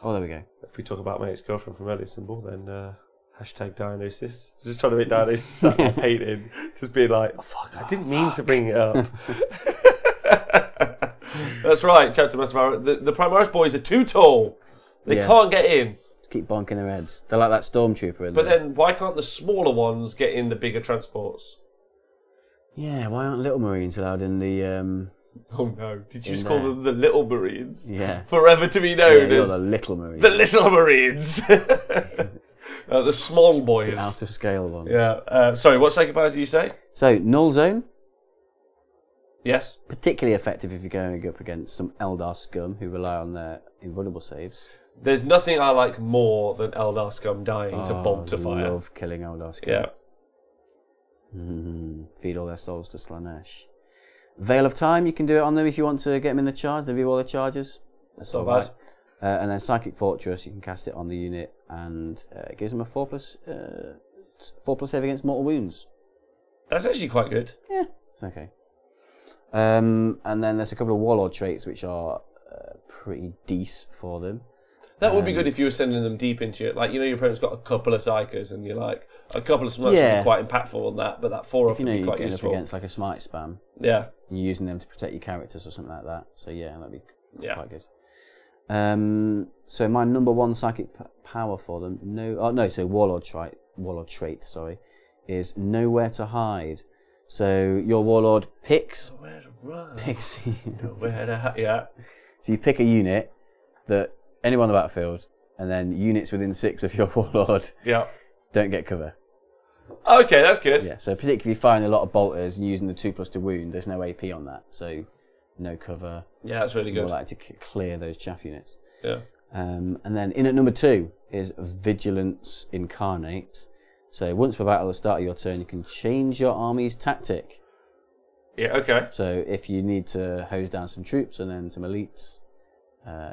Oh, there we go. If we talk about my ex-girlfriend from earlier, Symbol, then hashtag Dionysus. Just trying to make Dionysus sat there painting, just being like, oh, fuck, I didn't mean to bring it up. That's right, Chapter Master Valrak. The Primaris boys are too tall. They can't get in. Just keep bonking their heads. They're like that stormtrooper in But there. then why can't the smaller ones get in the bigger transports? Yeah, why aren't little Marines allowed in the... Oh no, did you In just call there. them the Little Marines? Yeah. Forever to be Yeah, known you're as the little Marine. the Little Marines. The small boys. Out of scale ones. Yeah. Sorry, what psychic powers did you say? So, Null Zone, Yes. particularly effective if you're going up against some Eldar scum who rely on their invulnerable saves. There's nothing I like more than Eldar scum dying to bolt to I fire. love killing Eldar scum. Yeah. Feed all their souls to Slanesh. Veil of Time, you can do it on them if you want to get them in the charge. They reroll their charges. That's Not all bad. right. And then Psychic Fortress, you can cast it on the unit, and it gives them a 4+ save against mortal wounds. That's actually quite good. Yeah, it's okay. And then there's a couple of Warlord traits which are pretty decent for them. That would be good if you were sending them deep into it. Like, your opponent's got a couple of psychers and you're like, a couple of smokes would be quite impactful on that, but that 4-up would be You're quite getting useful. up against like a smite spam, Yeah. and you're using them to protect your characters or something like that. So yeah, that'd be quite good. So my number 1 psychic power for them, so Warlord trait, is Nowhere to Hide. So your Warlord picks, Nowhere to run. picks Nowhere to hide. Yeah. so you pick a unit that anyone on the battlefield, and then units within 6 of your warlord Yeah. don't get cover. Okay, that's good. Yeah, so particularly if you're firing a lot of bolters and using the 2+ to wound, there's no AP on that, so no cover. Yeah, that's really More good. likely to clear those chaff units. Yeah. And then in at number 2 is Vigilance Incarnate. So once per battle at the start of your turn, you can change your army's tactic. Yeah, okay. So if you need to hose down some troops and then some elites,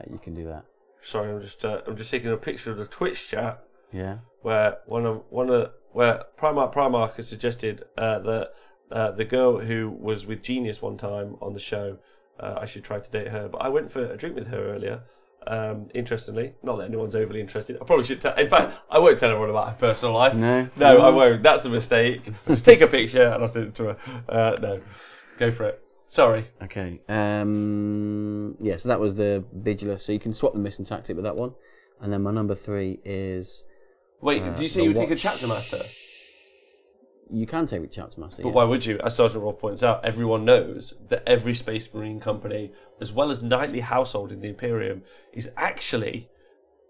you can do that. Sorry, I'm just taking a picture of the Twitch chat Yeah. where where Primark has suggested that the girl who was with Genius one time on the show, I should try to date her. But I went for a drink with her earlier. Interestingly, not that anyone's overly interested. I probably should tell. In fact, I won't tell everyone about her personal life. No. I won't. That's a mistake. Just take a picture and I'll send it to her. No, go for it. Sorry. Okay. Yeah, so that was the Vigilus. So you can swap the mission tactic with that one. And then my number 3 is... Wait, did you say the you would take a watch. chapter master? You can take with Chapter Master, But yeah. why would you? As Sergeant Rolf points out, everyone knows that every Space Marine company, as well as Knightly Household in the Imperium, is actually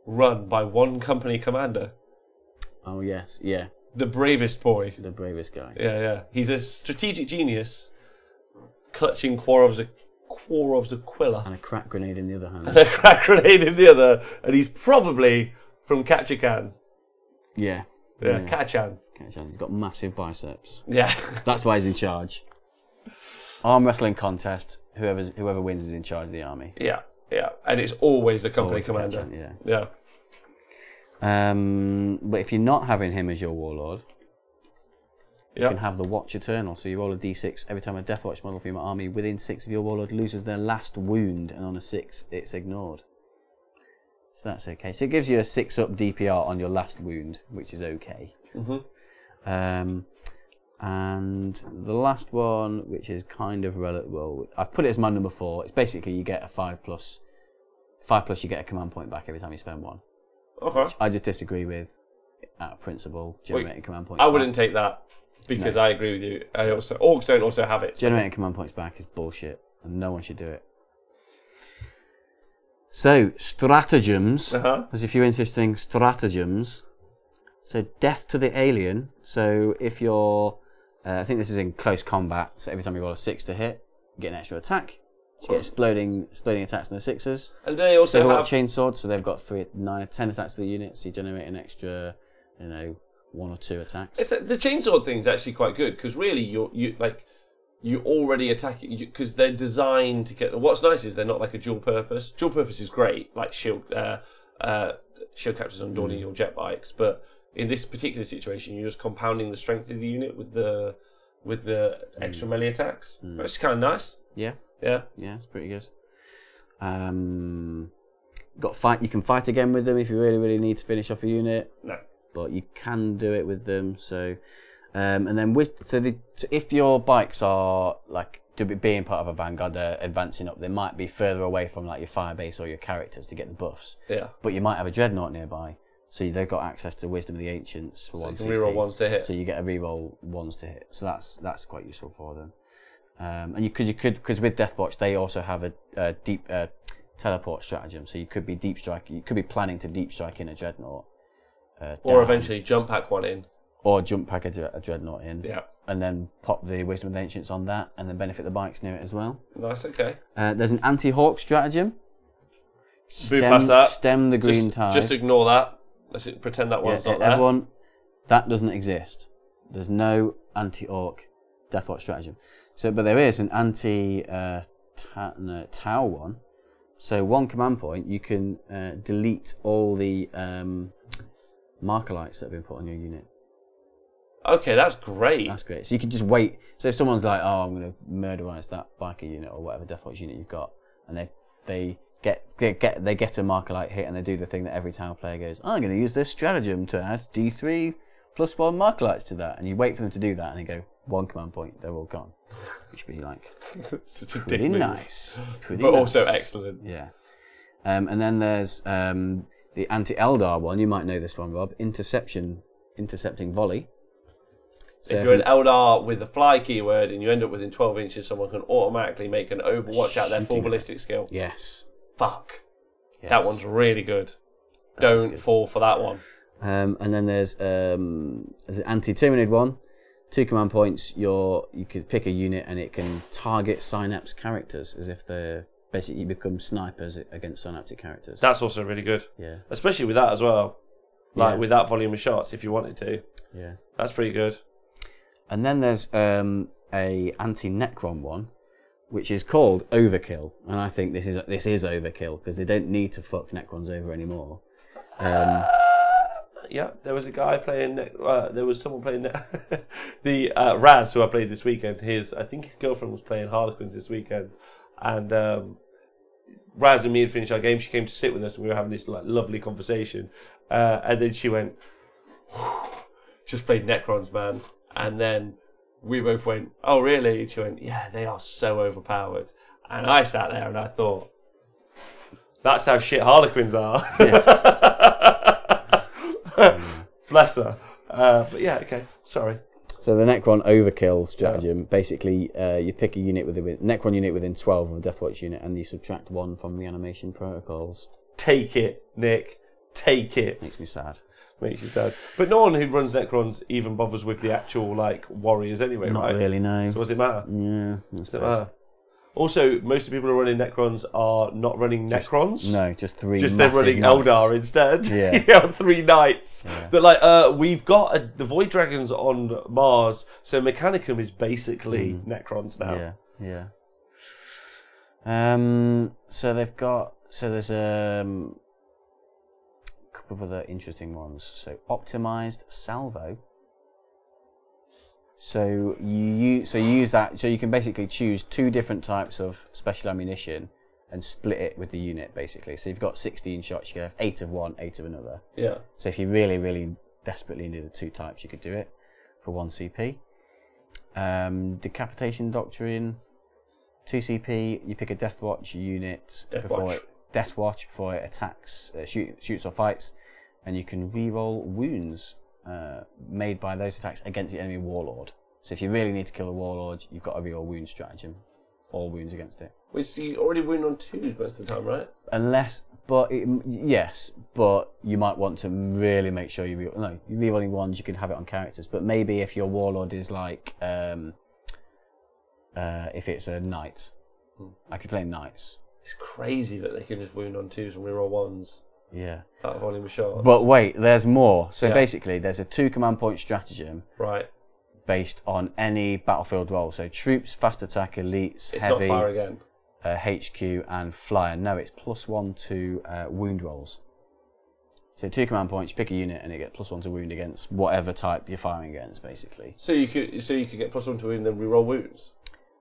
run by one company commander. Oh, yes, yeah. The bravest boy. The bravest guy. Yeah. He's a strategic genius, clutching Quarov's Aquila And a crack grenade in the other hand. and a crack grenade in the other, and he's probably from Kachakan. Yeah. Yeah, Kachan. Okay, he's got massive biceps. Yeah. That's why he's in charge. Arm wrestling contest. Whoever wins is in charge of the army. Yeah. And it's always a company Always a commander. Kachan, yeah. Yeah. But if you're not having him as your warlord, you Yeah. can have the Watch Eternal. So you roll a d6 every time a Death Watch model from your army within 6 of your warlord loses their last wound, and on a 6 it's ignored. So that's okay. So it gives you a 6-up DPR on your last wound, which is okay. And the last one, which is kind of relative, well, I've put it as my number 4. It's basically you get a 5+. 5+, you get a command point back every time you spend one. Okay. I just disagree with, out of principle, generating command points I back. wouldn't take that because I agree with you. Orcs don't also have it. So. Generating command points back is bullshit, and no one should do it. So, stratagems. There's a few interesting stratagems. So, death to the alien. So, if you're... I think this is in close combat, so every time you roll a 6 to hit, you get an extra attack. So you get exploding attacks on the 6s. And they also They've all have... got chain swords, so they've got 10 attacks to the unit, so you generate an extra, 1 or 2 attacks. the chainsword thing's actually quite good because really you already attack it because they're designed to get. What's nice is they're not like a dual purpose. Dual purpose is great, like shield captures on Dornier or jet bikes, but in this particular situation, you're just compounding the strength of the unit with the extra melee attacks. That's kind of nice. Yeah. Yeah. Yeah, it's pretty good. Got fight. You can fight again with them if you really, really need to finish off a unit. No. But you can do it with them. So, and then so if your bikes are like being part of a vanguard, they're advancing up. They might be further away from like your firebase or your characters to get the buffs. Yeah. But you might have a dreadnought nearby, so they've got access to Wisdom of the Ancients for 1 you can CP. reroll 1s to hit. So you get a reroll 1s to hit. So that's quite useful for them. And because with Deathwatch they also have a deep teleport stratagem. So you could be deep strike. You could be planning to deep strike in a dreadnought, Or eventually jump pack one in. or jump pack a dreadnought in. Yeah. And then pop the Wisdom of the Ancients on that, and then benefit the bikes near it as well. Nice. Okay. There's an anti-hawk stratagem. Move past that. Stem the green tide. Just ignore that. Let's pretend that one's not there. Everyone, that doesn't exist. There's no anti-orc Deathwatch stratagem. So, but there is an anti-Tau one. So 1 command point, you can delete all the marker lights that have been put on your unit. Okay, that's great. That's great. So you can just wait. So if someone's like, "Oh, I'm going to murderize that biker unit or whatever Deathwatch unit you've got," and they get a marker light hit and they do the thing that every Tau player goes, "I'm going to use this stratagem to add D3 plus 1 marker lights to that," and you wait for them to do that, and they go 1 command point, they're all gone. Which would be like Such a pretty dick move. nice, pretty But nice. also excellent. Yeah. And then there's the anti-Eldar one. You might know this one, Rob. Intercepting volley. So If you're an Eldar with the fly keyword and you end up within 12 inches, someone can automatically make an Overwatch out their full Shooting ballistic skill. yes, Fuck. yes. That one's really good. Don't fall for that one. And then there's an anti-Tyranid one. 2 command points. You could pick a unit and it can target Synapse characters as if they're basically you become snipers against synaptic characters. That's also really good. Yeah. Especially with that as well. Like with that volume of shots, if you wanted to. Yeah. That's pretty good. And then there's a anti-Necron one, which is called Overkill, and I think this is overkill because they don't need to fuck Necrons over anymore. Yeah, there was a guy playing. There was someone playing the Raz who I played this weekend. I think his girlfriend was playing Harlequins this weekend, and Raz and me had finished our game. She came to sit with us, and we were having this like lovely conversation. And then she went, "Just played Necrons, man." And then we both went, "Oh, really?" And she went, "Yeah, they are so overpowered." And I sat there and I thought, "That's how shit Harlequins are." Bless her. But yeah, okay. Sorry. So the Necron Overkill stratagem, basically, you pick a unit Necron unit within 12 of a Deathwatch unit, and you subtract 1 from the animation protocols. Take it, Nick. Take it. Makes me sad. Makes you sad. But no one who runs Necrons even bothers with the actual like warriors anyway, Not right? really, no. So does it matter? Yeah. Does it matter? Also, most of the people who are running Necrons are not running Necrons. No, just 3 Just they're running knights. Eldar instead. Yeah. 3 knights. Yeah. They're like, we've got the Void Dragons on Mars, so Mechanicum is basically Necrons now. Yeah. So there's a couple of other interesting ones. So optimized salvo. So you use that. So you can basically choose 2 different types of special ammunition and split it with the unit. Basically, so you've got 16 shots. You can have 8 of one, 8 of another. Yeah. So if you really, really desperately needed 2 types, you could do it for 1 CP. Decapitation Doctrine, 2 CP. You pick a Deathwatch unit before it attacks, shoots or fights, and you can reroll wounds made by those attacks against the enemy warlord. So if you really need to kill a warlord, you've got a reroll wound stratagem. All wounds against it. Which you already wound on 2s most of the time, right? Yes, but you might want to really make sure you're rerolling 1s. You can have it on characters, but maybe if your warlord is like, if it's a knight, I could play knights. It's crazy that they can just wound on 2s and reroll 1s. Yeah. Out of volume of shots. But wait, there's more. So basically, there's a 2 command point stratagem. Right. Based on any battlefield role. So troops, fast attack, elites, it's heavy. It's not fire again. HQ and flyer. No, it's +1 to wound rolls. So 2 command points, you pick a unit and it gets +1 to wound against whatever type you're firing against, basically. So you could get +1 to wound and then reroll wounds.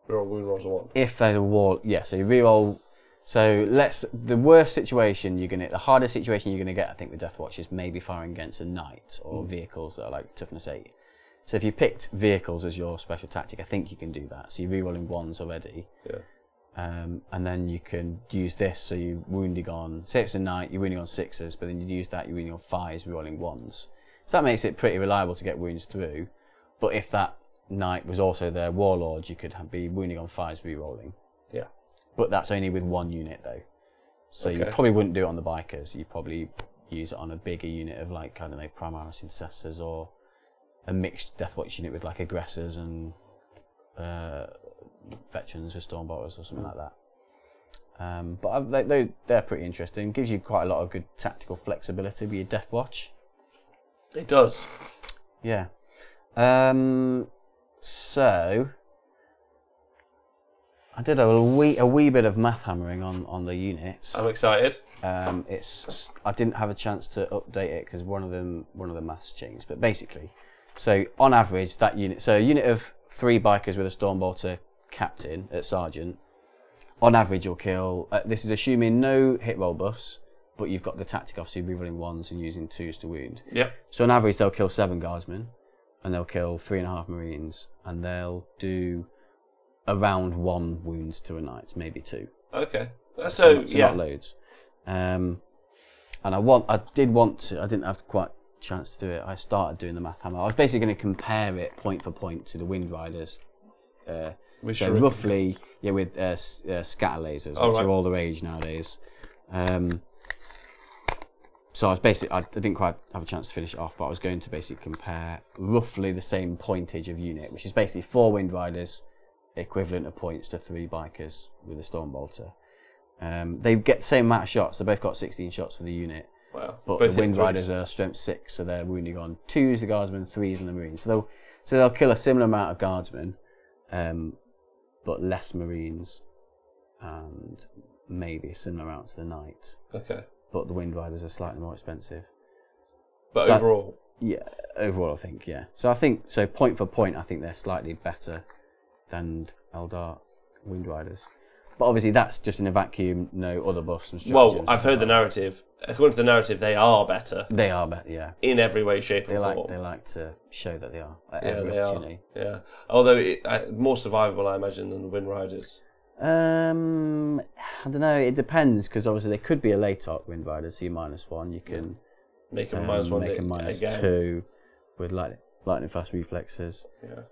Reroll wound rolls a 1. If there's a wall, yeah. So you reroll. So the hardest situation you're gonna get, I think, with Deathwatch is maybe firing against a knight or vehicles that are like toughness 8. So if you picked vehicles as your special tactic, I think you can do that. So you're rerolling 1s already. Yeah. And then you can use this. So you're wounding on, say it's a knight, you're wounding on 6s, but then you use that, you're wounding on 5s, rerolling 1s. So that makes it pretty reliable to get wounds through. But if that knight was also their warlord, you could be wounding on 5s, rerolling. Yeah. But that's only with 1 unit though. So you probably wouldn't do it on the bikers. You'd probably use it on a bigger unit of like, I don't know, Primaris Incessors or a mixed Deathwatch unit with like aggressors and veterans with Stormbolters or something like that. But they're pretty interesting. Gives you quite a lot of good tactical flexibility with your Deathwatch. It does. Yeah. So I did a wee bit of math hammering on the units. I'm excited. I didn't have a chance to update it because one of the maths changed. But basically, so on average, that unit, so a unit of 3 bikers with a Stormbolter captain at sergeant, on average you'll kill. This is assuming no hit roll buffs, but you've got the tactic obviously rerolling 1s and using 2s to wound. Yeah. So on average they'll kill 7 guardsmen, and they'll kill 3.5 marines, and they'll do around 1 wounds to a knight, maybe 2. Okay. So not loads. And I didn't have quite a chance to do it. I started doing the math hammer. I was basically going to compare it point for point to the Wind Riders. So roughly, with scatter lasers, which are all the rage nowadays. So I was basically, I didn't quite have a chance to finish it off, but I was going to basically compare roughly the same pointage of unit, which is basically 4 Wind Riders, equivalent of points to 3 Bikers with a Stormbolter. They get the same amount of shots. They both got 16 shots for the unit. Wow. But Both the Wind hit Riders are strength 6, so they're wounding on 2s, the Guardsmen, 3s, and the Marines. So they'll kill a similar amount of Guardsmen, but less Marines, and maybe a similar amount to the Knight. Okay. But the Wind Riders are slightly more expensive. But So overall, overall I think, yeah. So I think, so point for point, I think they're slightly better than Eldar Wind Riders. But obviously that's just in a vacuum, no other buffs and stratagems. well, I've heard the narrative. According to the narrative, they are better They are better, yeah. in every way, shape, and form. They like to show that they are at Yeah, every they opportunity. are. Yeah. Although more survivable, I imagine, than the Wind Riders. I don't know, it depends, because obviously they could be a late Wind Rider, so you -1, you can Make them a -1. make them again. -2 with lightning fast reflexes. Yeah.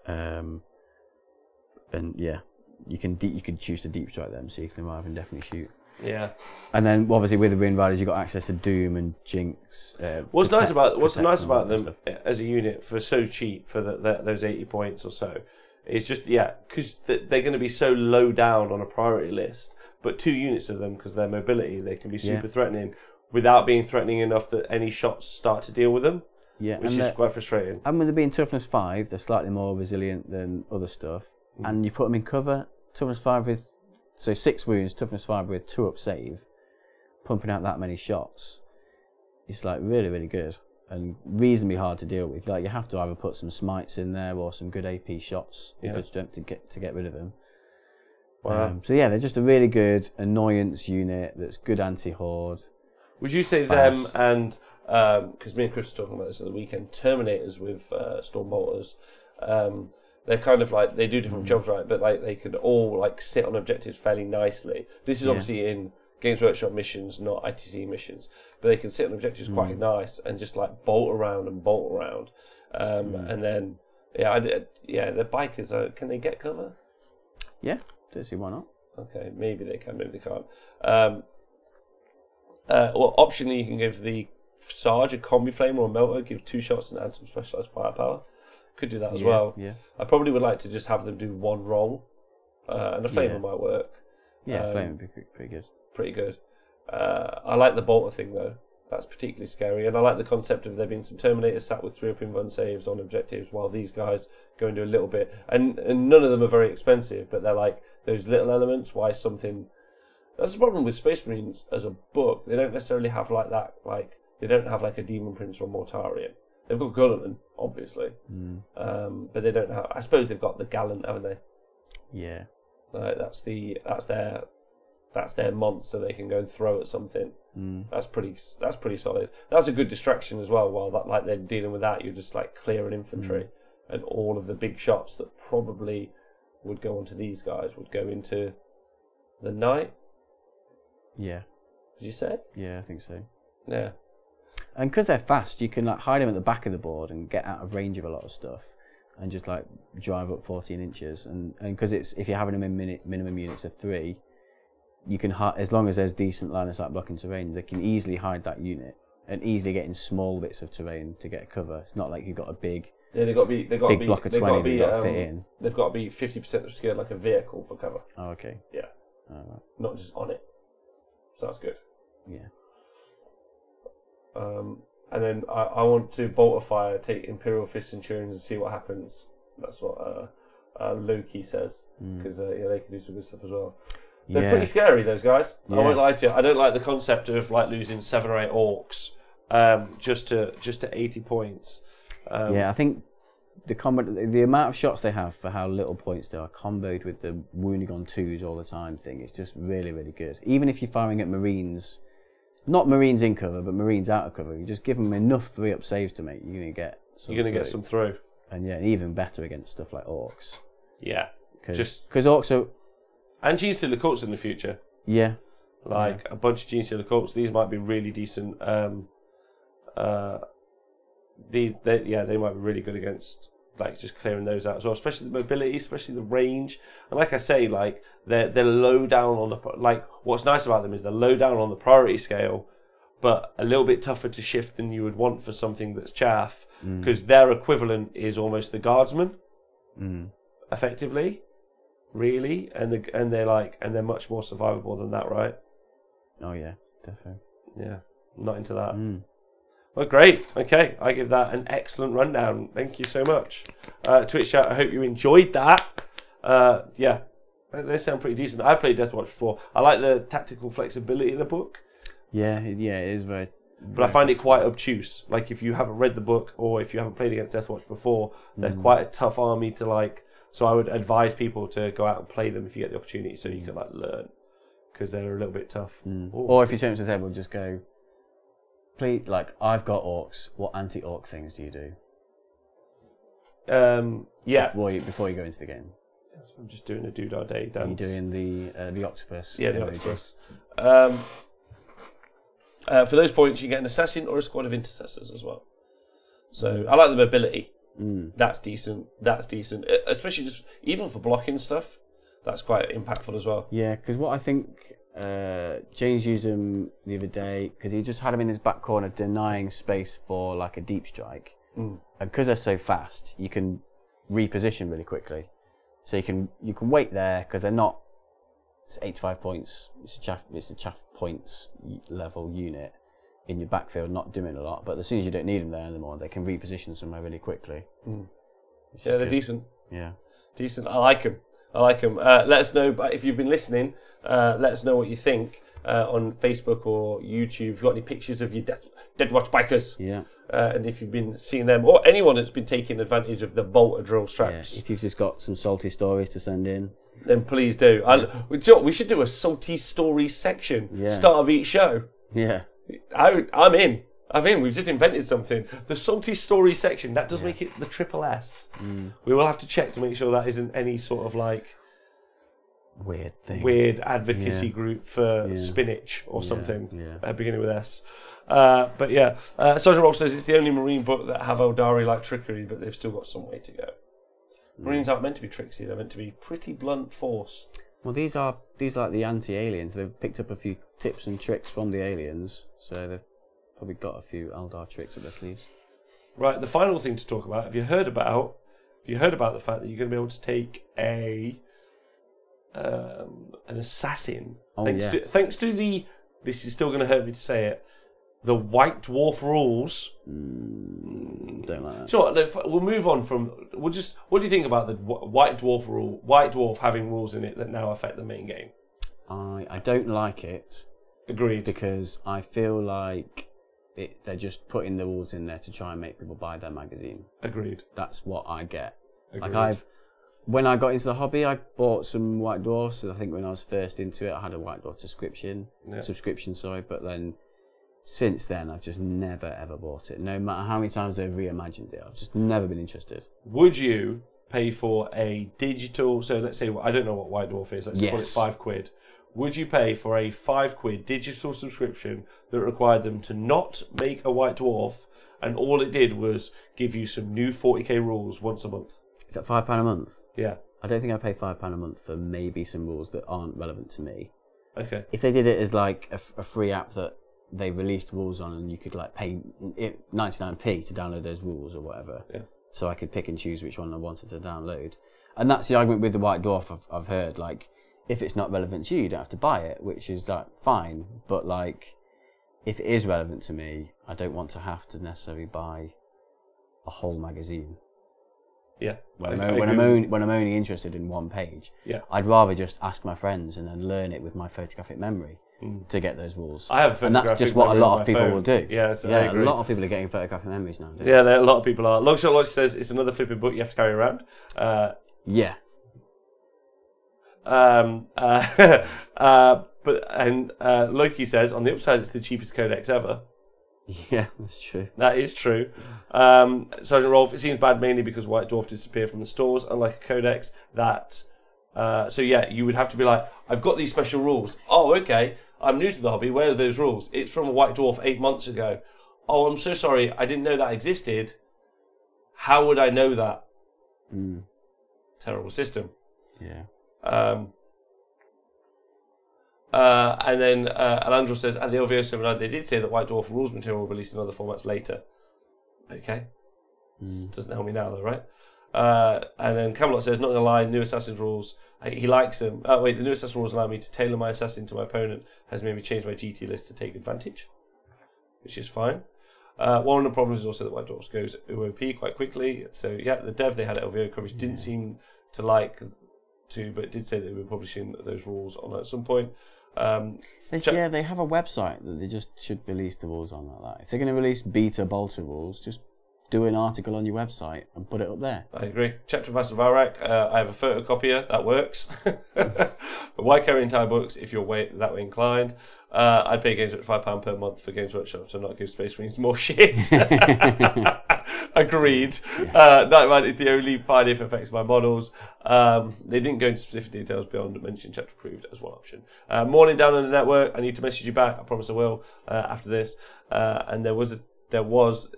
And yeah, you can choose to deep strike them, so you can arrive and definitely shoot. Yeah. And then obviously with the Wind Riders, you've got access to Doom and Jinx. What's nice about them them as a unit for so cheap for those 80 points or so, is just because they're going to be so low down on a priority list, but 2 units of them, because their mobility, they can be super threatening without being threatening enough that any shots start to deal with them. Yeah, which is quite frustrating. And with it being toughness 5, they're slightly more resilient than other stuff. And you put them in cover, toughness 5 with 6 wounds, toughness 5 with 2 up save, pumping out that many shots. It's like really, really good and reasonably hard to deal with. Like you have to either put some smites in there or some good AP shots, good strength to get rid of them. Wow. So yeah, they're just a really good annoyance unit that's good anti-horde. Would you say fast. them and because me and Chris were talking about this at the weekend, Terminators with Stormbolters, they're kind of like they do different jobs, right? But like they could all like sit on objectives fairly nicely. This is obviously in Games Workshop missions, not ITC missions, but they can sit on objectives quite nice and just like bolt around. And then the Bikers can they get cover? Yeah, don't see why not. Okay, maybe they can, maybe they can't. Or optionally, you can give the Sarge a Combi Flame or a Melter, give 2 shots and add some specialised firepower. Could do that as well. Yeah. I probably would like to just have them do 1 roll, and a Flamer might work. Yeah, Flame would be pretty good. Pretty good. I like the Bolter thing though. That's particularly scary, and I like the concept of there being some Terminators sat with 3 up in run saves on objectives while these guys go and do a little bit. And none of them are very expensive, but they're like those little elements. Why something? That's the problem with Space Marines as a book. They don't necessarily have like that. Like they don't have like a Demon Prince or Mortarion. They've got Gulliman, obviously, but they don't have. I suppose they've got the Gallant, haven't they? Yeah. That's their monster they can go and throw at something. That's pretty solid. That's a good distraction as well. While that, like they're dealing with that, you're just like clearing infantry, and all of the big shots that probably would go onto these guys would go into the Knight. Yeah. Did you say? Yeah, I think so. Yeah. And because they're fast, you can like hide them at the back of the board and get out of range of a lot of stuff, and just like drive up 14 inches. And because it's if you're having them in minimum units of 3, you can as long as there's decent line of sight blocking terrain, they can easily hide that unit and easily get in small bits of terrain to get cover. It's not like you've got a big they've got to be block of 20 that you've got to fit in. They've got to be 50% obscured like a vehicle for cover. Oh, okay. Yeah. Right. Not just on it. So that's good. Yeah. And then I want to Bolter Fire, take Imperial Fist Centurions and see what happens. That's what Loki says, because they can do some good stuff as well. They're pretty scary, those guys. I won't lie to you. I don't like the concept of like losing 7 or 8 orcs just to 80 points. I think the amount of shots they have for how little points they are comboed with the wounding on 2s all the time thing, it's just really, really good. Even if you're firing at Marines, not Marines in cover, but Marines out of cover, you just give them enough 3-up saves to make, you're going to get some through. And even better against stuff like orcs. Yeah. Because orcs are... And Genestealer Cults in the future. Yeah. A bunch of Genestealer Cults. These might be really decent. They might be really good against like just clearing those out as well, especially the mobility, especially the range. And like I say, like they're low down on the what's nice about them is they're low down on the priority scale, but a little bit tougher to shift than you would want for something that's chaff, because their equivalent is almost the guardsman, effectively, really, and they're much more survivable than that, right? Oh yeah, definitely. Yeah, I'm not into that. Well, great. Okay, I give that an excellent rundown. Thank you so much. Twitch chat, I hope you enjoyed that. Yeah, they sound pretty decent. I played Deathwatch before. I like the tactical flexibility in the book. Yeah, it is very. But I find it quite obtuse. Like, if you haven't read the book or if you haven't played against Deathwatch before, they're quite a tough army to like. So I would advise people to go out and play them if you get the opportunity, so you can like learn, because they're a little bit tough. Or if you turn to the table, just go. Please, like, I've got orcs. What anti-orc things do you do? Yeah. Before you go into the game. I'm just doing a doodah-day dance. Are you doing the octopus? Yeah, the octopus. For those points, you get an assassin or a squad of intercessors as well. So I like the mobility. That's decent. Especially just even for blocking stuff. That's quite impactful as well. Yeah, because what I think James used him the other day, because he just had him in his back corner denying space for like a deep strike. And because they're so fast, you can reposition really quickly. So you can wait there because they're not. It's 85 points. It's a chaff points level unit in your backfield, not doing a lot. But as soon as you don't need them there anymore, they can reposition somewhere really quickly. Yeah, they're decent. Yeah, decent. I like them. Let us know if you've been listening. Let us know what you think on Facebook or YouTube. If you've got any pictures of your Deathwatch bikers. Yeah. And if you've been seeing them, or anyone that's been taking advantage of the bolter drill straps. Yeah, if you've just got some salty stories to send in, then please do. We should do a salty story section. Yeah. Start of each show. Yeah. I'm in. We've just invented something. The salty story section. That does make it the triple S. We will have to check to make sure that isn't any sort of like weird advocacy group for spinach or something. Beginning with S. But yeah, Sergeant Rob says it's the only Marine book that have Eldari like trickery, but they've still got some way to go. Marines aren't meant to be tricksy; they're meant to be pretty blunt force. Well, these are like the anti-aliens. They've picked up a few tips and tricks from the aliens, so they've probably got a few Eldar tricks up their sleeves. Right, the final thing to talk about. Have you heard about the fact that you're going to be able to take an assassin? Thanks to the. This is still going to hurt me to say it. The White Dwarf rules. Don't like that. Sure, we'll move on from. What do you think about the White Dwarf rule? White Dwarf having rules in it that now affect the main game. I don't like it. Agreed. Because I feel like they're just putting the rules in there to try and make people buy their magazine. Agreed. That's what I get. Agreed. Like when I got into the hobby, I bought some White Dwarfs. I think when I was first into it, I had a White Dwarf subscription. But then. Since then, I've just never ever bought it. No matter how many times they've reimagined it, I've just never been interested. Would you pay for a digital? So let's say I don't know what White Dwarf is. Let's call it £5. Would you pay for a £5 digital subscription that required them to not make a White Dwarf, and all it did was give you some new 40k rules once a month? Is that £5 a month? Yeah. I don't think I'd pay £5 a month for maybe some rules that aren't relevant to me. Okay. If they did it as like a free app that they released rules on, and you could like pay 99p to download those rules or whatever. Yeah. So I could pick and choose which one I wanted to download. And that's the argument with the White Dwarf I've heard. Like, if it's not relevant to you, you don't have to buy it, which is like fine. But like, if it is relevant to me, I don't want to have to necessarily buy a whole magazine. Yeah. When I'm only interested in one page. Yeah. I'd rather just ask my friends and then learn it with my photographic memory. To get those rules. I have, and that's just what a lot of people will do. Yes, yeah, a lot of people are getting photographic memories nowadays. Yeah, a lot of people are. Longshot Lodge says it's another flipping book you have to carry around. Yeah. But Loki says on the upside it's the cheapest codex ever. Yeah, that's true. That is true. Sergeant Rolf, it seems bad mainly because White Dwarf disappeared from the stores, unlike a codex that. So yeah, you would have to be like, I've got these special rules. Oh, okay. I'm new to the hobby. Where are those rules? It's from a White Dwarf 8 months ago. Oh, I'm so sorry. I didn't know that existed. How would I know that? Terrible system. Yeah. And then Alandro says, at the LVO seminar, they did say that White Dwarf rules material will release in other formats later. Okay. This doesn't help me now, though, right? And then Camelot says, not gonna lie, new Assassin's rules, he likes them. The new Assassin rules allow me to tailor my assassin to my opponent, has made me change my GT list to take advantage, which is fine. One of the problems is also that White Dwarfs goes OOP quite quickly. So yeah, the dev they had at LVO coverage didn't seem to like to, but did say they were publishing those rules on at some point. They have a website that they just should release the rules on like that. If they're going to release beta Bolter rules, just do an article on your website and put it up there. I agree. Chapter Master Valrak, I have a photocopier, that works. But why carry entire books if you're that way inclined? I'd pay Games Workshop £5 per month for Games Workshop, so not give Space Marines more shit. Agreed. Nightman is the only fine if it affects my models. They didn't go into specific details beyond mentioned chapter approved as one option. Morning down on the network, I need to message you back, I promise I will, after this. And there was,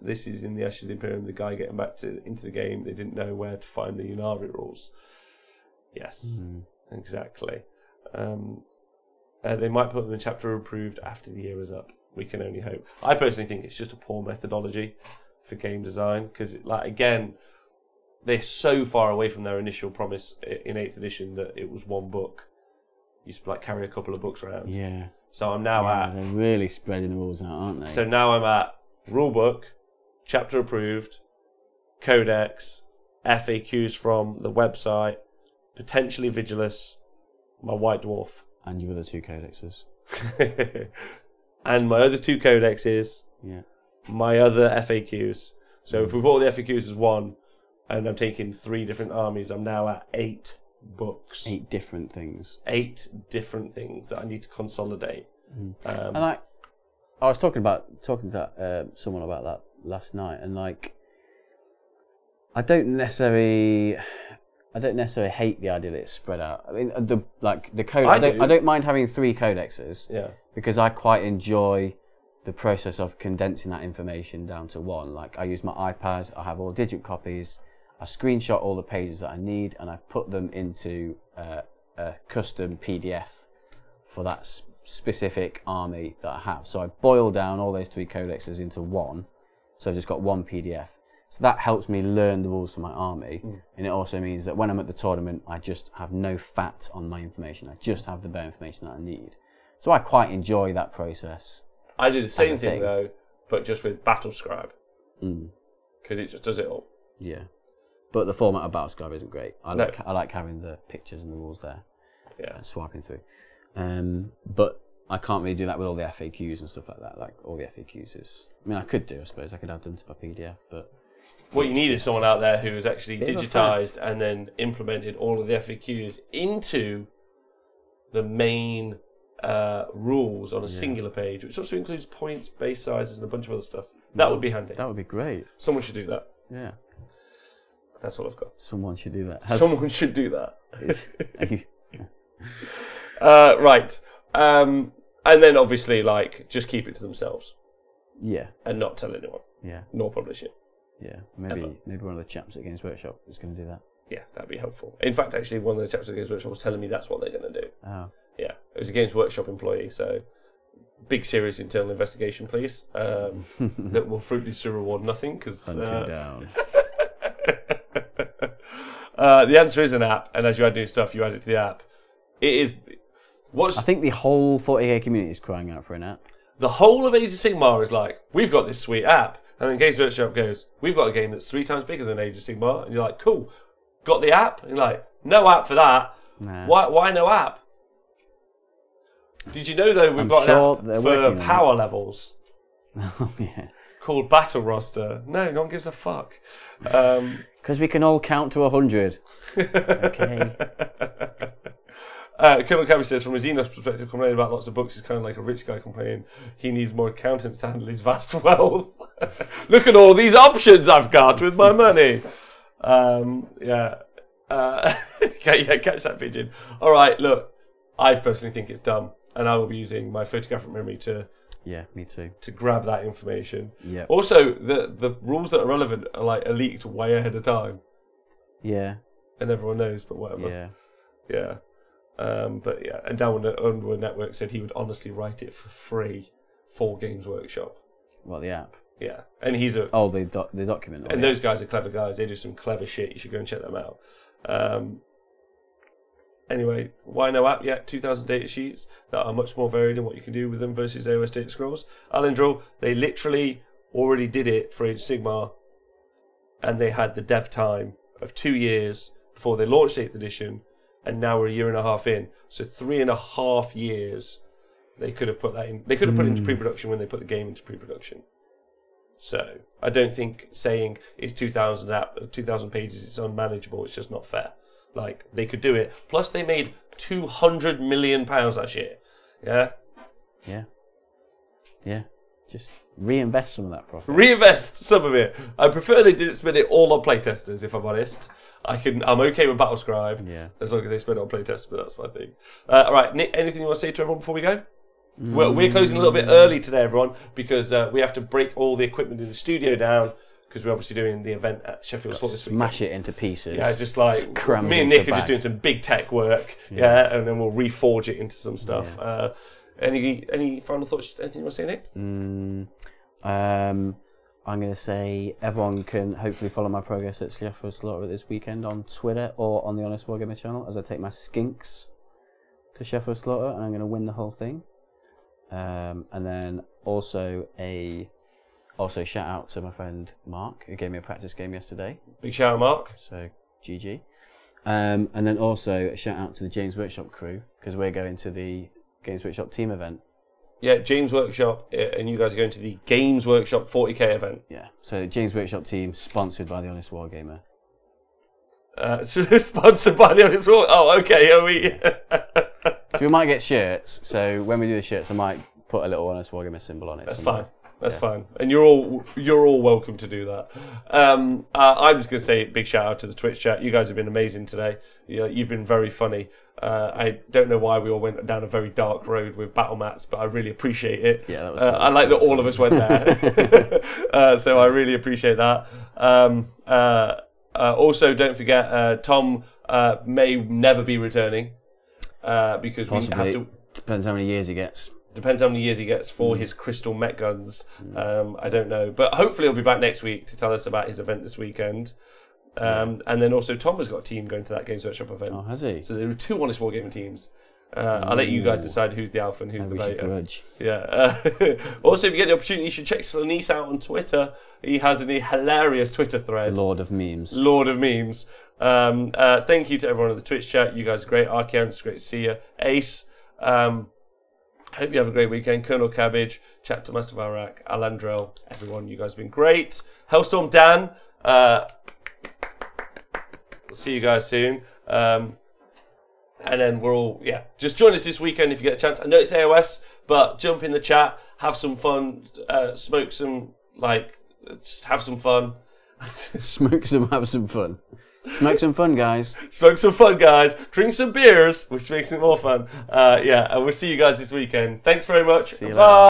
this is in the Ashes of the Imperium, the guy getting back into the game, they didn't know where to find the Yunari rules. Yes, exactly. They might put them in chapter approved after the year is up. We can only hope. I personally think it's just a poor methodology for game design because, again, they're so far away from their initial promise in 8th edition that it was one book. You used to carry a couple of books around. Yeah. So I'm now they're really spreading the rules out, aren't they? So now I'm at rulebook, chapter approved, codex, FAQs from the website, potentially Vigilus, my White Dwarf. And your other 2 codexes. And my other 2 codexes. Yeah. My other FAQs. So if we put all the FAQs as one, and I'm taking 3 different armies, I'm now at 8 books. 8 different things. 8 different things that I need to consolidate. And I was talking to someone about that last night, and I don't necessarily hate the idea that it's spread out. I mean, the code. I don't mind having 3 codexes. Yeah. Because I quite enjoy the process of condensing that information down to one. I use my iPad. I have all digital copies. I screenshot all the pages that I need, and I put them into a custom PDF for that specific army that I have. So I boil down all those 3 codexes into one. So I've just got one PDF. So that helps me learn the rules for my army, and it also means that when I'm at the tournament, I just have no fat on my information. I just have the bare information that I need. So I quite enjoy that process. I do the same thing though, but just with Battlescribe, because it just does it all. Yeah, but the format of Battlescribe isn't great. I like having the pictures and the rules there. Yeah, swiping through. But I can't really do that with all the FAQs and stuff like that. All the FAQs is. I mean, I could do. I suppose I could add them to my PDF, but. What you need is someone out there who has actually digitised and then implemented all of the FAQs into the main rules on a singular page, which also includes points, base sizes, and a bunch of other stuff. That would be handy. That would be great. Someone should do that. Yeah. That's all I've got. Someone should do that. Someone should do that. Right. And then obviously, just keep it to themselves. Yeah. And not tell anyone. Yeah. Nor publish it. Yeah, maybe one of the chaps at Games Workshop is going to do that. Yeah, that'd be helpful. In fact, actually, one of the chaps at Games Workshop was telling me that's what they're going to do. Oh. Yeah, it was a Games Workshop employee, so big, serious internal investigation, please. That will fruitlessly reward nothing, because... Hunt him down. The answer is an app, and as you add new stuff, you add it to the app. It is... I think the whole 40k community is crying out for an app. The whole of Age of Sigmar is like, we've got this sweet app. And then Games Workshop goes, we've got a game that's 3 times bigger than Age of Sigmar. And you're like, cool. Got the app? And you're like, no app for that. Nah. Why no app? Did you know, though, we've got an app for power levels? Oh, yeah. Called Battle Roster. No one gives a fuck. Because we can all count to 100. Okay. Colonel Cabby says, from a Xenos perspective, complaining about lots of books is kind of like a rich guy complaining he needs more accountants to handle his vast wealth. Look at all these options I've got with my money. Yeah, catch that pigeon. All right, look, I personally think it's dumb, and I will be using my photographic memory to... Yeah, me too. To grab that information. Yeah. Also, the rules that are relevant are leaked way ahead of time. Yeah. And everyone knows, but whatever. Yeah. Yeah. But yeah, and Down Underworld Network said he would honestly write it for free for Games Workshop. What, the app? Yeah, and he's a the document. and those guys are clever guys. They do some clever shit. You should go and check them out. Anyway, why no app yet? 2,000 data sheets that are much more varied in what you can do with them versus AOS Data Scrolls. Alendro, they literally already did it for Age of Sigmar, and they had the dev time of 2 years before they launched 8th edition, and now we're a year and a half in. So 3.5 years they could have put that in. They could have put it into pre-production when they put the game into pre-production. So I don't think saying it's 2,000 pages, it's unmanageable. It's just not fair. Like, they could do it. Plus, they made £200 million last year. Yeah? Yeah. Just reinvest some of that profit. Reinvest some of it. I prefer they didn't spend it all on playtesters, if I'm honest. I'm okay with Battlescribe, as long as they spend it on playtesters, but that's my thing. All right, Nick, anything you want to say to everyone before we go? We're closing a little bit early today, everyone, because we have to break all the equipment in the studio down, because we're obviously doing the event at Sheffield Sport this week. Smash it into pieces. Yeah, just like me and Nick are just doing some big tech work, and then we'll reforge it into some stuff. Yeah. Any final thoughts? Anything you want to say, Nick? I'm going to say everyone can hopefully follow my progress at Sheffield Slaughter this weekend on Twitter or on the Honest Wargamer channel as I take my skinks to Sheffield Slaughter, and I'm going to win the whole thing. And then also shout out to my friend Mark, who gave me a practice game yesterday. Big shout out, Mark. So GG. And then also a shout out to the Games Workshop crew, because we're going to the Games Workshop team event. Yeah, Games Workshop, and you guys are going to the Games Workshop 40k event. Yeah, so Games Workshop team, sponsored by the Honest Wargamer. Sponsored by the Honest Wargamer. Oh, okay. Are we? So we might get shirts. So when we do the shirts, I might put a little Honest Wargamer symbol on it. That's fine. That's fine, and you're all welcome to do that. I'm just going to say a big shout out to the Twitch chat. You guys have been amazing today. You've been very funny. I don't know why we all went down a very dark road with battle mats, but I really appreciate it. Yeah, that was I like that all of us went there. So I really appreciate that. Also, don't forget, Tom may never be returning because possibly. we have to. Depends how many years he gets. Depends how many years he gets for his crystal mech guns. I don't know. But hopefully he'll be back next week to tell us about his event this weekend. And then also Tom has got a team going to that Games Workshop event. Oh, has he? So there are 2 Honest Wargaming teams. I'll let you guys decide who's the alpha and who's the beta. Yeah. Also, if you get the opportunity, you should check Slanice out on Twitter. He has a hilarious Twitter thread. Lord of memes. Thank you to everyone in the Twitch chat. You guys are great. Archeon, it's great to see you. Ace, hope you have a great weekend. Colonel Cabbage, Chapter Master Valrak, Alandrel, everyone, you guys have been great. Hellstorm Dan, we'll see you guys soon. And then we're all, just join us this weekend if you get a chance. I know it's AOS, but jump in the chat, have some fun, smoke some, just have some fun. Smoke some, have some fun. Smoke some fun, guys. Smoke some fun, guys. Drink some beers, which makes it more fun. And we'll see you guys this weekend. Thanks very much. Bye.